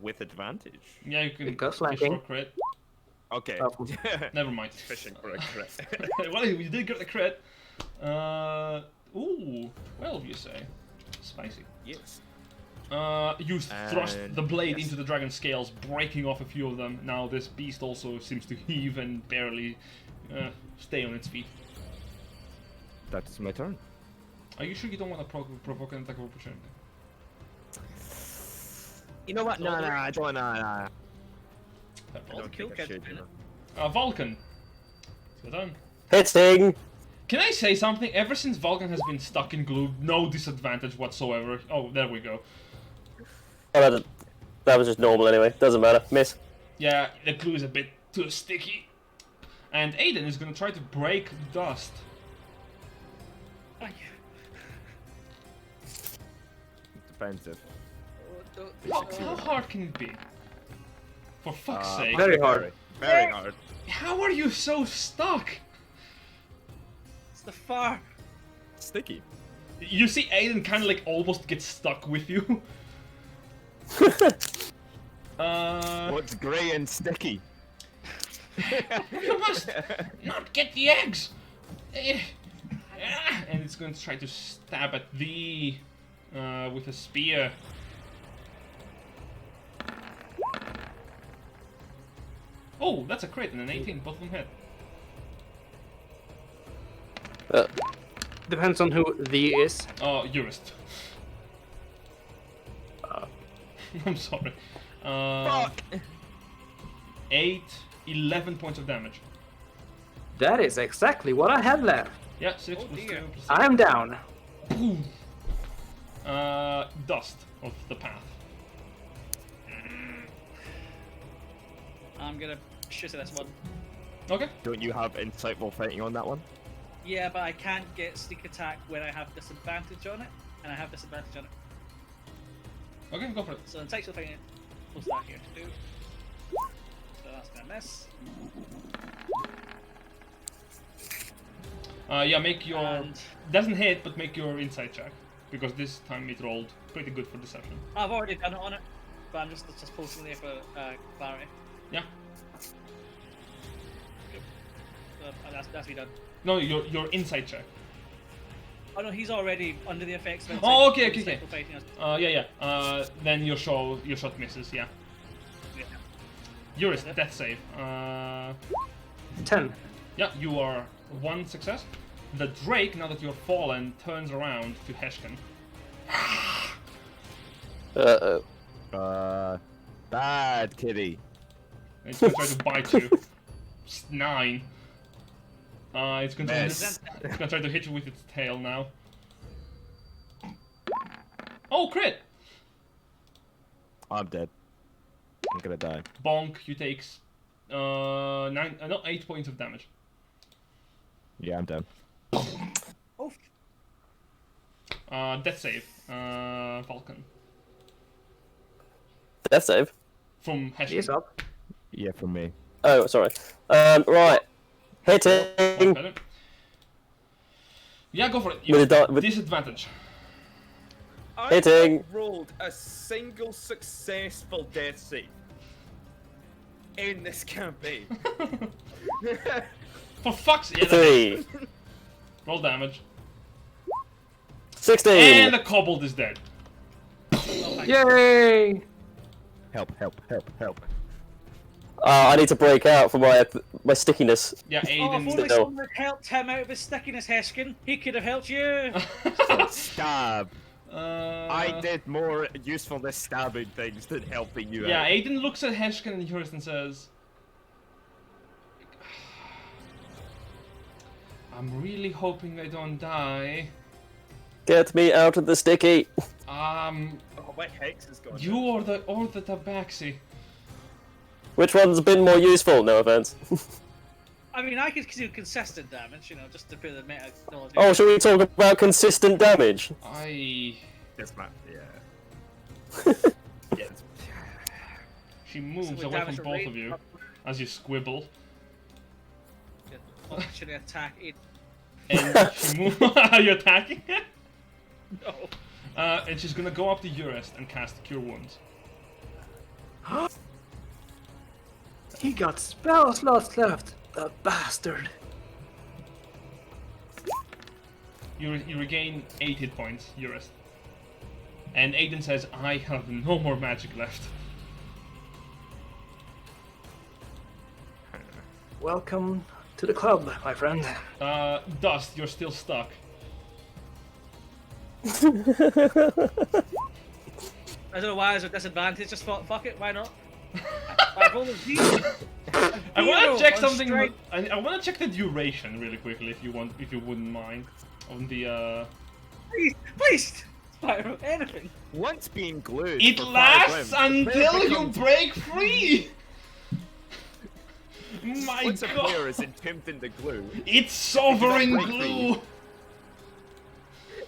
With advantage?
Yeah, you can
Because
fish
flanking.
for crit.
Okay.
Oh.
Never mind.
Fishing for a crit.
Well, you did get the crit. Ooh, 12 you say. Spicy.
Yes.
You thrust
And
the blade
yes.
into the dragon's scales, breaking off a few of them. Now this beast also seems to heave and barely stay on its feet.
That's my turn.
Are you sure you don't want to provoke an attack of opportunity?
You know what? No, I don't.
Fair
All
play.
the kill cats in it.
Vulcan. It's your turn.
Hitting!
Can I say something? Ever since Vulcan has been stuck in glue, no disadvantage whatsoever. Oh, there we go.
Oh, that was just normal anyway. Doesn't matter. Miss.
Yeah, the glue is a bit too sticky. And Aiden is going to try to break the dust.
Thank
Defensive.
you.
How hard can it be? For fuck's sake.
Very hard.
Very hard.
How are you so stuck?
It's the far.
Sticky.
You see Aiden kind of like almost get stuck with you.
What's grey and sticky?
You must not get the eggs! And it's going to try to stab at thee with a spear. Oh, that's a crit and an 18, both of them hit.
Depends on who the is.
Oh, Eurist. I'm sorry. 8, 11 points of damage.
That is exactly what I had left.
Yeah, 6
Oh,
plus 2
dear.
plus 6.
I'm down.
Boom. Dust of the path.
I'm gonna shoot at this one.
Okay.
Don't you have insightful fighting on that one?
Yeah, but I can't get sneak attack when I have disadvantage on it, and I have disadvantage on it.
Okay, go for it.
So insightful fighting plus that here to do. that's gonna miss.
Yeah, make your
And
doesn't hit, but make your insight check because this time it rolled pretty good for deception.
I've already done it on it, but I'm just posting there for clarity.
Yeah.
That's me done.
No, your insight check.
Oh no, he's already under the effects of
Oh, okay.
psycho fighting us.
Yeah. Then your shot misses. Yeah.
Yeah.
Eurus, death save.
10.
Yeah, you are one success. The Drake, now that you're fallen, turns around to Heshkin.
Uh-oh.
Bad kitty.
It's gonna try to bite you. 9. It's gonna try to hit you with its tail now. Oh, crit!
I'm dead. I'm gonna die.
Bonk, you take 8 points of damage.
Yeah, I'm down.
Oh,
Death save, Falcon.
Death save.
From
He's
Heshkin.
up.
Yeah, from me.
Oh, sorry. Right. Hitting.
Better. Yeah, go for it.
With
Disadvantage.
Hitting.
rolled a single successful death save in this campaign.
For fuck's sake.
3.
Roll damage.
16.
And the kobold is dead.
Yay!
Help, help, help, help.
I need to break out from my stickiness.
Yeah,
oh, if only
Aiden.
No.
someone had helped him out of his stickiness, Heskin, he could have helped you.
Stab. I
I
did more usefulness stabbing things than helping you
Yeah,
out.
Aiden looks at Heshkin and Eurus and says, I'm really hoping I don't die.
Get me out of the sticky.
Oh, my hex is gone.
You or the tabaxi.
Which one's been more useful? No offense.
I mean, I could do consistent damage, you know, just to put the meta knowledge.
Oh, shall we talk about consistent damage?
This map, yeah. Yes.
She moves
So we
away
damage
from
the
both
range-
of you as you squibble.
Opportunity attack it.
And she moves. Are you attacking?
No.
And she's gonna go up to Eurus and cast Cure Wounds.
He got spell slots left. The bastard.
You regain 8 hit points, Eurus. And Aiden says, I have no more magic left.
Welcome to the club, my friend.
Dust, you're still stuck.
I don't know why there's a disadvantage, just fuck it, why not? I rolled a zero.
I want to check
on
something.
strength.
I want to check the duration really quickly, if you wouldn't mind, on the.
Please, Spyro, anything.
Once being glued.
It
for 5
lasts
limbs,
until
player
you
becomes-
break free. My
Once a
God!
player is entombed in the glue,
It's sovereign
break free.
glue.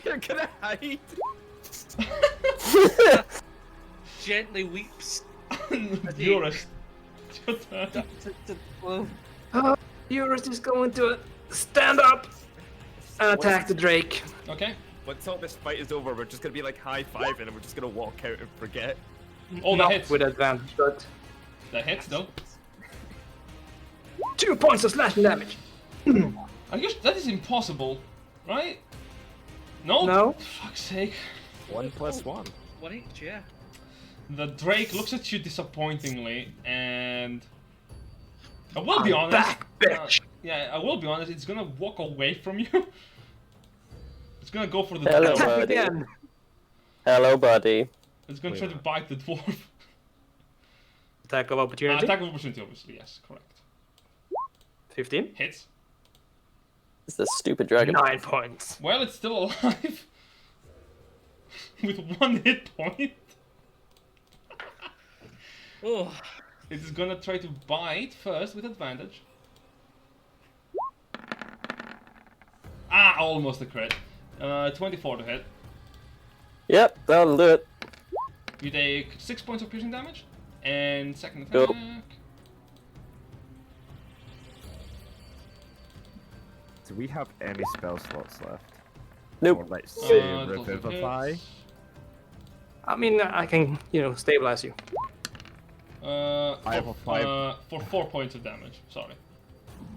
you're gonna hide.
Gently weeps.
Eurus, your turn.
Eurus is going to stand up and attack the Drake.
Okay.
Once all this fight is over, we're just gonna be like high-fiving and we're just gonna walk out and forget.
Oh, that
Not
hits.
with advantage, but
That hits though.
2 points of slashing damage.
I guess that is impossible, right? No.
No.
Fuck's sake.
1 + 1.
One each, yeah.
The Drake looks at you disappointingly, and I will be
I'm
honest.
back, bitch.
Yeah, I will be honest. It's gonna walk away from you. It's gonna go for the
Hello.
dwarf.
Attack
buddy.
again.
Hello, buddy.
It's gonna try to bite the dwarf.
Attack of opportunity.
Attack of opportunity, obviously. Yes, correct.
15.
Hits.
It's the stupid dragon.
9 points.
Well, it's still alive. With 1 hit point.
Oh,
It is gonna try to bite first with advantage. Almost a crit. 24 to hit.
Yep, that'll do it.
You take 6 points of piercing damage. And second attack.
Nope.
Do we have any spell slots left?
Nope.
Or let's say
those are
Revivify.
hits.
I mean, I can, stabilize you.
I have a 5.
For 4 points of damage. Sorry.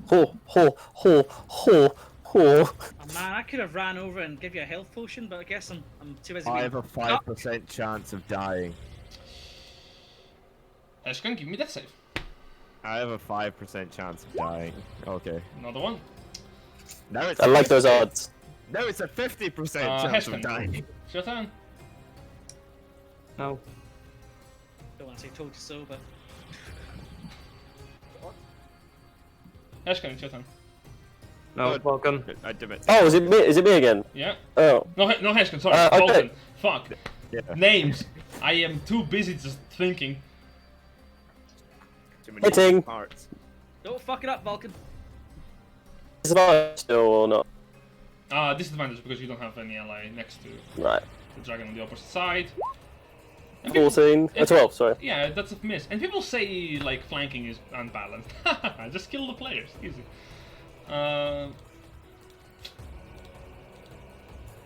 Ho, ho, ho, ho, ho.
Oh man, I could have ran over and give you a health potion, but I guess I'm too busy.
I have a 5% chance of dying.
Eshkan, give me that save.
I have a 5% chance of dying. Okay.
Another one.
Now it's
I like those odds.
Now it's a 50% chance of
Heston.
dying.
It's your turn.
No.
Don't want to say told you so, but
Eshkan, it's your turn.
No,
Good.
Vulcan.
I did it.
Oh, is it me? Is it me again?
Yeah.
Oh.
No, no Heshkan, sorry.
Okay.
Vulcan. Fuck.
Yeah.
Names. I am too busy just thinking.
Too many
Hitting.
parts.
don't fuck it up, Vulcan.
Is it still or not?
Disadvantage because you don't have any ally next to
Right.
the dragon on the opposite side. And people-
14.
if-
12, sorry.
Yeah, that's a miss. And people say like flanking is unbalanced. Just kill the players. Easy.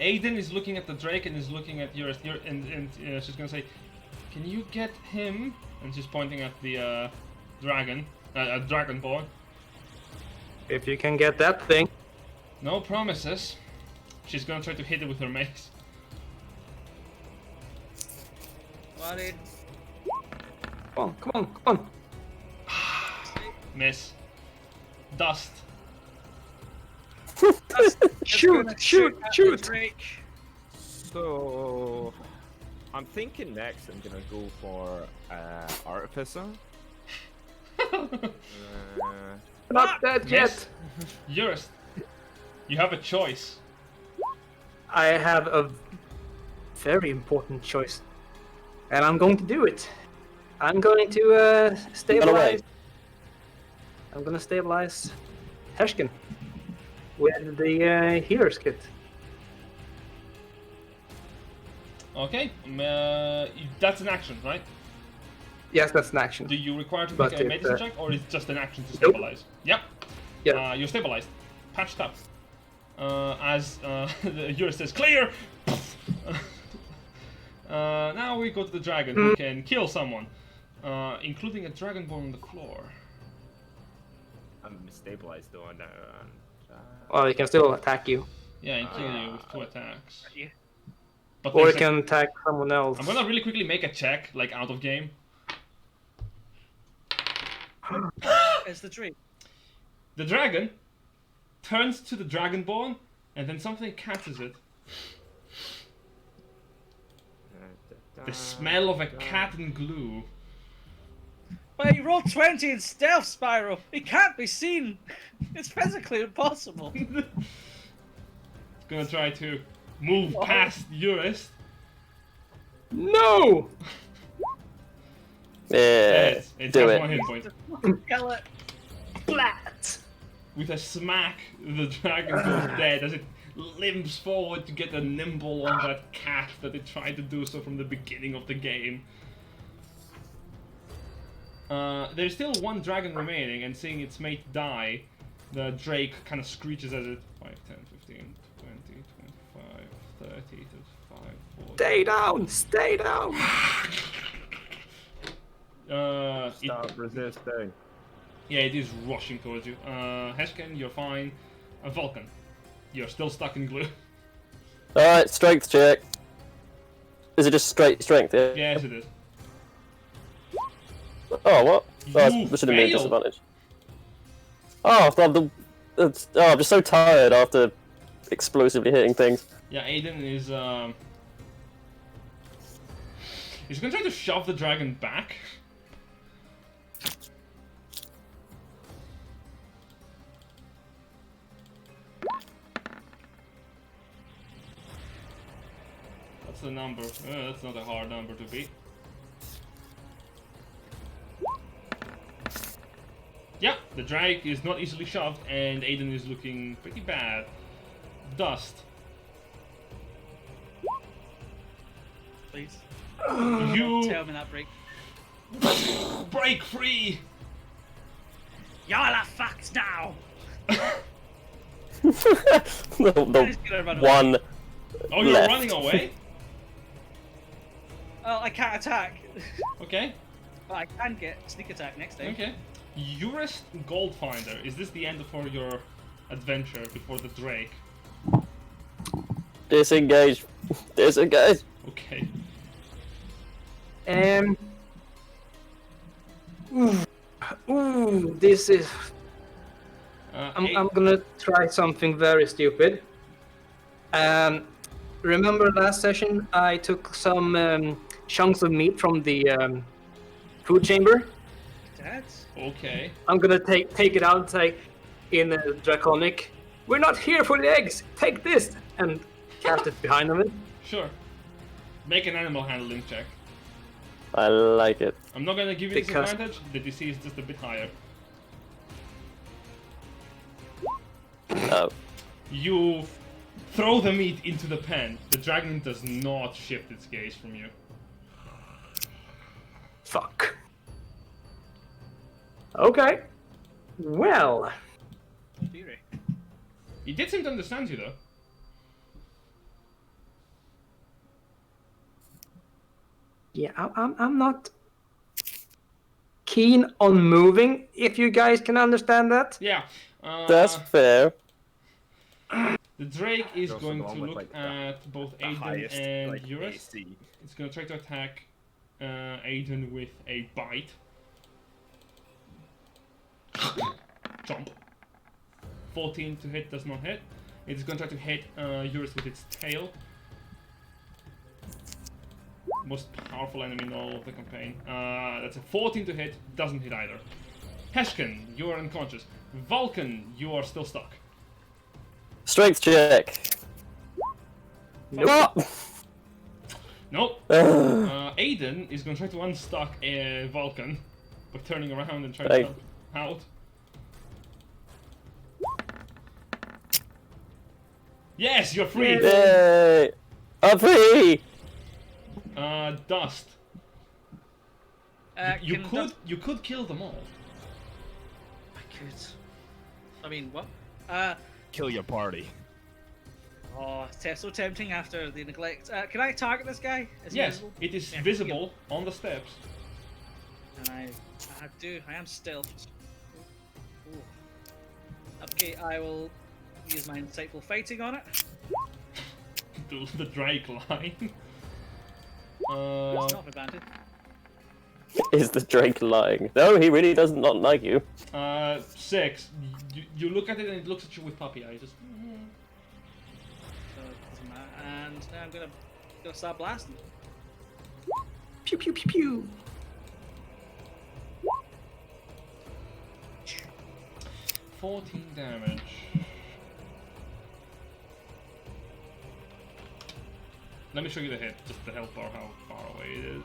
Aiden is looking at the Drake and is looking at yours. And she's gonna say, "Can you get him?" And she's pointing at the dragon, dragonborn.
If you can get that thing.
No promises. She's gonna try to hit it with her mace.
What in?
Come on.
Miss. Dust.
Shoot!
Break.
So, I'm thinking next I'm gonna go for Artificer.
Not dead
Miss.
yet.
Yours. You have a choice.
I have a very important choice. And I'm going to do it. I'm going to stabilize. I'm gonna stabilize Heshkin with the healer's kit.
Okay. That's an action, right?
Yes, that's an action.
Do you require to
But
make a
if,
medicine check, or is it just an action to
Nope.
stabilize? Yep.
Yeah.
You're stabilized. Patched up. As the Eurus says, clear! Now we go to the dragon who can kill someone, including a dragonborn on the floor.
I'm stabilized though now.
Well, he can still attack you.
Yeah, and kill you with 2 attacks.
Yeah.
But
Or he
there's a-
can attack someone else.
I'm gonna really quickly make a check, like out of game.
It's the tree.
The dragon turns to the dragonborn, and then something catches it. The smell of a cat and glue.
Wait, you rolled 20 in stealth, Spyro. He can't be seen. It's physically impossible.
It's gonna try to move past Eurus.
No!
Yeah.
It
do
has
it.
1 hit point.
Kill it.
Splat!
With a smack, the dragon goes dead as it limps forward to get a nimble on that cat that it tried to do so from the beginning of the game. There's still 1 dragon remaining, and seeing its mate die, the Drake kind of screeches at it. 5, 10, 15, 20, 25, 30, 35, 40.
Stay down! Stay down!
Stop resisting.
Yeah, it is rushing towards you. Heshken, you're fine. Vulcan, you're still stuck in glue.
Alright, strength check. Is it just straight strength? Yeah.
Yes, it is.
Oh, what? Oh,
You
that should have been a
failed.
disadvantage. Oh, I'm just so tired after explosively hitting things.
Yeah, Aiden is he's gonna try to shove the dragon back. That's the number. That's not a hard number to beat. Yeah, the drag is not easily shoved, and Aiden is looking pretty bad. Dust.
Please.
You
Tell me that break.
break free!
Y'all are fucked now.
the
He's gonna run away.
one.
Oh, you're
Left.
running away?
Well, I can't attack.
Okay,
But I can get sneak attack next time.
okay. Eurus Goldfinder, is this the end for your adventure before the Drake?
Disengage. Disengage.
Okay.
Ooh, this is. I'm gonna try something very stupid. Remember last session I took some chunks of meat from the food chamber?
That's
Okay.
I'm gonna take it out and say in Draconic, "We're not here for the eggs. Take this," and cast it behind them.
Sure. Make an animal handling check.
I like it.
I'm not gonna give you
Because-
disadvantage. The DC is just a bit higher.
Oh.
You throw the meat into the pen. The dragon does not shift its gaze from you.
Fuck. Okay. Well,
theory.
He did seem to understand you though.
yeah, I'm not keen on moving. If you guys can understand that.
Yeah.
That's fair.
The Drake is
Also
going
the one
to
with,
look
like,
at both
The
Aiden
highest
and
like
Eurus.
AC.
It's gonna try to attack Aiden with a bite. Jump. 14 to hit does not hit. It's gonna try to hit Eurus with its tail. Most powerful enemy in all of the campaign. That's a 14 to hit, doesn't hit either. Heshkin, you are unconscious. Vulcan, you are still stuck.
Strength check.
Nope.
Nope. Aiden is gonna try to unstuck Vulcan by turning around and trying to
Hey.
jump out. Yes, you're free.
Yay! I'm free.
Dust. You
Can
could kill them all.
I could. I mean, what?
Kill your party.
Oh, it's so tempting after the neglect. Can I target this guy? Is he
Yes,
visible?
it is
Yeah,
visible on the steps.
And I am stealthed. Ooh. Okay, I will use my insightful fighting on it.
The Drake line.
It's not advantage.
Is the Drake lying? No, he really does not like you.
6. You look at it and it looks at you with puppy eyes. Just,
So it doesn't matter. And now I'm gonna start blasting.
Pew pew pew pew.
14 damage. Let me show you the hit, just to help our how far away it is.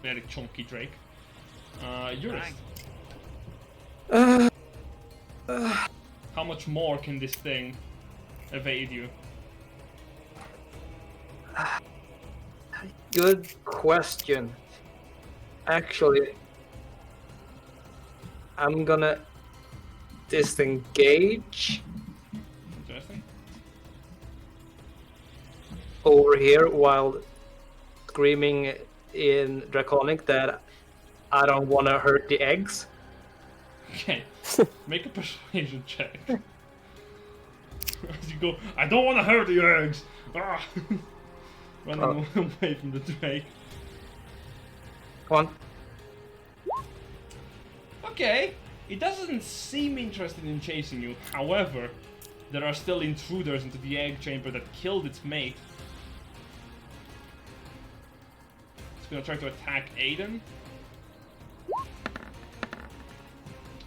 Very chunky Drake. Eurus. How much more can this thing evade you?
Good question. Actually, I'm gonna disengage
Interesting.
over here while screaming in Draconic that I don't want to hurt the eggs.
Okay. Make a persuasion check. As you go, I don't want to hurt the eggs! Ah! Running away from the Drake.
Come on.
Okay, it doesn't seem interested in chasing you. However, there are still intruders into the egg chamber that killed its mate. It's gonna try to attack Aiden.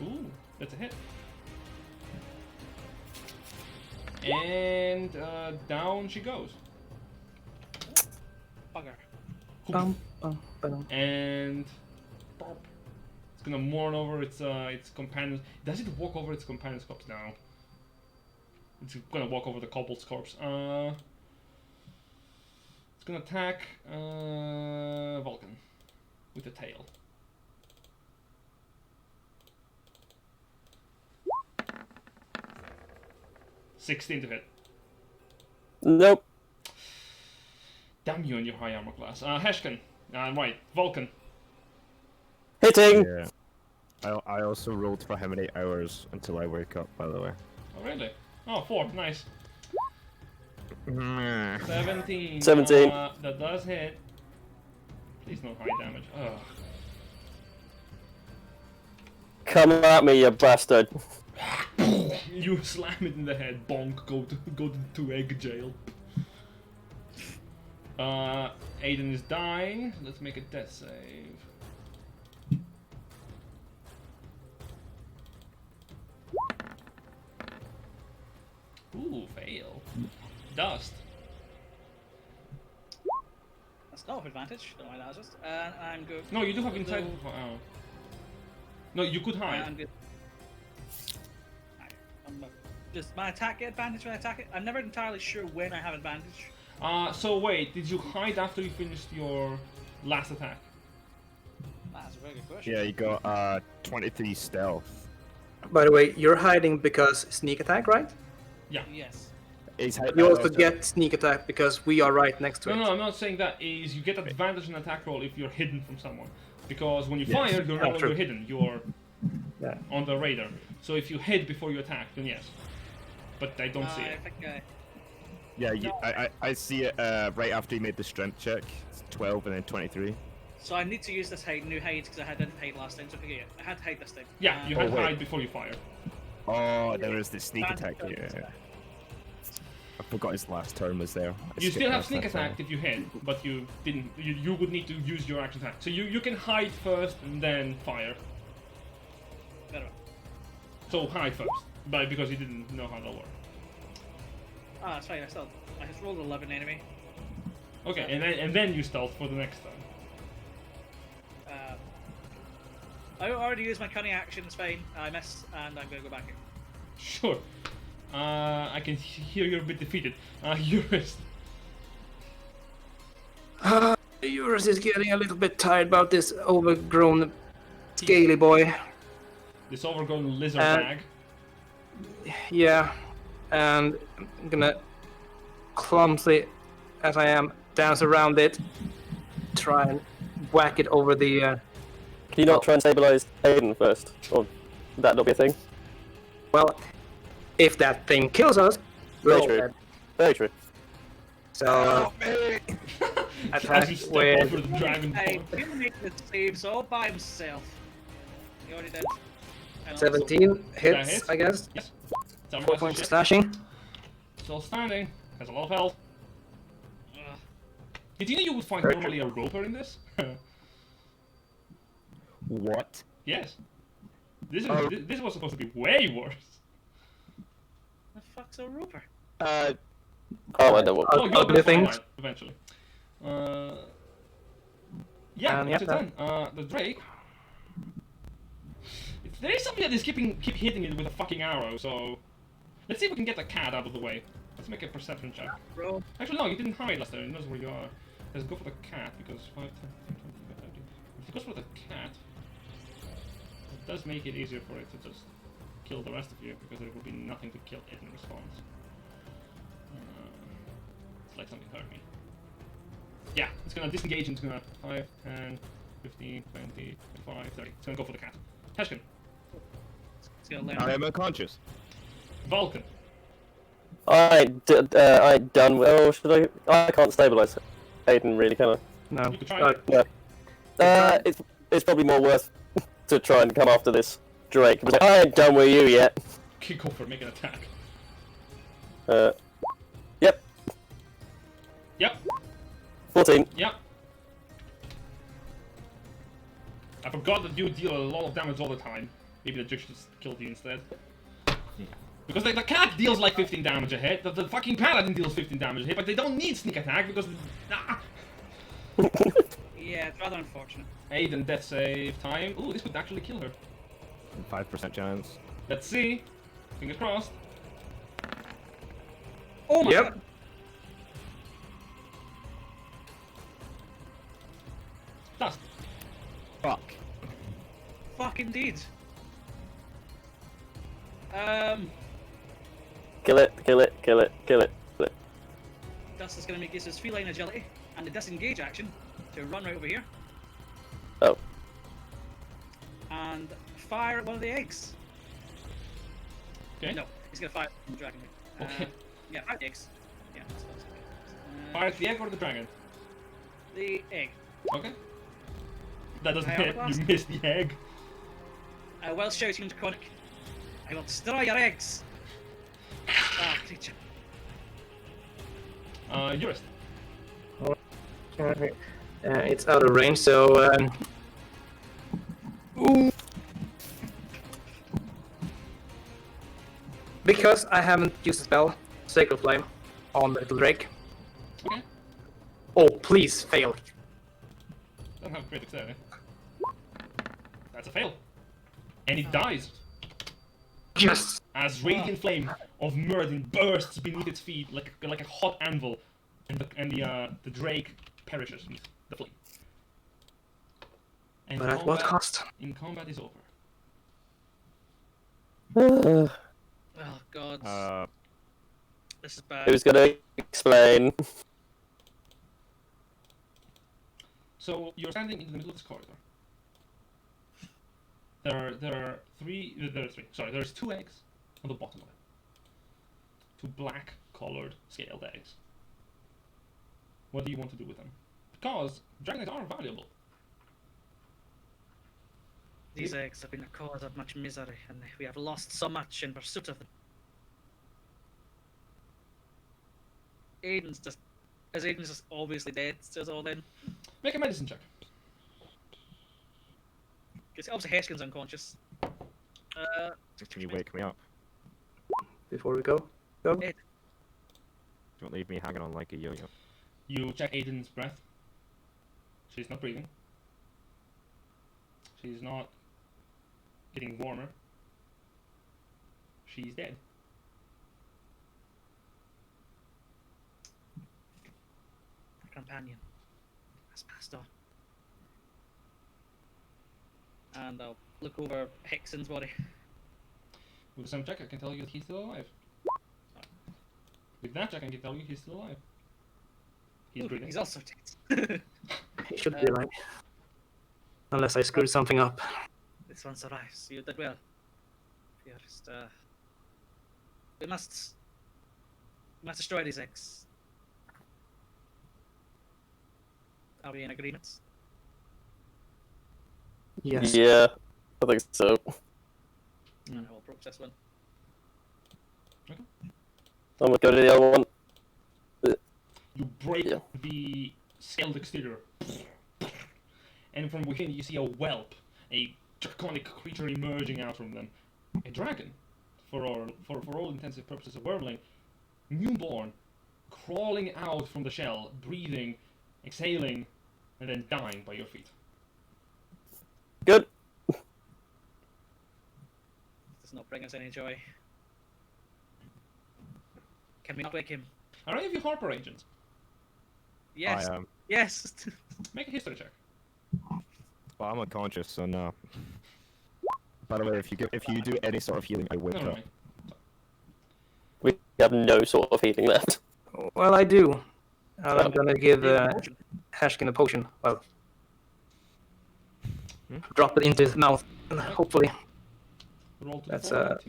Ooh, that's a hit. And down she goes.
Bugger.
Bum, bum, bum.
And pop. It's gonna mourn over its companions. Does it walk over its companion's corpse now? It's gonna walk over the kobold's corpse. It's gonna attack Vulcan with the tail. 16 to hit.
Nope.
Damn you and your high armor class. Heshkin. Right. Vulcan.
Hitting.
Yeah. I also rolled for how many hours until I wake up, by the way.
Oh, really? Oh, 4. Nice. 17.
17.
That does hit. Please no high damage. Ugh.
Come at me, you bastard.
You slam it in the head. Bonk. Go to egg jail. Aiden is dying. Let's make a death save. Ooh, fail. Dust.
That's not advantage. Don't mind that just. And I'm good.
No, you do have inside. Oh. No, you could hide.
I'm good. Does my attack get advantage when I attack it? I'm never entirely sure when I have advantage.
So wait, did you hide after you finished your last attack?
That's a very good question.
Yeah, you got 23 stealth.
By the way, you're hiding because sneak attack, right?
Yeah.
Yes.
You also get sneak attack because we are right next to it.
No, I'm not saying that. Is you get advantage on attack roll if you're hidden from someone. Because when you
Yes.
fire, you're no longer
True.
hidden. You're
Yeah.
on the radar. So if you hid before you attack, then yes. But I don't see
I
it.
think
Yeah, I see it right after you made the strength check. It's 12 and then 23.
so I need to use this new hide because I didn't hide last time. So forget it. I had to hide this time.
Yeah, you
Oh,
had
wait.
hide before you fire.
Oh, there was the sneak
Advantage
attack.
on
Yeah.
this guy.
I forgot his last turn was there. I
You
skipped
still have
past
sneak
that turn.
attack if you hid, but you didn't. You would need to use your action attack. So you can hide first and then fire.
Better.
So hide first, but because you didn't know how that worked.
Ah, that's fine. I just rolled 11 anyway.
Okay, and then you stealth for the next turn.
I already used my cunning action. It's fine. I missed, and I'm gonna go back in.
Sure. I can hear you're a bit defeated. Eurus.
Eurus is getting a little bit tired about this overgrown, scaly boy.
This overgrown lizard
And-
bag.
Yeah, and I'm gonna clumsy as I am dance around it, try and whack it over the.
Can you not try and stabilize Aiden first? Or would that not be a thing?
Well, if that thing kills us, we're all
Very true.
dead.
Very true.
So
As
attack
you step
with
over the dragon
Hey,
board.
he'll make the saves all by himself. He already did. And
17 hits,
hit?
I guess.
Yes. It's
4 points of slashing.
Still standing. Has a lot of health.
Also,
Did you know you would find
Very
normally a roper in this?
What?
Yes. This was supposed to be way worse.
the fuck's a roper?
Oh, I know what.
Oh, you'll
Other
be
things?
fine eventually. Yeah,
And
that's
yeah,
it done. The Drake. There is something that is keep hitting it with a fucking arrow, so let's see if we can get the cat out of the way. Let's make a perception check.
Roll.
Actually, no, you didn't hide last time. It knows where you are. Let's go for the cat because 5, 10, 15, 20, 30. If it goes for the cat, it does make it easier for it to just kill the rest of you because there will be nothing to kill it in response. It's like something hurt me. Yeah, it's gonna disengage and it's gonna 5, 10, 15, 20, 25, 30. It's gonna go for the cat. Heshkin.
It's gonna learn.
I am unconscious.
Vulcan.
I done well. Should I can't stabilize Aiden really, can I?
No.
You could try it.
No. It's probably more worth to try and come after this Drake. But I ain't done with you yet.
Kick over, make an attack.
Yep.
Yep,
14.
yep. I forgot that you deal a lot of damage all the time. Maybe the Jig should just kill you instead. Because the cat deals like 15 damage a hit, the fucking paladin deals 15 damage a hit, but they don't need sneak attack because...
Yeah, it's rather unfortunate.
Aiden, death save time. Ooh, this could actually kill her.
5% chance.
Let's see. Fingers crossed.
Oh my
Yep.
god.
Dust.
Fuck.
Fuck indeed.
Kill it, kill it, kill it, kill it, kill it.
Dust is going to make use of his feline agility and the disengage action to run right over here
Oh.
and fire at one of the eggs.
Okay.
No, he's going to fire at the dragon.
Okay.
Yeah, fire at the eggs. Yeah, that's what I was thinking.
Fire at the egg or the dragon?
The egg.
Okay. That doesn't
I
hit.
outclassed.
You missed the egg.
While shouting to Conic, I will destroy your eggs! Ah, creature.
Eurist.
It's out of range, so. Because I haven't used a spell, Sacred Flame, on the little drake.
Okay.
Oh, please fail.
Doesn't have great dexterity. That's a fail. And it dies.
Yes.
As radiant flame of Myrddin bursts beneath its feet like a hot anvil, and the drake perishes beneath the flame. And
But at what
combat-
cost?
In combat is over.
Oh, God. This is bad.
Who's gonna explain?
So you're standing in the middle of this corridor. There's two eggs on the bottom of it. Two black-colored scaled eggs. What do you want to do with them? Because dragon eggs are valuable.
These eggs have been a cause of much misery, and we have lost so much in pursuit of them. Aiden's just obviously dead, says all then.
Make a medicine check.
Because obviously Heskin's unconscious.
Can you wake me up?
Before we go? Go.
Ed,
Don't leave me hanging on like a yo-yo.
You check Aiden's breath. She's not breathing. She's not getting warmer. She's dead.
our companion, has passed on. And I'll look over Hickson's body.
With some check, I can tell you that he's still alive. With that check, I can tell you he's still alive. He's
Ooh,
breathing.
he's also dead.
He should be alive. Unless I screwed something up.
This one survives. You did well. First, we must destroy these eggs. Are we in agreement?
Yes.
Yeah, I think so.
And I will approach this one.
I'm gonna go to the other one.
You break
Yeah.
the scaled exterior, and from within you see a whelp, a draconic creature emerging out from them. A dragon, for all intensive purposes, a wormling, newborn, crawling out from the shell, breathing, exhaling, and then dying by your feet.
Good.
Does not bring us any joy. Can we not wake him?
Are any of you Harper agents?
Yes.
I am.
Yes.
Make a history check.
But I'm unconscious, so no. By the way, if you do any sort of healing, I wake
No,
up.
no, wait.
We have no sort of healing left.
Well, I do. And I'm gonna give
Need a potion.
Hashkin a potion. Well, drop it into his mouth, and hopefully.
Roll to
That's,
the floor,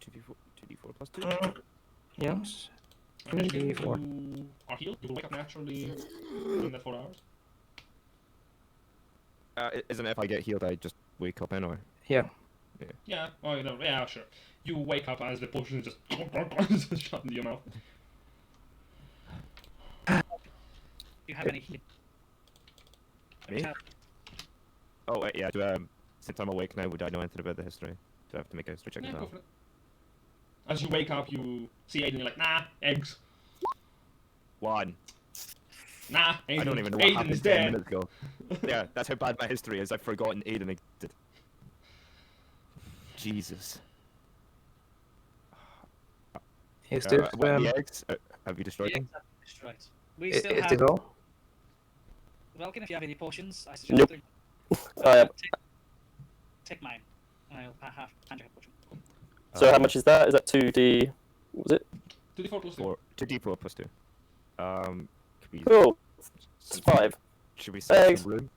2d4 plus 2.
Yes.
And
3d4.
you are healed. You will wake up naturally in that 4 hours.
Isn't it if I get healed, I just wake up anyway?
Yeah.
Yeah, oh, you know, yeah, sure. You wake up as the potion is just shut into your mouth.
Do you have any healing?
Me? Oh, wait, yeah, since I'm awake now, would I know anything about the history? Do I have to make a history check
Yeah,
as
go
well?
for it. As you wake up, you see Aiden, you're like, nah, eggs.
1.
Nah, Aiden,
I don't even know what
Aiden
happened
is
10
dead.
minutes ago. Yeah, that's how bad my history is. I've forgotten Aiden existed. Jesus.
Is there?
What are the eggs? Have you destroyed
Yeah,
them?
exactly. Right. We still
Is
have.
it all?
Vulcan, if you have any potions, I suggest.
I have.
Take mine, and I'll hand you a potion.
So how much is that? Is that 2d? What was it?
2d4 plus 2.
2d4 plus 2. Could we,
Cool. It's 5.
should we search
Thanks.
the room?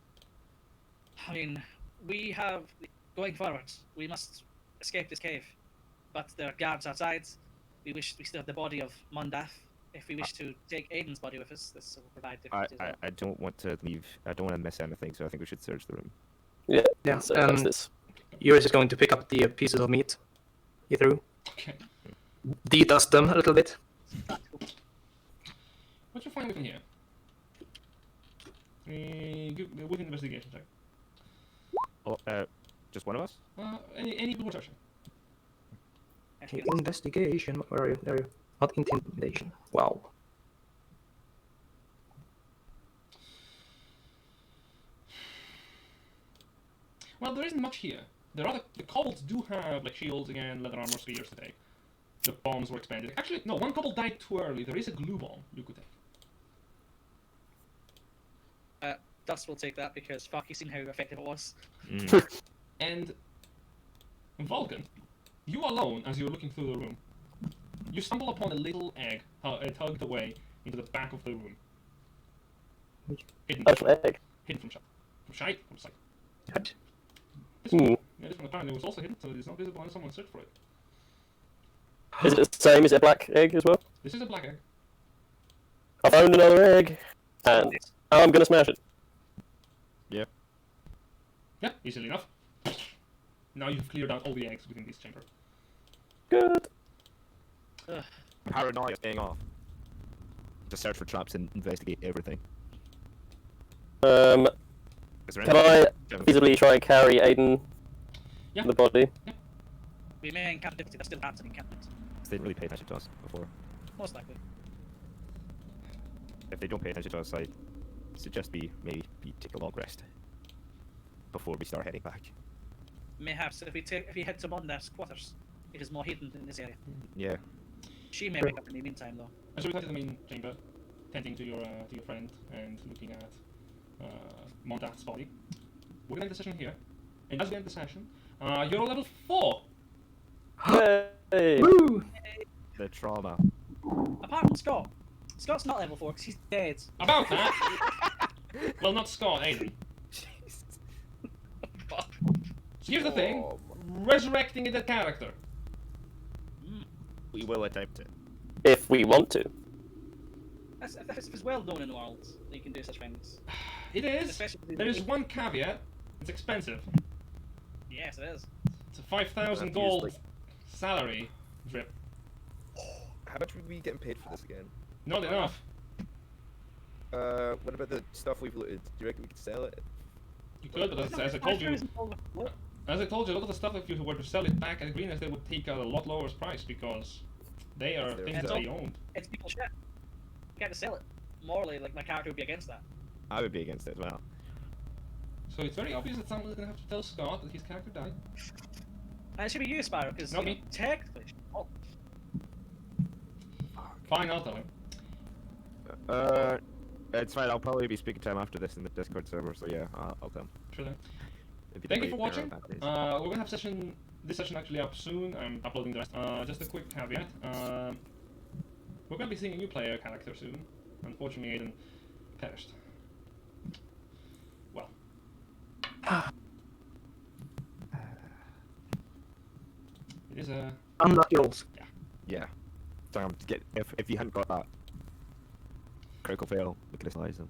I mean, we have going forward. We must escape this cave, but there are guards outside. We still have the body of Mondath. If we wish to take Aiden's body with us, this will provide difficulties.
I don't want to leave. I don't want to miss anything, so I think we should search the room.
Yeah.
Yeah,
So that's
and
this.
Yours is going to pick up the pieces of meat you threw,
Okay.
de-dust them a little bit.
What you find within here? With investigation check.
Oh, just one of us?
Any people touch
Investigation. Where are you? There you. Not intimidation. Wow.
Well, there isn't much here. There are the kobolds do have like shields again, leather armor, spears to take. The bombs were expanded. Actually, no, one kobold died too early. There is a glue bomb you could take.
Dust will take that because fuck, you seen how effective it was.
And Vulcan, you alone, as you're looking through the room, you stumble upon a little egg tugged away into the back of the room. Hidden
Actual egg.
Hidden from sight. From sight.
What?
This
Hmm.
one, yeah, this one apparently was also hidden, so it's not visible unless someone searched for it.
Is it the same? Is it a black egg as well?
This is a black egg.
I found another egg, and I'm gonna smash it.
Yeah, easily enough. Now you've cleared out all the eggs within this chamber.
Good.
Paranoia is paying off. To search for traps and investigate everything.
Can
Is there
I
anything-
feasibly try and carry Aiden?
Yeah.
The body.
We may encounter difficulty. There's still rats in encampment.
They didn't really pay attention to us before.
Most likely.
If they don't pay attention to us, I suggest we maybe take a long rest before we start heading back.
Mayhaps if we head to Mondath's quarters, it is more hidden in this area.
Yeah.
She may wake up in the meantime, though.
As you return to the main chamber, tending to your friend and looking at Mondath's body, we're gonna end the session here. And as we end the session, you're level 4.
Hey.
Woo!
The trauma.
Apart from Scott. Scott's not level 4 because he's dead.
About that. Well, not Scott, Aiden. So here's the thing: resurrecting a dead character.
We will attempt it.
If we want to.
If it's well known in the world, that you can do such things.
It is.
Especially
There is one caveat: it's expensive.
Yes, it is.
It's a 5,000
Use,
gold
like-
salary drip.
How much would we getting paid for this again?
Not enough.
What about the stuff we've looted? Do you reckon we could sell it?
You could, but as I told you, a lot of the stuff if you were to sell it back at Greenest, they would take out a lot lower price because they are
That's their
things that
job.
they owned.
It's people's shit. You can't just sell it. Morally, like my character would be against that.
I would be against it as well.
So it's very obvious that someone's gonna have to tell Scott that his character died.
And it should be you, Spyro, because
Not me.
technically. Oh,
Fine, I'll tell him.
It's fine. I'll probably be speaking to him after this in the Discord server. So yeah, I'll tell him.
Sure thing.
If he
Thank you
doesn't
for
wait, there
watching.
are bad days.
We're gonna have this session actually up soon. I'm uploading the rest. Just a quick caveat. We're gonna be seeing a new player character soon. Unfortunately, Aiden perished. Well. It is a...
Unlucky rolls.
Yeah. Damn. If you hadn't got that critical fail, we could have sliced him.